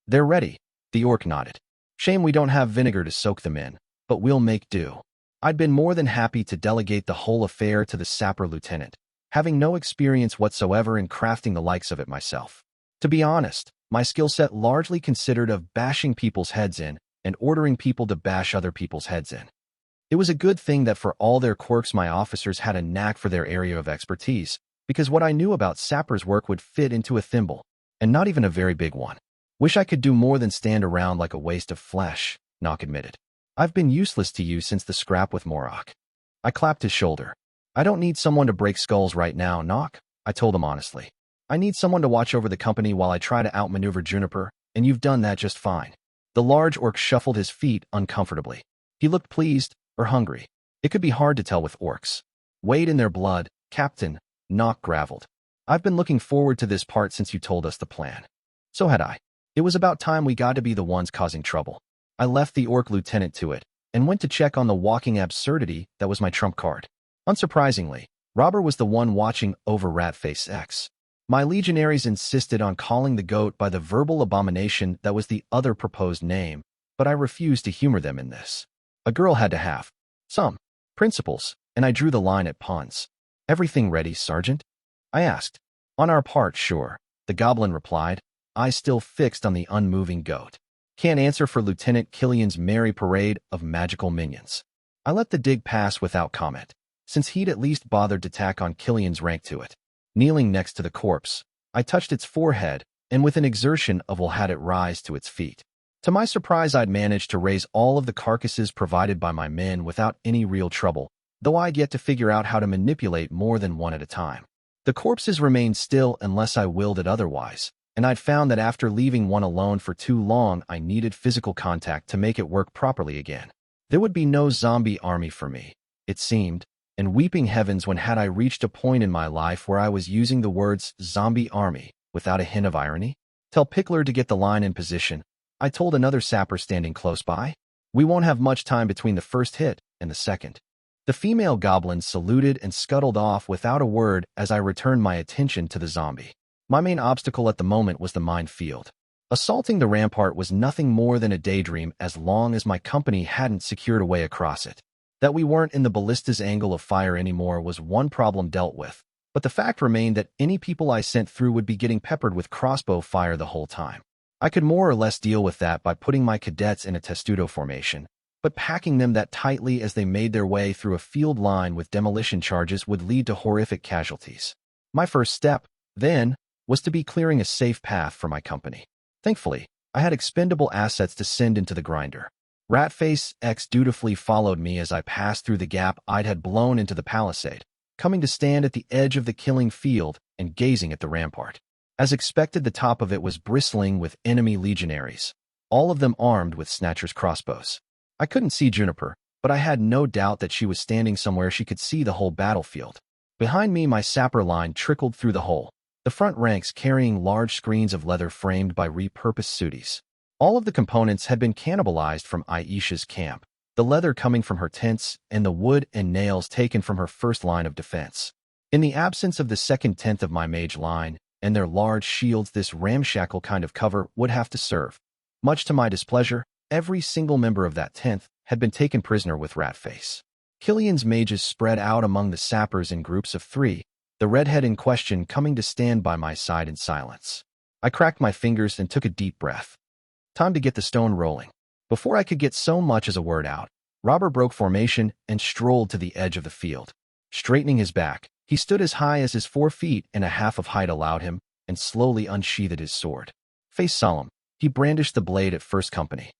They're ready, the orc nodded. Shame we don't have vinegar to soak them in, but we'll make do. I'd been more than happy to delegate the whole affair to the sapper lieutenant, having no experience whatsoever in crafting the likes of it myself. To be honest, my skill set largely consisted of bashing people's heads in and ordering people to bash other people's heads in. It was a good thing that for all their quirks my officers had a knack for their area of expertise, because what I knew about sappers' work would fit into a thimble, and not even a very big one. Wish I could do more than stand around like a waste of flesh, Nock admitted. I've been useless to you since the scrap with Morok. I clapped his shoulder. I don't need someone to break skulls right now, Nock, I told him honestly. I need someone to watch over the company while I try to outmaneuver Juniper, and you've done that just fine. The large orc shuffled his feet uncomfortably. He looked pleased, or hungry. It could be hard to tell with orcs. Wade in their blood, Captain, Nock graveled. I've been looking forward to this part since you told us the plan. So had I. It was about time we got to be the ones causing trouble. I left the orc lieutenant to it, and went to check on the walking absurdity that was my trump card. Unsurprisingly, Robber was the one watching over Ratface X. My legionaries insisted on calling the goat by the verbal abomination that was the other proposed name, but I refused to humor them in this. A girl had to have some principles, and I drew the line at puns. Everything ready, Sergeant? I asked. On our part, sure, the goblin replied, eyes still fixed on the unmoving goat. Can't answer for Lieutenant Killian's merry parade of magical minions. I let the dig pass without comment, since he'd at least bothered to tack on Killian's rank to it. Kneeling next to the corpse, I touched its forehead, and with an exertion of will had it rise to its feet. To my surprise, I'd managed to raise all of the carcasses provided by my men without any real trouble, though I'd yet to figure out how to manipulate more than one at a time. The corpses remained still unless I willed it otherwise, and I'd found that after leaving one alone for too long, I needed physical contact to make it work properly again. There would be no zombie army for me, it seemed, and weeping heavens, when had I reached a point in my life where I was using the words zombie army without a hint of irony? Tell Pickler to get the line in position, I told another sapper standing close by. We won't have much time between the first hit and the second. The female goblin saluted and scuttled off without a word as I returned my attention to the zombie. My main obstacle at the moment was the minefield. Assaulting the rampart was nothing more than a daydream as long as my company hadn't secured a way across it. That we weren't in the ballista's angle of fire anymore was one problem dealt with, but the fact remained that any people I sent through would be getting peppered with crossbow fire the whole time. I could more or less deal with that by putting my cadets in a testudo formation, but packing them that tightly as they made their way through a field line with demolition charges would lead to horrific casualties. My first step, then, was to be clearing a safe path for my company. Thankfully, I had expendable assets to send into the grinder. Ratface X dutifully followed me as I passed through the gap I'd had blown into the palisade, coming to stand at the edge of the killing field and gazing at the rampart. As expected, the top of it was bristling with enemy legionaries, all of them armed with Snatcher's crossbows. I couldn't see Juniper, but I had no doubt that she was standing somewhere she could see the whole battlefield. Behind me, my sapper line trickled through the hole, the front ranks carrying large screens of leather framed by repurposed sooties. All of the components had been cannibalized from Aisha's camp, the leather coming from her tents and the wood and nails taken from her first line of defense. In the absence of the second tenth of my mage line and their large shields, this ramshackle kind of cover would have to serve. Much to my displeasure, every single member of that tenth had been taken prisoner with Ratface. Killian's mages spread out among the sappers in groups of 3, the redhead in question coming to stand by my side in silence. I cracked my fingers and took a deep breath. Time to get the stone rolling. Before I could get so much as a word out, Robber broke formation and strolled to the edge of the field. Straightening his back, he stood as high as his 4 feet and a half of height allowed him, and slowly unsheathed his sword. Face solemn, he brandished the blade at first company.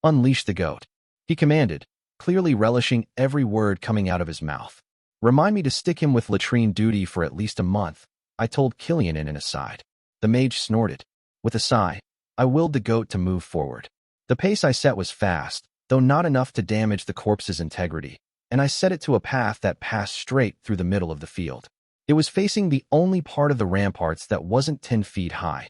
Unleash the goat, he commanded, clearly relishing every word coming out of his mouth. Remind me to stick him with latrine duty for at least a month, I told Killian in an aside. The mage snorted. With a sigh, I willed the goat to move forward. The pace I set was fast, though not enough to damage the corpse's integrity, and I set it to a path that passed straight through the middle of the field. It was facing the only part of the ramparts that wasn't 10 feet high.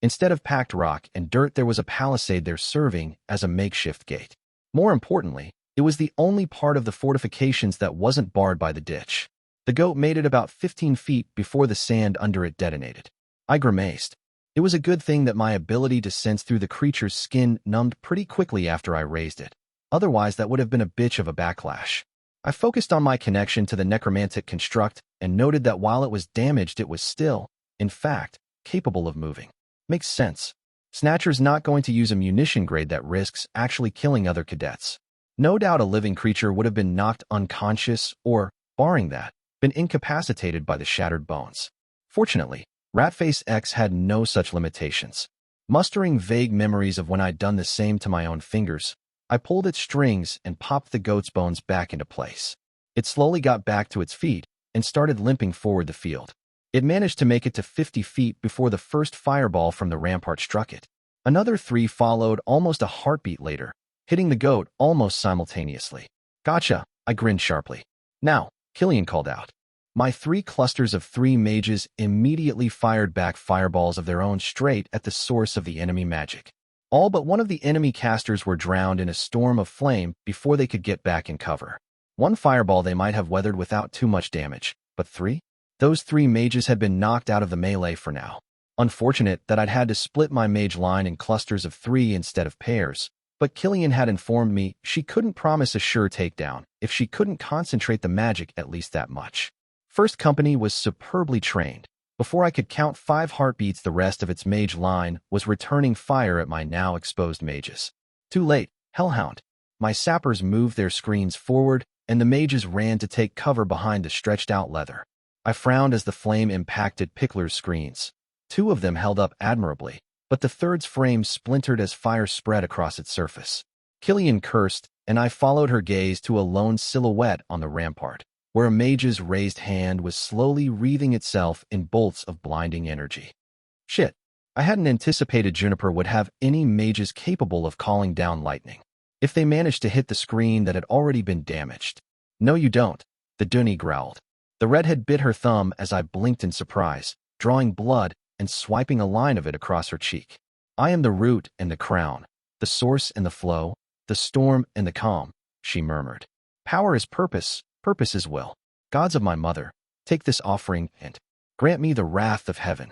Instead of packed rock and dirt, there was a palisade there serving as a makeshift gate. More importantly, it was the only part of the fortifications that wasn't barred by the ditch. The goat made it about 15 feet before the sand under it detonated. I grimaced. It was a good thing that my ability to sense through the creature's skin numbed pretty quickly after I raised it. Otherwise, that would have been a bitch of a backlash. I focused on my connection to the necromantic construct and noted that while it was damaged, it was still, in fact, capable of moving. Makes sense. Snatcher's not going to use a munition grade that risks actually killing other cadets. No doubt a living creature would have been knocked unconscious or, barring that, been incapacitated by the shattered bones. Fortunately, Ratface X had no such limitations. Mustering vague memories of when I'd done the same to my own fingers, I pulled its strings and popped the goat's bones back into place. It slowly got back to its feet and started limping forward the field. It managed to make it to 50 feet before the first fireball from the rampart struck it. Another 3 followed almost a heartbeat later, hitting the goat almost simultaneously. Gotcha, I grinned sharply. Now, Killian called out. My 3 clusters of 3 mages immediately fired back fireballs of their own straight at the source of the enemy magic. All but one of the enemy casters were drowned in a storm of flame before they could get back in cover. 1 fireball they might have weathered without too much damage, but 3? Those 3 mages had been knocked out of the melee for now. Unfortunate that I'd had to split my mage line in clusters of 3 instead of pairs, but Killian had informed me she couldn't promise a sure takedown if she couldn't concentrate the magic at least that much. First Company was superbly trained, Before I could count 5 heartbeats, the rest of its mage line was returning fire at my now exposed mages. Too late, Hellhound. My sappers moved their screens forward, and the mages ran to take cover behind the stretched-out leather. I frowned as the flame impacted Pickler's screens. 2 of them held up admirably, but the third's frame splintered as fire spread across its surface. Killian cursed, and I followed her gaze to a lone silhouette on the rampart, where a mage's raised hand was slowly wreathing itself in bolts of blinding energy. Shit, I hadn't anticipated Juniper would have any mages capable of calling down lightning. If they managed to hit the screen that had already been damaged. No, you don't, the Dunny growled. The redhead bit her thumb as I blinked in surprise, drawing blood and swiping a line of it across her cheek. I am the root and the crown, the source and the flow, the storm and the calm, she murmured. Power is purpose, purpose is will. Gods of my mother, take this offering and grant me the wrath of heaven.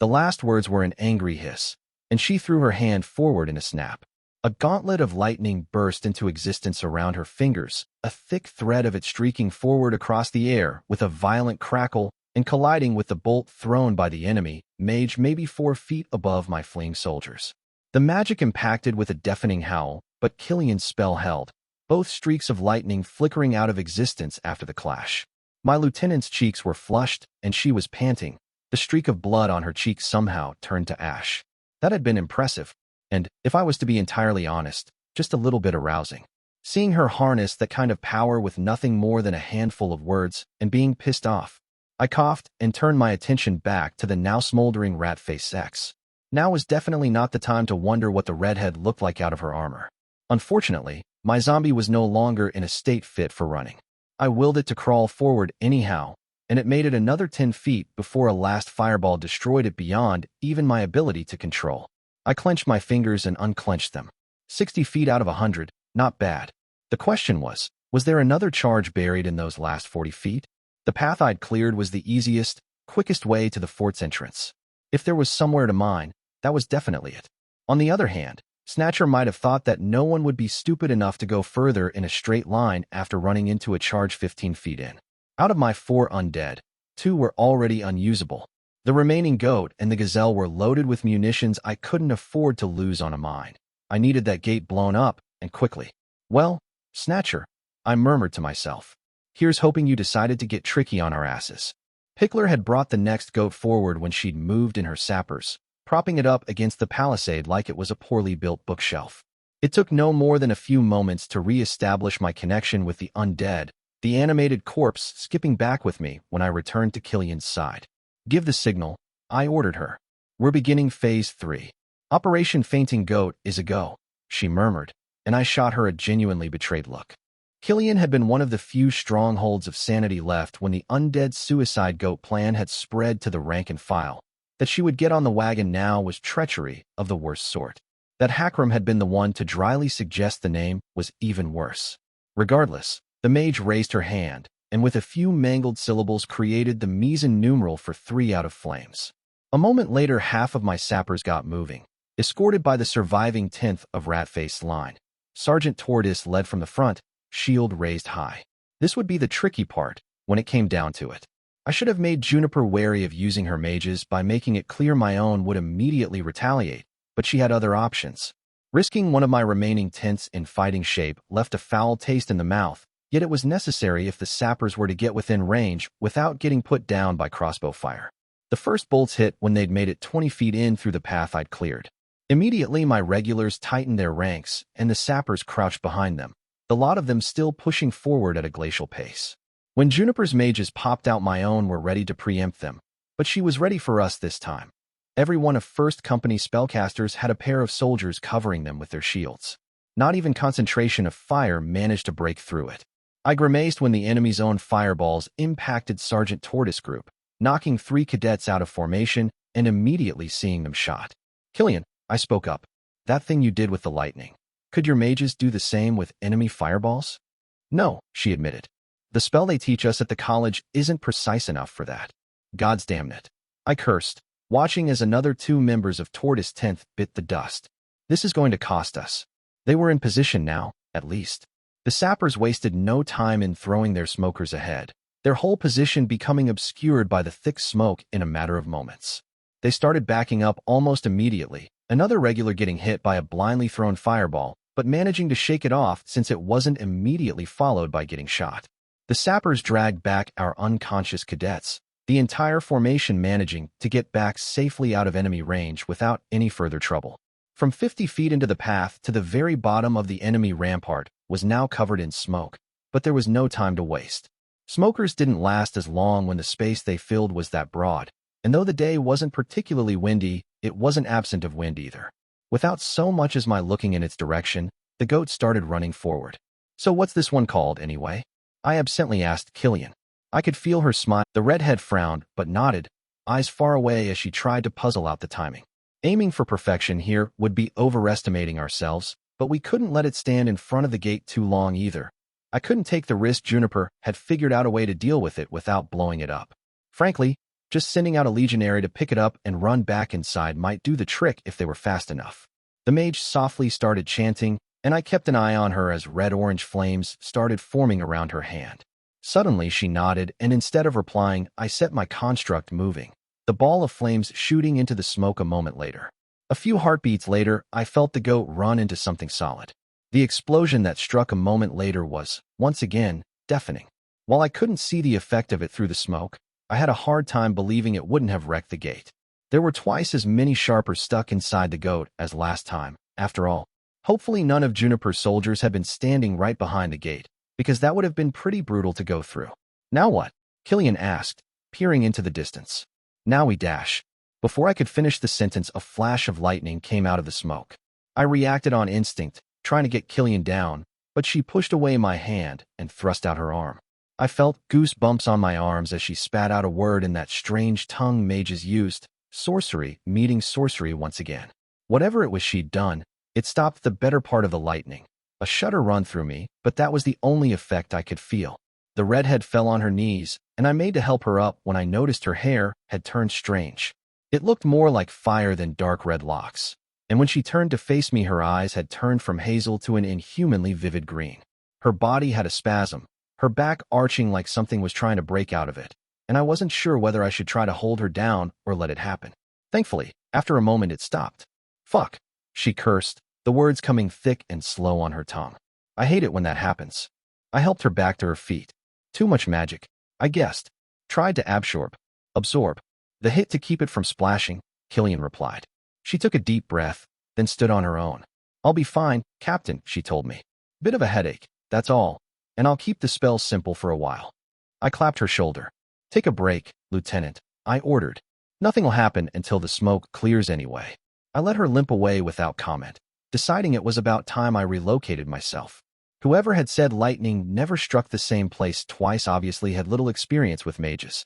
The last words were an angry hiss, and she threw her hand forward in a snap. A gauntlet of lightning burst into existence around her fingers, a thick thread of it streaking forward across the air with a violent crackle and colliding with the bolt thrown by the enemy mage maybe 4 feet above my fleeing soldiers. The magic impacted with a deafening howl, but Killian's spell held, both streaks of lightning flickering out of existence after the clash. My lieutenant's cheeks were flushed, and she was panting. The streak of blood on her cheek somehow turned to ash. That had been impressive, and, if I was to be entirely honest, just a little bit arousing. Seeing her harness that kind of power with nothing more than a handful of words and being pissed off. I coughed and turned my attention back to the now smoldering rat-face sex. Now was definitely not the time to wonder what the redhead looked like out of her armor. Unfortunately, my zombie was no longer in a state fit for running. I willed it to crawl forward anyhow, and it made it another 10 feet before a last fireball destroyed it beyond even my ability to control. I clenched my fingers and unclenched them. 60 feet out of 100, not bad. The question was there another charge buried in those last 40 feet? The path I'd cleared was the easiest, quickest way to the fort's entrance. If there was somewhere to mine, that was definitely it. On the other hand, Snatcher might have thought that no one would be stupid enough to go further in a straight line after running into a charge 15 feet in. Out of my 4 undead, 2 were already unusable. The remaining goat and the gazelle were loaded with munitions I couldn't afford to lose on a mine. I needed that gate blown up, and quickly. Well, Snatcher, I murmured to myself. Here's hoping you decided to get tricky on our asses. Pickler had brought the next goat forward when she'd moved in her sappers, propping it up against the palisade like it was a poorly built bookshelf. It took no more than a few moments to re-establish my connection with the undead, the animated corpse skipping back with me when I returned to Killian's side. Give the signal, I ordered her. We're beginning Phase 3. Operation Fainting Goat is a go, she murmured, and I shot her a genuinely betrayed look. Killian had been one of the few strongholds of sanity left when the undead suicide goat plan had spread to the rank and file. That she would get on the wagon now was treachery of the worst sort. That Hakram had been the one to dryly suggest the name was even worse. Regardless, the mage raised her hand, and with a few mangled syllables created the meson numeral for 3 out of flames. A moment later, half of my sappers got moving, escorted by the surviving 10th of Ratface's line. Sergeant Tortoise led from the front, shield raised high. This would be the tricky part when it came down to it. I should have made Juniper wary of using her mages by making it clear my own would immediately retaliate, but she had other options. Risking one of my remaining tenths in fighting shape left a foul taste in the mouth, yet it was necessary if the sappers were to get within range without getting put down by crossbow fire. The first bolts hit when they'd made it 20 feet in through the path I'd cleared. Immediately my regulars tightened their ranks and the sappers crouched behind them, the lot of them still pushing forward at a glacial pace. When Juniper's mages popped out, my own were ready to preempt them, but she was ready for us this time. Every one of First Company spellcasters had a pair of soldiers covering them with their shields. Not even concentration of fire managed to break through it. I grimaced when the enemy's own fireballs impacted Sergeant Tortoise group, knocking 3 cadets out of formation and immediately seeing them shot. Killian, I spoke up. That thing you did with the lightning. Could your mages do the same with enemy fireballs? No, she admitted. The spell they teach us at the college isn't precise enough for that. God's damn it. I cursed, watching as another 2 members of Tortoise 10th bit the dust. This is going to cost us. They were in position now, at least. The sappers wasted no time in throwing their smokers ahead, their whole position becoming obscured by the thick smoke in a matter of moments. They started backing up almost immediately, another regular getting hit by a blindly thrown fireball, but managing to shake it off since it wasn't immediately followed by getting shot. The sappers dragged back our unconscious cadets, the entire formation managing to get back safely out of enemy range without any further trouble. From 50 feet into the path to the very bottom of the enemy rampart was now covered in smoke, but there was no time to waste. Smokers didn't last as long when the space they filled was that broad, and though the day wasn't particularly windy, it wasn't absent of wind either. Without so much as my looking in its direction, the goat started running forward. "So what's this one called, anyway?" I absently asked Killian. I could feel her smile. The redhead frowned, but nodded, eyes far away as she tried to puzzle out the timing. Aiming for perfection here would be overestimating ourselves, but we couldn't let it stand in front of the gate too long either. I couldn't take the risk Juniper had figured out a way to deal with it without blowing it up. Frankly, just sending out a legionary to pick it up and run back inside might do the trick if they were fast enough. The mage softly started chanting, and I kept an eye on her as red-orange flames started forming around her hand. Suddenly she nodded, and instead of replying, I set my construct moving, the ball of flames shooting into the smoke a moment later. A few heartbeats later, I felt the goat run into something solid. The explosion that struck a moment later was, once again, deafening. While I couldn't see the effect of it through the smoke, I had a hard time believing it wouldn't have wrecked the gate. There were twice as many sharpers stuck inside the goat as last time, after all. Hopefully none of Juniper's soldiers had been standing right behind the gate, because that would have been pretty brutal to go through. "Now what?" Killian asked, peering into the distance. "Now we dash." Before I could finish the sentence, a flash of lightning came out of the smoke. I reacted on instinct, trying to get Killian down, but she pushed away my hand and thrust out her arm. I felt goosebumps on my arms as she spat out a word in that strange tongue mages used, sorcery meeting sorcery once again. Whatever it was she'd done, it stopped the better part of the lightning. A shudder ran through me, but that was the only effect I could feel. The redhead fell on her knees, and I made to help her up when I noticed her hair had turned strange. It looked more like fire than dark red locks. And when she turned to face me, her eyes had turned from hazel to an inhumanly vivid green. Her body had a spasm, her back arching like something was trying to break out of it, and I wasn't sure whether I should try to hold her down or let it happen. Thankfully, after a moment it stopped. "Fuck," she cursed, the words coming thick and slow on her tongue. I hate it when that happens. I helped her back to her feet. Too much magic, I guessed. Tried to absorb the hit to keep it from splashing, Killian replied. She took a deep breath, then stood on her own. "I'll be fine, Captain," she told me. "Bit of a headache, that's all, and I'll keep the spell simple for a while." I clapped her shoulder. "Take a break, Lieutenant," I ordered. "Nothing'll happen until the smoke clears anyway." I let her limp away without comment, deciding it was about time I relocated myself. Whoever had said lightning never struck the same place twice obviously had little experience with mages.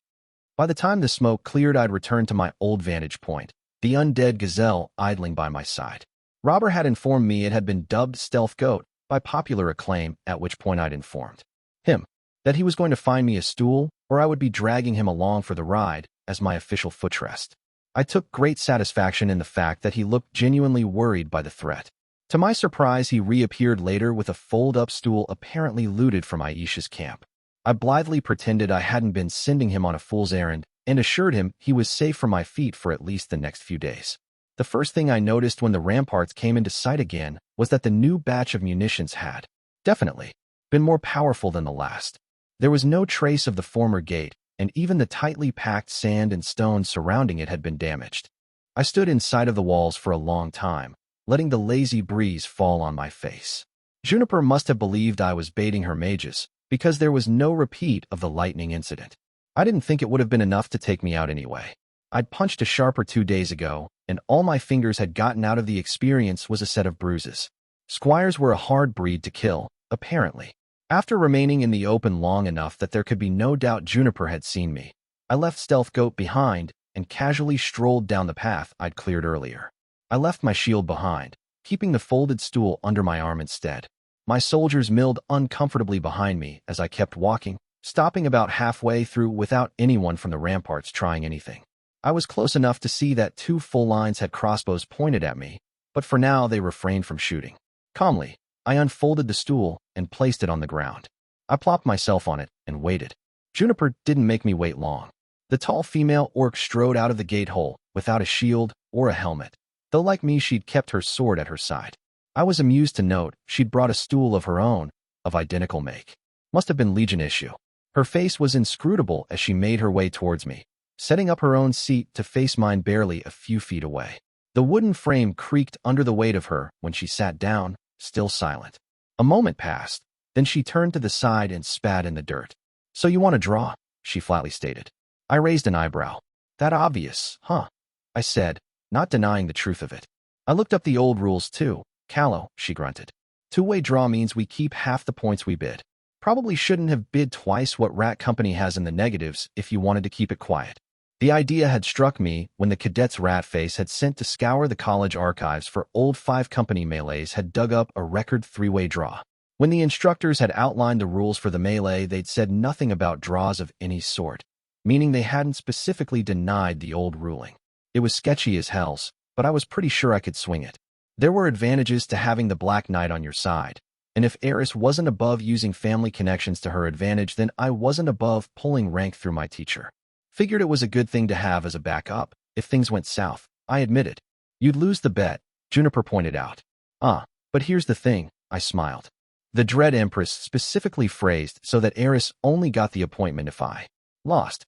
By the time the smoke cleared, I'd returned to my old vantage point, the undead gazelle idling by my side. Robber had informed me it had been dubbed Stealth Goat by popular acclaim, at which point I'd informed him that he was going to find me a stool, or I would be dragging him along for the ride as my official footrest. I took great satisfaction in the fact that he looked genuinely worried by the threat. To my surprise, he reappeared later with a fold-up stool apparently looted from Aisha's camp. I blithely pretended I hadn't been sending him on a fool's errand and assured him he was safe from my feet for at least the next few days. The first thing I noticed when the ramparts came into sight again was that the new batch of munitions had, definitely, been more powerful than the last. There was no trace of the former gate, and even the tightly packed sand and stones surrounding it had been damaged. I stood inside of the walls for a long time, letting the lazy breeze fall on my face. Juniper must have believed I was baiting her mages, because there was no repeat of the lightning incident. I didn't think it would have been enough to take me out anyway. I'd punched a sharper 2 days ago, and all my fingers had gotten out of the experience was a set of bruises. Squires were a hard breed to kill, apparently. After remaining in the open long enough that there could be no doubt Juniper had seen me, I left Stealth Goat behind and casually strolled down the path I'd cleared earlier. I left my shield behind, keeping the folded stool under my arm instead. My soldiers milled uncomfortably behind me as I kept walking, stopping about halfway through without anyone from the ramparts trying anything. I was close enough to see that 2 full lines had crossbows pointed at me, but for now they refrained from shooting. Calmly, I unfolded the stool and placed it on the ground. I plopped myself on it and waited. Juniper didn't make me wait long. The tall female orc strode out of the gate hole, without a shield or a helmet, though like me she'd kept her sword at her side. I was amused to note she'd brought a stool of her own, of identical make. Must have been Legion issue. Her face was inscrutable as she made her way towards me, setting up her own seat to face mine barely a few feet away. The wooden frame creaked under the weight of her when she sat down, still silent. A moment passed, then she turned to the side and spat in the dirt. "So you want to draw?" she flatly stated. I raised an eyebrow. "That obvious, huh?" I said, not denying the truth of it. "I looked up the old rules too, Callow," she grunted. "Two-way draw means we keep half the points we bid. Probably shouldn't have bid twice what Rat Company has in the negatives if you wanted to keep it quiet." The idea had struck me when the cadets Ratface had sent to scour the college archives for old 5 Company melees had dug up a record 3-way draw. When the instructors had outlined the rules for the melee, they'd said nothing about draws of any sort, meaning they hadn't specifically denied the old ruling. It was sketchy as hells, but I was pretty sure I could swing it. There were advantages to having the Black Knight on your side, and if Eris wasn't above using family connections to her advantage, then I wasn't above pulling rank through my teacher. Figured it was a good thing to have as a backup if things went south, I admitted. "You'd lose the bet," Juniper pointed out. But here's the thing," I smiled. The Dread Empress specifically phrased so that Eris only got the appointment if I lost.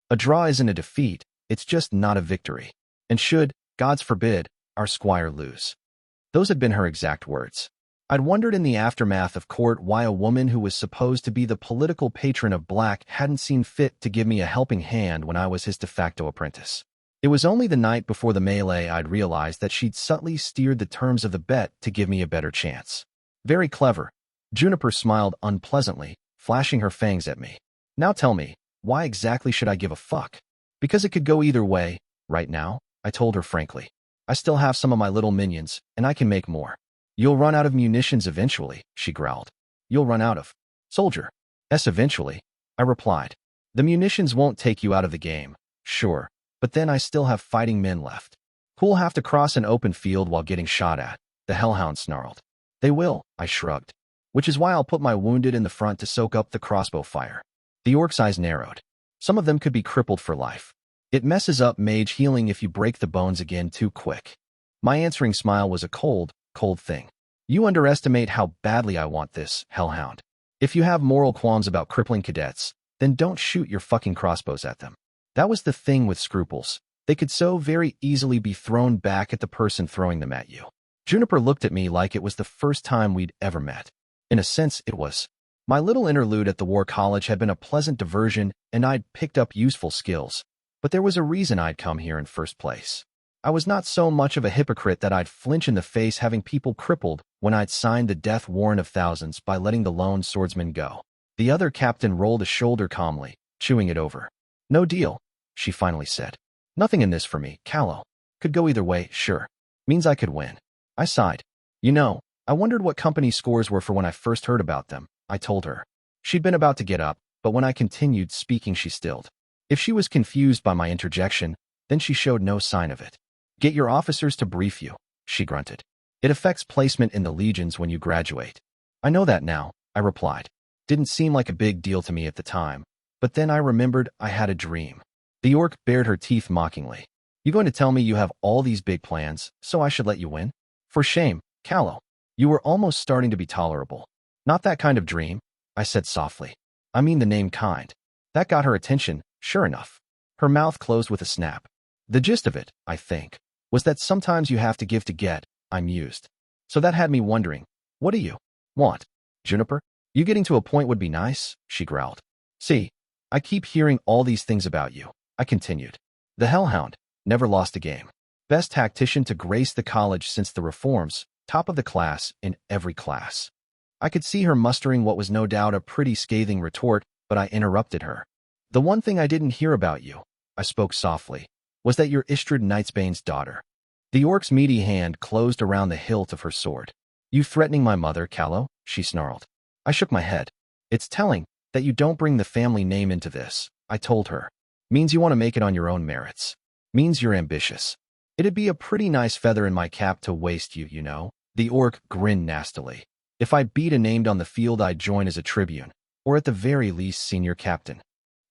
A draw isn't a defeat, it's just not a victory. And should, gods forbid, our squire lose. Those had been her exact words. I'd wondered in the aftermath of court why a woman who was supposed to be the political patron of Black hadn't seen fit to give me a helping hand when I was his de facto apprentice. It was only the night before the melee I'd realized that she'd subtly steered the terms of the bet to give me a better chance. Very clever. Juniper smiled unpleasantly, flashing her fangs at me. "Now tell me, why exactly should I give a fuck?" "Because it could go either way, right now," I told her frankly. "I still have some of my little minions, and I can make more." "You'll run out of munitions eventually," she growled. "You'll run out of soldier s eventually," I replied. "The munitions won't take you out of the game, sure, but then I still have fighting men left, who'll have to cross an open field while getting shot at," the hellhound snarled. "They will," I shrugged. "Which is why I'll put my wounded in the front to soak up the crossbow fire." The orc's eyes narrowed. "Some of them could be crippled for life. It messes up mage healing if you break the bones again too quick." My answering smile was a cold thing. "You underestimate how badly I want this, hellhound. If you have moral qualms about crippling cadets, then don't shoot your fucking crossbows at them." That was the thing with scruples. They could so very easily be thrown back at the person throwing them at you. Juniper looked at me like it was the first time we'd ever met. In a sense, it was. My little interlude at the War College had been a pleasant diversion, and I'd picked up useful skills. But there was a reason I'd come here in first place. I was not so much of a hypocrite that I'd flinch in the face having people crippled when I'd signed the death warrant of thousands by letting the lone swordsman go. The other captain rolled a shoulder calmly, chewing it over. "No deal," she finally said. "Nothing in this for me, Callow. Could go either way, sure. Means I could win." I sighed. "You know, I wondered what company scores were for when I first heard about them," I told her. She'd been about to get up, but when I continued speaking she stilled. If she was confused by my interjection, then she showed no sign of it. "Get your officers to brief you," she grunted. "It affects placement in the legions when you graduate." "I know that now," I replied. Didn't seem like a big deal to me at the time, but then I remembered I had a dream. The orc bared her teeth mockingly. "You going to tell me you have all these big plans, so I should let you win? For shame, Callow. You were almost starting to be tolerable." "Not that kind of dream," I said softly. "I mean the name kind." That got her attention, sure enough. Her mouth closed with a snap. "The gist of it, I think, was that sometimes you have to give to get," I mused. "So that had me wondering, what do you want, Juniper?" "You getting to a point would be nice," she growled. "See, I keep hearing all these things about you," I continued. "The hellhound, never lost a game. Best tactician to grace the college since the reforms, top of the class in every class." I could see her mustering what was no doubt a pretty scathing retort, but I interrupted her. "The one thing I didn't hear about you," I spoke softly, "was that you're Istrid Nightsbane's daughter." The orc's meaty hand closed around the hilt of her sword. "You threatening my mother, Callow?" she snarled. I shook my head. "It's telling that you don't bring the family name into this," I told her. "Means you want to make it on your own merits. Means you're ambitious. It'd be a pretty nice feather in my cap to waste you, you know." The orc grinned nastily. "If I beat a named on the field, I'd join as a tribune, or at the very least senior captain."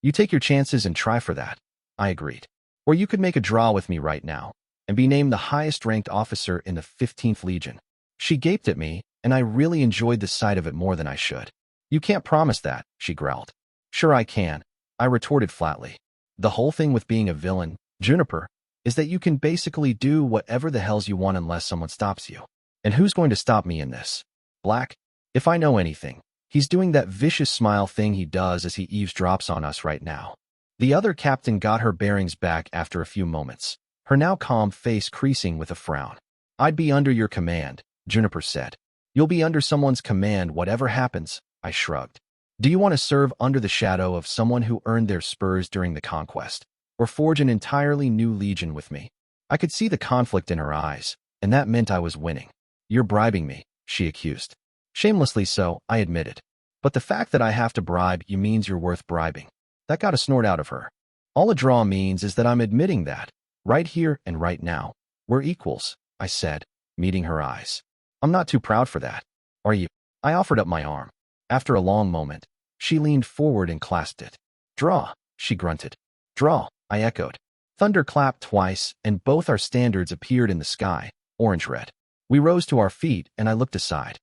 You take your chances and try for that. I agreed. Or you could make a draw with me right now and be named the highest-ranked officer in the 15th Legion. She gaped at me, and I really enjoyed the sight of it more than I should. You can't promise that, she growled. Sure I can, I retorted flatly. The whole thing with being a villain, Juniper, is that you can basically do whatever the hells you want unless someone stops you. And who's going to stop me in this? Black? If I know anything, he's doing that vicious smile thing he does as he eavesdrops on us right now. The other captain got her bearings back after a few moments, her now calm face creasing with a frown. I'd be under your command, Juniper said. You'll be under someone's command whatever happens, I shrugged. Do you want to serve under the shadow of someone who earned their spurs during the conquest, or forge an entirely new legion with me? I could see the conflict in her eyes, and that meant I was winning. You're bribing me, she accused. Shamelessly so, I admitted. But the fact that I have to bribe you means you're worth bribing. That got a snort out of her. All a draw means is that I'm admitting that, right here and right now, we're equals, I said, meeting her eyes. I'm not too proud for that. Are you? I offered up my arm. After a long moment, she leaned forward and clasped it. Draw, she grunted. Draw, I echoed. Thunder clapped twice, and both our standards appeared in the sky, orange-red. We rose to our feet, and I looked aside.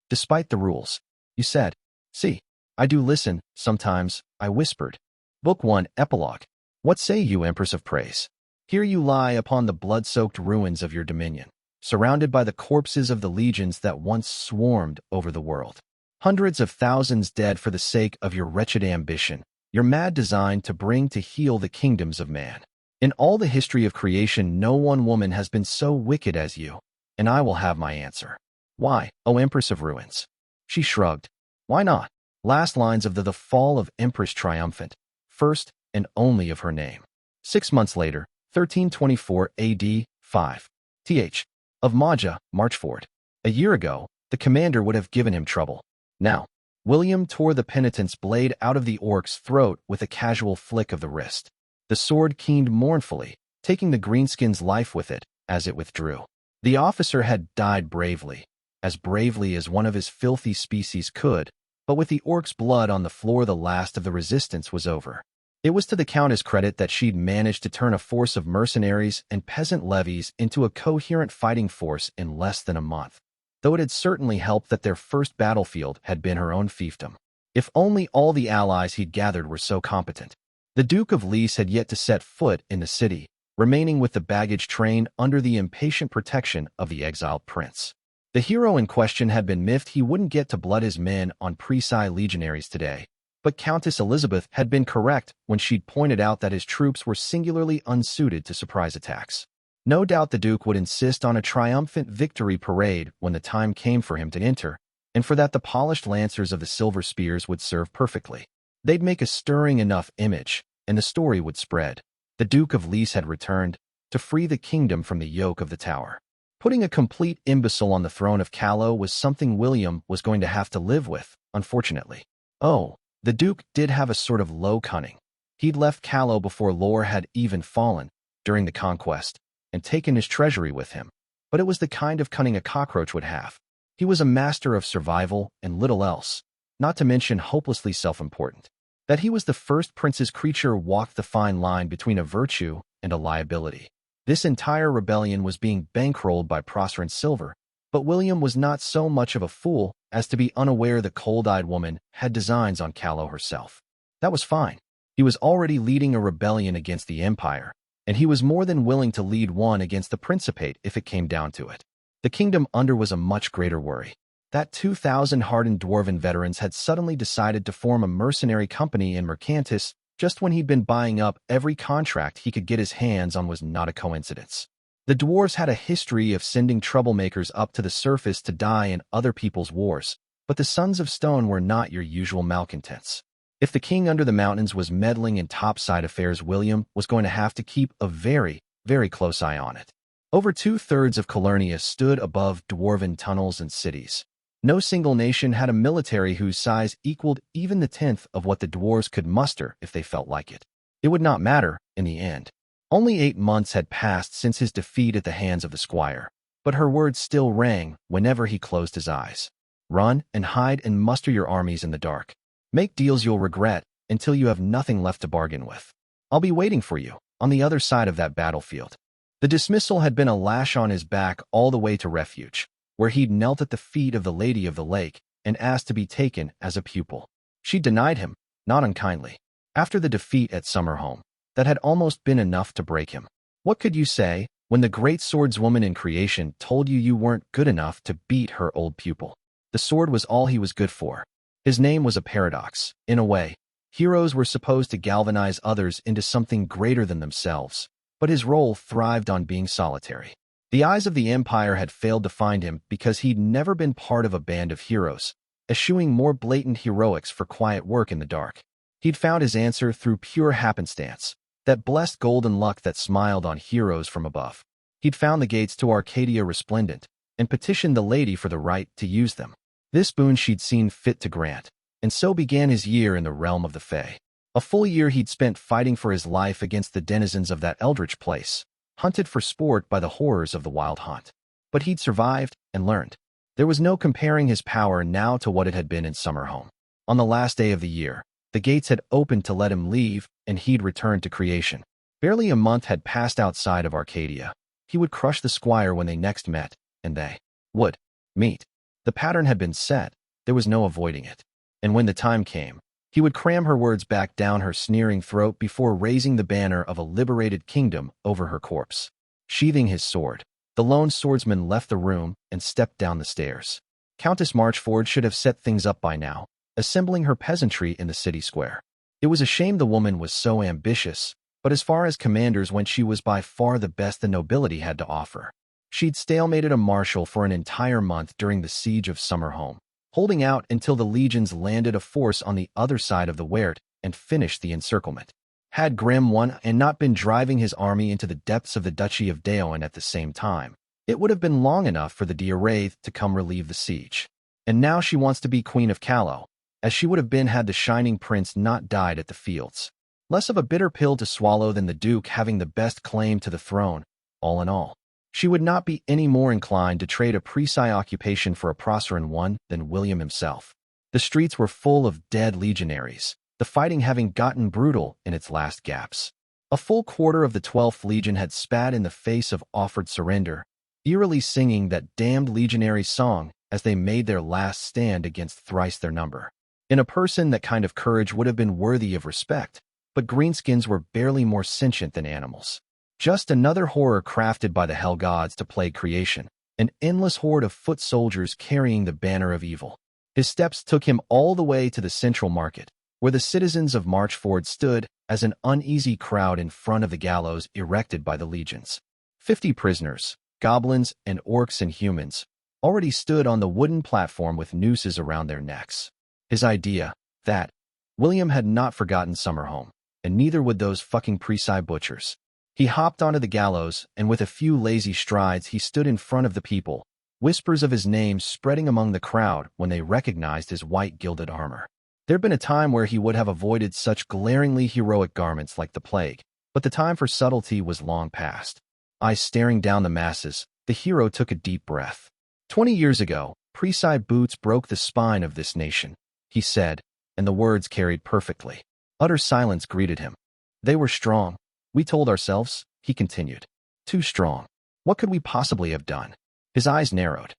Despite the rules, you said. See, I do listen, sometimes, I whispered. Book 1, Epilogue. What say you, Empress of Praise? Here you lie upon the blood-soaked ruins of your dominion, surrounded by the corpses of the legions that once swarmed over the world. Hundreds of thousands dead for the sake of your wretched ambition, your mad design to bring to heel the kingdoms of man. In all the history of creation, no one woman has been so wicked as you, and I will have my answer. Why, O Empress of Ruins? She shrugged. Why not? Last lines of the Fall of Empress Triumphant, first and only of her name. 6 months later, 1324 AD, 5. Th. Of Maja, Marchford. A year ago, the commander would have given him trouble. Now, William tore the penitent's blade out of the orc's throat with a casual flick of the wrist. The sword keened mournfully, taking the greenskin's life with it as it withdrew. The officer had died bravely as one of his filthy species could, but with the orc's blood on the floor, the last of the resistance was over. It was to the Countess' credit that she'd managed to turn a force of mercenaries and peasant levies into a coherent fighting force in less than a month, though it had certainly helped that their first battlefield had been her own fiefdom. If only all the allies he'd gathered were so competent. The Duke of Lys had yet to set foot in the city, remaining with the baggage train under the impatient protection of the exiled prince. The hero in question had been miffed he wouldn't get to blood his men on Presi legionaries today, but Countess Elizabeth had been correct when she'd pointed out that his troops were singularly unsuited to surprise attacks. No doubt the Duke would insist on a triumphant victory parade when the time came for him to enter, and for that the polished lancers of the silver spears would serve perfectly. They'd make a stirring enough image, and the story would spread. The Duke of Lys had returned to free the kingdom from the yoke of the Tower. Putting a complete imbecile on the throne of Callow was something William was going to have to live with, unfortunately. Oh, the Duke did have a sort of low cunning. He'd left Callow before Lore had even fallen during the conquest, and taken his treasury with him. But it was the kind of cunning a cockroach would have. He was a master of survival and little else, not to mention hopelessly self-important. That he was the first prince's creature walked the fine line between a virtue and a liability. This entire rebellion was being bankrolled by Prosser and Silver, but William was not so much of a fool as to be unaware the cold-eyed woman had designs on Callow herself. That was fine. He was already leading a rebellion against the Empire, and he was more than willing to lead one against the Principate if it came down to it. The kingdom under was a much greater worry. That 2,000 hardened dwarven veterans had suddenly decided to form a mercenary company in Mercantis just when he'd been buying up every contract he could get his hands on was not a coincidence. The dwarves had a history of sending troublemakers up to the surface to die in other people's wars, but the Sons of Stone were not your usual malcontents. If the king under the mountains was meddling in topside affairs, William was going to have to keep a very, very close eye on it. Over 2/3 of Calernia stood above dwarven tunnels and cities. No single nation had a military whose size equaled even the 10th of what the dwarves could muster if they felt like it. It would not matter, in the end. Only 8 months had passed since his defeat at the hands of the squire, but her words still rang whenever he closed his eyes. Run and hide and muster your armies in the dark. Make deals you'll regret, until you have nothing left to bargain with. I'll be waiting for you on the other side of that battlefield." The dismissal had been a lash on his back all the way to refuge, where he'd knelt at the feet of the Lady of the Lake and asked to be taken as a pupil. She denied him, not unkindly. After the defeat at Summerhome, that had almost been enough to break him. What could you say when the great swordswoman in creation told you you weren't good enough to beat her old pupil? The sword was all he was good for. His name was a paradox. In a way, heroes were supposed to galvanize others into something greater than themselves, but his role thrived on being solitary. The eyes of the Empire had failed to find him because he'd never been part of a band of heroes, eschewing more blatant heroics for quiet work in the dark. He'd found his answer through pure happenstance, that blessed golden luck that smiled on heroes from above. He'd found the gates to Arcadia resplendent, and petitioned the lady for the right to use them. This boon she'd seen fit to grant, and so began his year in the realm of the Fae. A full year he'd spent fighting for his life against the denizens of that eldritch place, hunted for sport by the horrors of the wild hunt. But he'd survived and learned. There was no comparing his power now to what it had been in Summerhome. On the last day of the year, the gates had opened to let him leave, and he'd returned to creation. Barely a month had passed outside of Arcadia. He would crush the squire when they next met, and they would meet. The pattern had been set. There was no avoiding it. And when the time came, he would cram her words back down her sneering throat before raising the banner of a liberated kingdom over her corpse. Sheathing his sword, the lone swordsman left the room and stepped down the stairs. Countess Marchford should have set things up by now, assembling her peasantry in the city square. It was a shame the woman was so ambitious, but as far as commanders went, she was by far the best the nobility had to offer. She'd stalemated a marshal for an entire month during the siege of Summerhome, holding out until the legions landed a force on the other side of the Weert and finished the encirclement. Had Grimm won and not been driving his army into the depths of the Duchy of Daoin at the same time, it would have been long enough for the Dear to come relieve the siege. And now she wants to be Queen of Callow, as she would have been had the Shining Prince not died at the fields. Less of a bitter pill to swallow than the Duke having the best claim to the throne, all in all. She would not be any more inclined to trade a Presi occupation for a Proceran one than William himself. The streets were full of dead legionaries, the fighting having gotten brutal in its last gaps. A full quarter of the 12th Legion had spat in the face of offered surrender, eerily singing that damned legionary song as they made their last stand against thrice their number. In a person, that kind of courage would have been worthy of respect, but greenskins were barely more sentient than animals. Just another horror crafted by the hell gods to plague creation, an endless horde of foot soldiers carrying the banner of evil. His steps took him all the way to the central market, where the citizens of Marchford stood as an uneasy crowd in front of the gallows erected by the legions. 50 prisoners, goblins and orcs and humans, already stood on the wooden platform with nooses around their necks. His idea, that William had not forgotten Summerhome, and neither would those fucking Presi butchers. He hopped onto the gallows, and with a few lazy strides he stood in front of the people, whispers of his name spreading among the crowd when they recognized his white gilded armor. There'd been a time where he would have avoided such glaringly heroic garments like the plague, but the time for subtlety was long past. Eyes staring down the masses, the hero took a deep breath. 20 years ago, Presi boots broke the spine of this nation, he said, and the words carried perfectly. Utter silence greeted him. They were strong, we told ourselves, he continued. Too strong. What could we possibly have done? His eyes narrowed.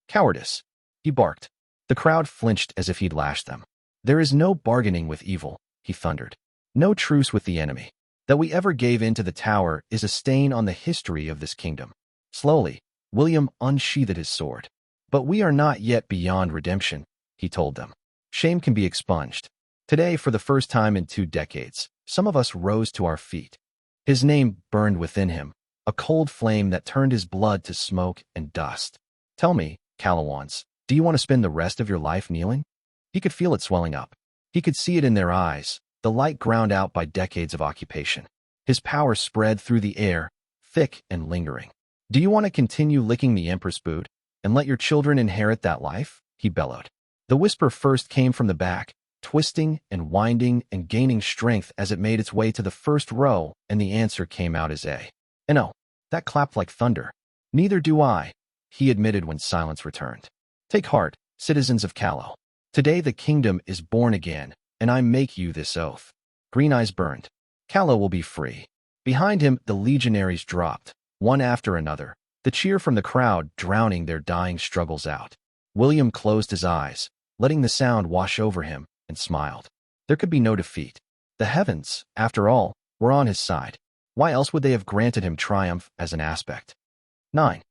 Cowardice, he barked. The crowd flinched as if he'd lashed them. There is no bargaining with evil, he thundered. No truce with the enemy. That we ever gave in to the tower is a stain on the history of this kingdom. Slowly, William unsheathed his sword. But we are not yet beyond redemption, he told them. Shame can be expunged. Today, for the first time in 2 decades, some of us rose to our feet. His name burned within him, a cold flame that turned his blood to smoke and dust. Tell me, Callowans, do you want to spend the rest of your life kneeling? He could feel it swelling up. He could see it in their eyes, the light ground out by decades of occupation. His power spread through the air, thick and lingering. Do you want to continue licking the Empress boot and let your children inherit that life? He bellowed. The whisper first came from the back, twisting and winding and gaining strength as it made its way to the first row, and the answer came out as a no. That clapped like thunder. Neither do I, he admitted when silence returned. Take heart, citizens of Callow. Today the kingdom is born again, and I make you this oath." Green eyes burned. "Callow will be free." Behind him, the legionaries dropped, one after another, the cheer from the crowd drowning their dying struggles out. William closed his eyes, letting the sound wash over him, and smiled. There could be no defeat. The heavens, after all, were on his side. Why else would they have granted him triumph as an aspect? 9.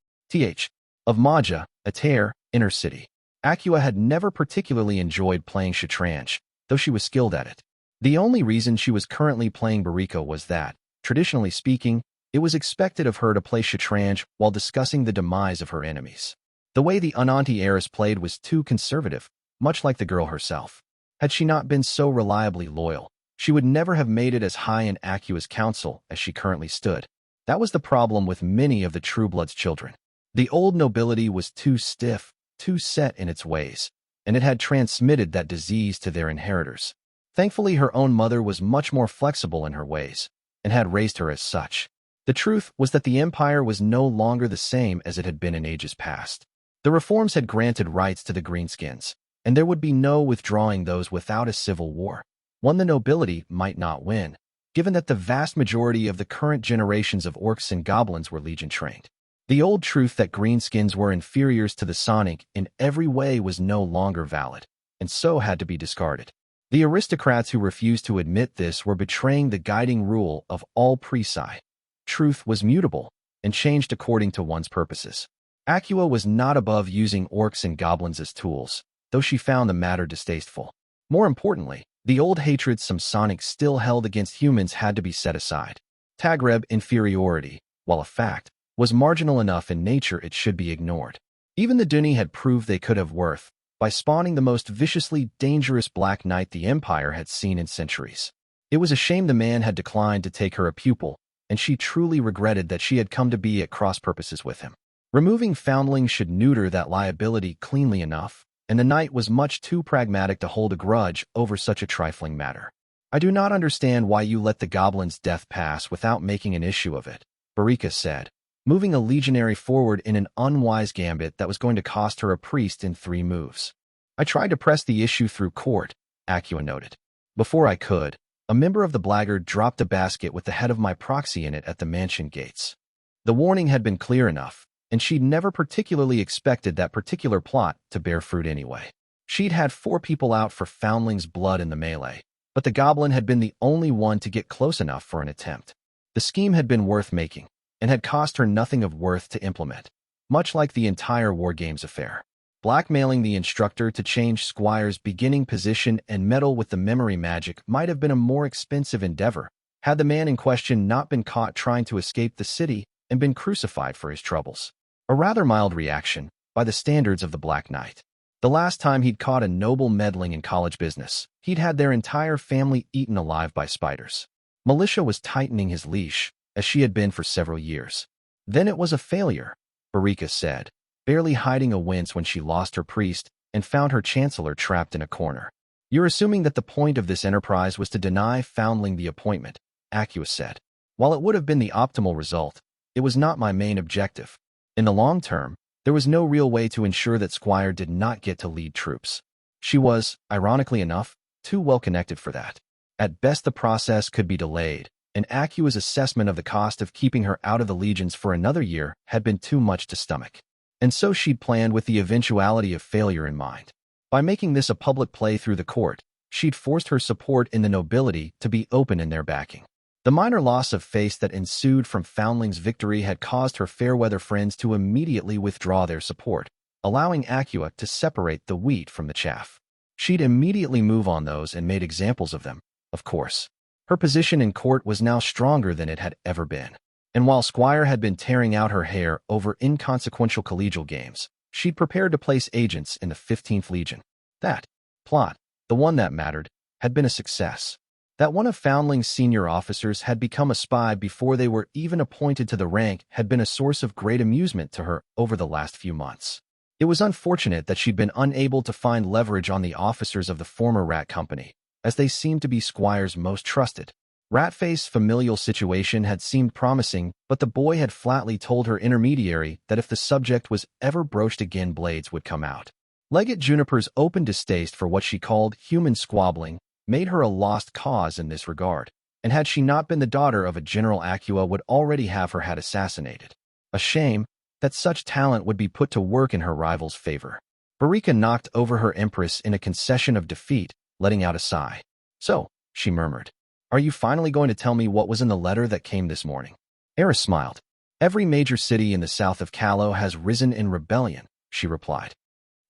Of Maja, Atair, Inner City. Acua had never particularly enjoyed playing Shatranj, though she was skilled at it. The only reason she was currently playing Barika was that, traditionally speaking, it was expected of her to play Shatranj while discussing the demise of her enemies. The way the Ananti heiress played was too conservative, much like the girl herself. Had she not been so reliably loyal, she would never have made it as high in Acua's council as she currently stood. That was the problem with many of the Trueblood's children. The old nobility was too stiff, too set in its ways, and it had transmitted that disease to their inheritors. Thankfully, her own mother was much more flexible in her ways, and had raised her as such. The truth was that the empire was no longer the same as it had been in ages past. The reforms had granted rights to the greenskins, and there would be no withdrawing those without a civil war. One the nobility might not win, given that the vast majority of the current generations of orcs and goblins were legion-trained. The old truth that greenskins were inferiors to the Sonic in every way was no longer valid, and so had to be discarded. The aristocrats who refused to admit this were betraying the guiding rule of all Presi. Truth was mutable, and changed according to one's purposes. Acua was not above using orcs and goblins as tools, though she found the matter distasteful. More importantly, the old hatred some Sonics still held against humans had to be set aside. Tagreb inferiority, while a fact, was marginal enough in nature it should be ignored. Even the Duni had proved they could have worth, by spawning the most viciously dangerous Black Knight the Empire had seen in centuries. It was a shame the man had declined to take her a pupil, and she truly regretted that she had come to be at cross purposes with him. Removing foundlings should neuter that liability cleanly enough, and the knight was much too pragmatic to hold a grudge over such a trifling matter. "I do not understand why you let the goblin's death pass without making an issue of it," Barika said, moving a legionary forward in an unwise gambit that was going to cost her a priest in 3 moves. "I tried to press the issue through court," Acua noted. "Before I could, a member of the blackguard dropped a basket with the head of my proxy in it at the mansion gates." The warning had been clear enough, and she'd never particularly expected that particular plot to bear fruit anyway. She'd had 4 people out for foundling's blood in the melee, but the goblin had been the only one to get close enough for an attempt. The scheme had been worth making, and had cost her nothing of worth to implement, much like the entire War Games affair. Blackmailing the instructor to change Squire's beginning position and meddle with the memory magic might have been a more expensive endeavor, had the man in question not been caught trying to escape the city and been crucified for his troubles. A rather mild reaction, by the standards of the Black Knight. The last time he'd caught a noble meddling in college business, he'd had their entire family eaten alive by spiders. Militia was tightening his leash, as she had been for several years. Then it was a failure, Barika said, barely hiding a wince when she lost her priest and found her chancellor trapped in a corner. "You're assuming that the point of this enterprise was to deny Foundling the appointment," Acua said. "While it would have been the optimal result, it was not my main objective. In the long term, there was no real way to ensure that Squire did not get to lead troops. She was, ironically enough, too well connected for that. At best the process could be delayed, and Acua's assessment of the cost of keeping her out of the legions for another year had been too much to stomach. And so she'd planned with the eventuality of failure in mind. By making this a public play through the court, she'd forced her support in the nobility to be open in their backing. The minor loss of face that ensued from Foundling's victory had caused her fair-weather friends to immediately withdraw their support, allowing Acua to separate the wheat from the chaff. She'd immediately move on those and made examples of them, of course. Her position in court was now stronger than it had ever been. And while Squire had been tearing out her hair over inconsequential collegial games, she'd prepared to place agents in the 15th Legion. That plot, the one that mattered, had been a success. That one of Foundling's senior officers had become a spy before they were even appointed to the rank had been a source of great amusement to her over the last few months. It was unfortunate that she'd been unable to find leverage on the officers of the former Rat Company, as they seemed to be Squire's most trusted. Ratface's familial situation had seemed promising, but the boy had flatly told her intermediary that if the subject was ever broached again, blades would come out. Legate Juniper's open distaste for what she called human squabbling made her a lost cause in this regard, and had she not been the daughter of a General Acua would already have her had assassinated. A shame that such talent would be put to work in her rival's favor. Barika knocked over her empress in a concession of defeat, letting out a sigh. "So," she murmured, "are you finally going to tell me what was in the letter that came this morning?" Eris smiled. "Every major city in the south of Callow has risen in rebellion," she replied.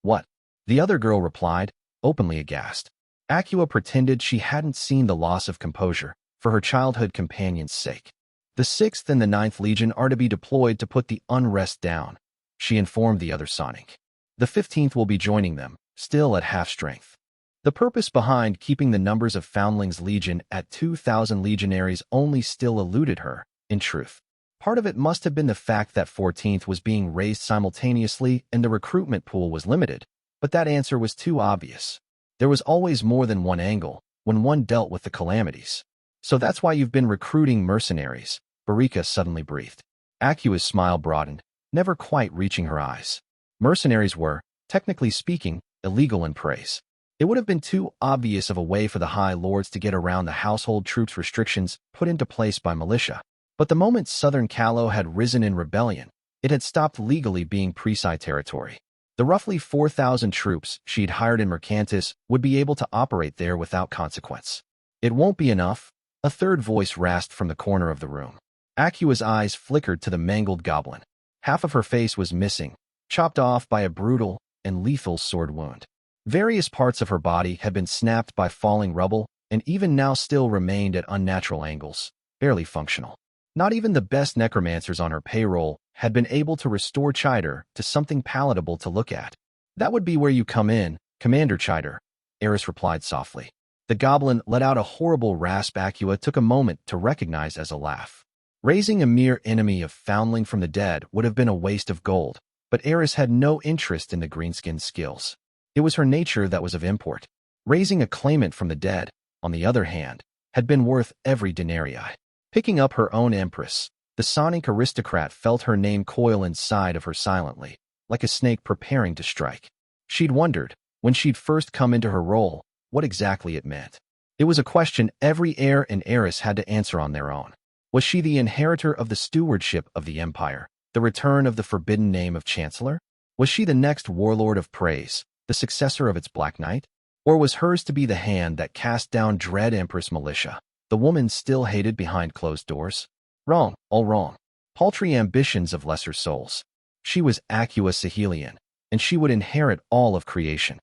"What?" the other girl replied, openly aghast. Acua pretended she hadn't seen the loss of composure, for her childhood companion's sake. "The 6th and the 9th Legion are to be deployed to put the unrest down," she informed the other Sonic. "The 15th will be joining them, still at half strength." The purpose behind keeping the numbers of Foundlings Legion at 2,000 legionaries only still eluded her, in truth. Part of it must have been the fact that 14th was being raised simultaneously and the recruitment pool was limited, but that answer was too obvious. There was always more than one angle when one dealt with the calamities. "So that's why you've been recruiting mercenaries," Barika suddenly breathed. Acua's smile broadened, never quite reaching her eyes. Mercenaries were, technically speaking, illegal in praise. It would have been too obvious of a way for the High Lords to get around the household troops restrictions put into place by militia. But the moment southern Callow had risen in rebellion, it had stopped legally being Presi territory. The roughly 4,000 troops she'd hired in Mercantis would be able to operate there without consequence. "It won't be enough," a third voice rasped from the corner of the room. Acua's eyes flickered to the mangled goblin. Half of her face was missing, chopped off by a brutal and lethal sword wound. Various parts of her body had been snapped by falling rubble and even now still remained at unnatural angles, barely functional. Not even the best necromancers on her payroll had been able to restore Chider to something palatable to look at. "That would be where you come in, Commander Chider," Eris replied softly. The goblin let out a horrible rasp Acua took a moment to recognize as a laugh. Raising a mere enemy of Foundling from the dead would have been a waste of gold, but Eris had no interest in the greenskin's skills. It was her nature that was of import. Raising a claimant from the dead, on the other hand, had been worth every denarii. Picking up her own empress, the Sonic aristocrat felt her name coil inside of her silently, like a snake preparing to strike. She'd wondered, when she'd first come into her role, what exactly it meant. It was a question every heir and heiress had to answer on their own. Was she the inheritor of the stewardship of the Empire, the return of the forbidden name of Chancellor? Was she the next warlord of praise, the successor of its Black Knight? Or was hers to be the hand that cast down dread Empress militia, the woman still hated behind closed doors? Wrong, all wrong. Paltry ambitions of lesser souls. She was Acua Sahelian, and she would inherit all of creation.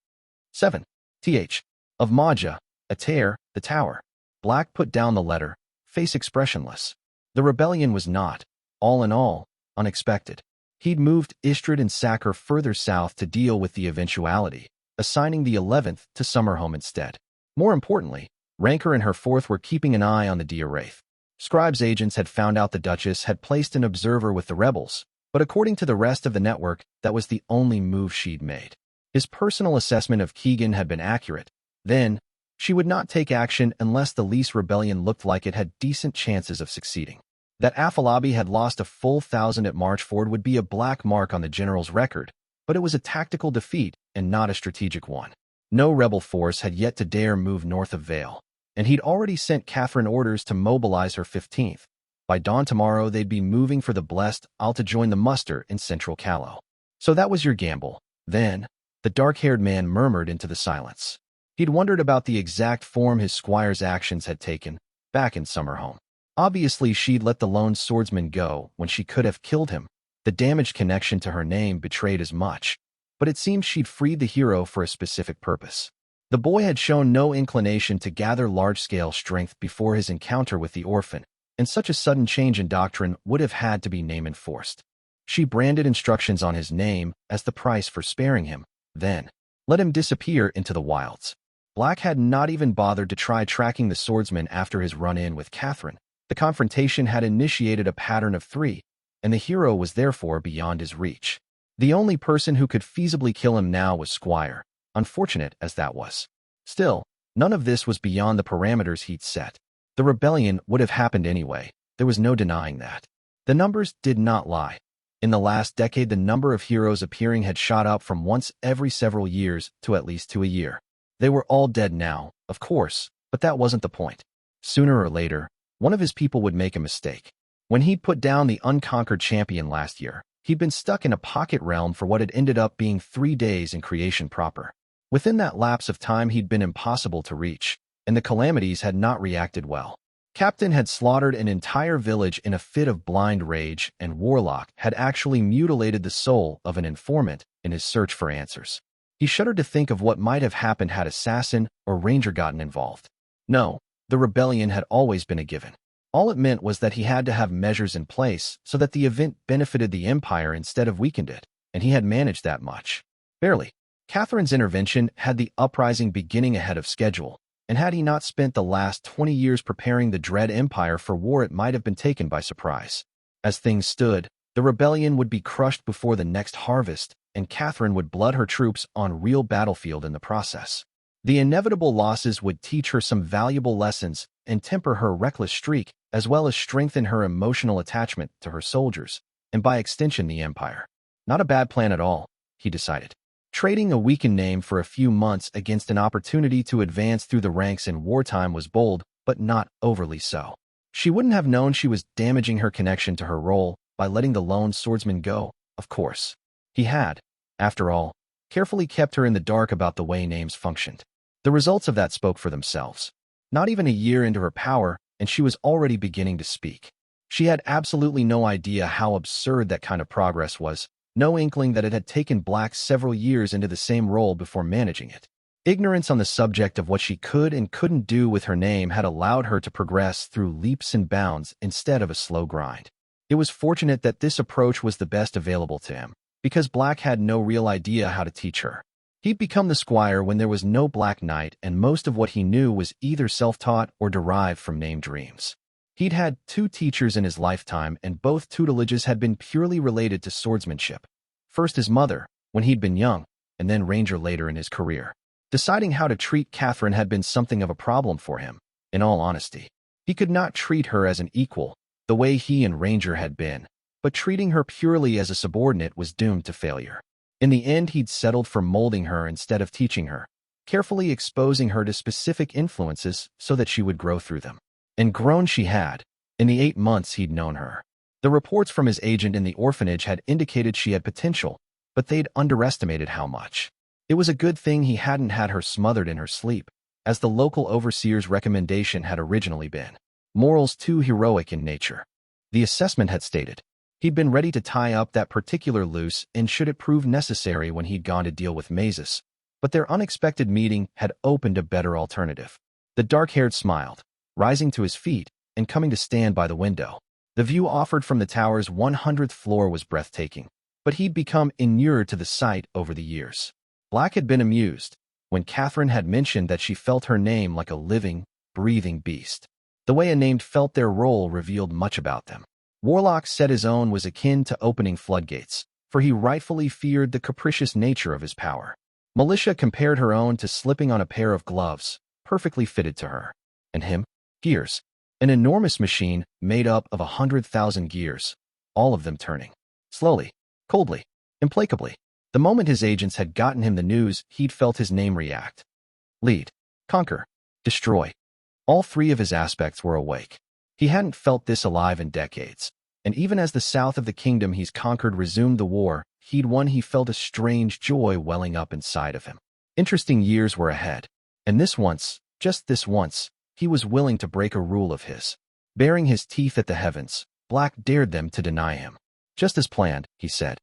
7. Th. Of Maja, Ater, the tower. Black put down the letter, face expressionless. The rebellion was not, all in all, unexpected. He'd moved Istrid and Sacker further south to deal with the eventuality, assigning the 11th to Summerhome instead. More importantly, Rancor and her 4th were keeping an eye on the Dia Wraith. Scribe's agents had found out the Duchess had placed an observer with the rebels, but according to the rest of the network, that was the only move she'd made. His personal assessment of Keegan had been accurate. Then, she would not take action unless the Lease rebellion looked like it had decent chances of succeeding. That Afalabi had lost a full 1,000 at Marchford would be a black mark on the general's record, but it was a tactical defeat and not a strategic one. No rebel force had yet to dare move north of Vale, and he'd already sent Catherine orders to mobilize her 15th. By dawn tomorrow, they'd be moving for the Blessed Isle to join the muster in central Callow. "So that was your gamble, then?" the dark-haired man murmured into the silence. He'd wondered about the exact form his squire's actions had taken, back in Summerhome. Obviously, she'd let the lone swordsman go when she could have killed him. The damaged connection to her name betrayed as much, but it seemed she'd freed the hero for a specific purpose. The boy had shown no inclination to gather large-scale strength before his encounter with the orphan, and such a sudden change in doctrine would have had to be name-enforced. She branded instructions on his name as the price for sparing him, then let him disappear into the wilds. Black had not even bothered to try tracking the swordsman after his run-in with Catherine. The confrontation had initiated a pattern of 3, and the hero was therefore beyond his reach. The only person who could feasibly kill him now was Squire, unfortunate as that was. Still, none of this was beyond the parameters he'd set. The rebellion would have happened anyway, there was no denying that. The numbers did not lie. In the last decade, the number of heroes appearing had shot up from once every several years to at least 2 a year. They were all dead now, of course, But that wasn't the point. Sooner or later, one of his people would make a mistake. When he'd put down the unconquered champion last year, he'd been stuck in a pocket realm for what had ended up being 3 days in creation proper. Within that lapse of time, he'd been impossible to reach, and the calamities had not reacted well. Captain had slaughtered an entire village in a fit of blind rage, and Warlock had actually mutilated the soul of an informant in his search for answers. He shuddered to think of what might have happened had Assassin or Ranger gotten involved. No, the rebellion had always been a given. All it meant was that he had to have measures in place so that the event benefited the Empire instead of weakened it, and he had managed that much. Barely. Catherine's intervention had the uprising beginning ahead of schedule, and had he not spent the last 20 years preparing the Dread Empire for war, it might have been taken by surprise. As things stood, the rebellion would be crushed before the next harvest, and Catherine would blood her troops on real battlefield in the process. The inevitable losses would teach her some valuable lessons and temper her reckless streak, as well as strengthen her emotional attachment to her soldiers, and by extension the Empire. Not a bad plan at all, he decided. Trading a weakened name for a few months against an opportunity to advance through the ranks in wartime was bold, but not overly so. She wouldn't have known she was damaging her connection to her role by letting the lone swordsman go, of course. He had, after all, carefully kept her in the dark about the way names functioned. The results of that spoke for themselves. Not even a year into her power, and she was already beginning to speak. She had absolutely no idea how absurd that kind of progress was, no inkling that it had taken Black several years into the same role before managing it. Ignorance on the subject of what she could and couldn't do with her name had allowed her to progress through leaps and bounds instead of a slow grind. It was fortunate that this approach was the best available to him, because Black had no real idea how to teach her. He'd become the squire when there was no Black Knight, and most of what he knew was either self-taught or derived from name dreams. He'd had 2 teachers in his lifetime, and both tutelages had been purely related to swordsmanship. First his mother, when he'd been young, and then Ranger later in his career. Deciding how to treat Catherine had been something of a problem for him, in all honesty. He could not treat her as an equal, the way he and Ranger had been, but treating her purely as a subordinate was doomed to failure. In the end, he'd settled for molding her instead of teaching her, carefully exposing her to specific influences so that she would grow through them. And grown she had, in the 8 months he'd known her. The reports from his agent in the orphanage had indicated she had potential, but they'd underestimated how much. It was a good thing he hadn't had her smothered in her sleep, as the local overseer's recommendation had originally been. Morals too heroic in nature. The assessment had stated. He'd been ready to tie up that particular loose and should it prove necessary when he'd gone to deal with Mazes, but their unexpected meeting had opened a better alternative. The dark-haired smiled, rising to his feet and coming to stand by the window. The view offered from the tower's 100th floor was breathtaking, but he'd become inured to the sight over the years. Black had been amused when Catherine had mentioned that she felt her name like a living, breathing beast. The way a named felt their role revealed much about them. Warlock said his own was akin to opening floodgates, for he rightfully feared the capricious nature of his power. Militia compared her own to slipping on a pair of gloves, perfectly fitted to her. And him? Gears. An enormous machine made up of 100,000 gears, all of them turning. Slowly, coldly, implacably. The moment his agents had gotten him the news, he'd felt his name react. Lead. Conquer. Destroy. All 3 of his aspects were awake. He hadn't felt this alive in decades, and even as the south of the kingdom he's conquered resumed the war he'd won, he felt a strange joy welling up inside of him. Interesting years were ahead, and this once, just this once, he was willing to break a rule of his. Baring his teeth at the heavens, Black dared them to deny him. Just as planned, he said.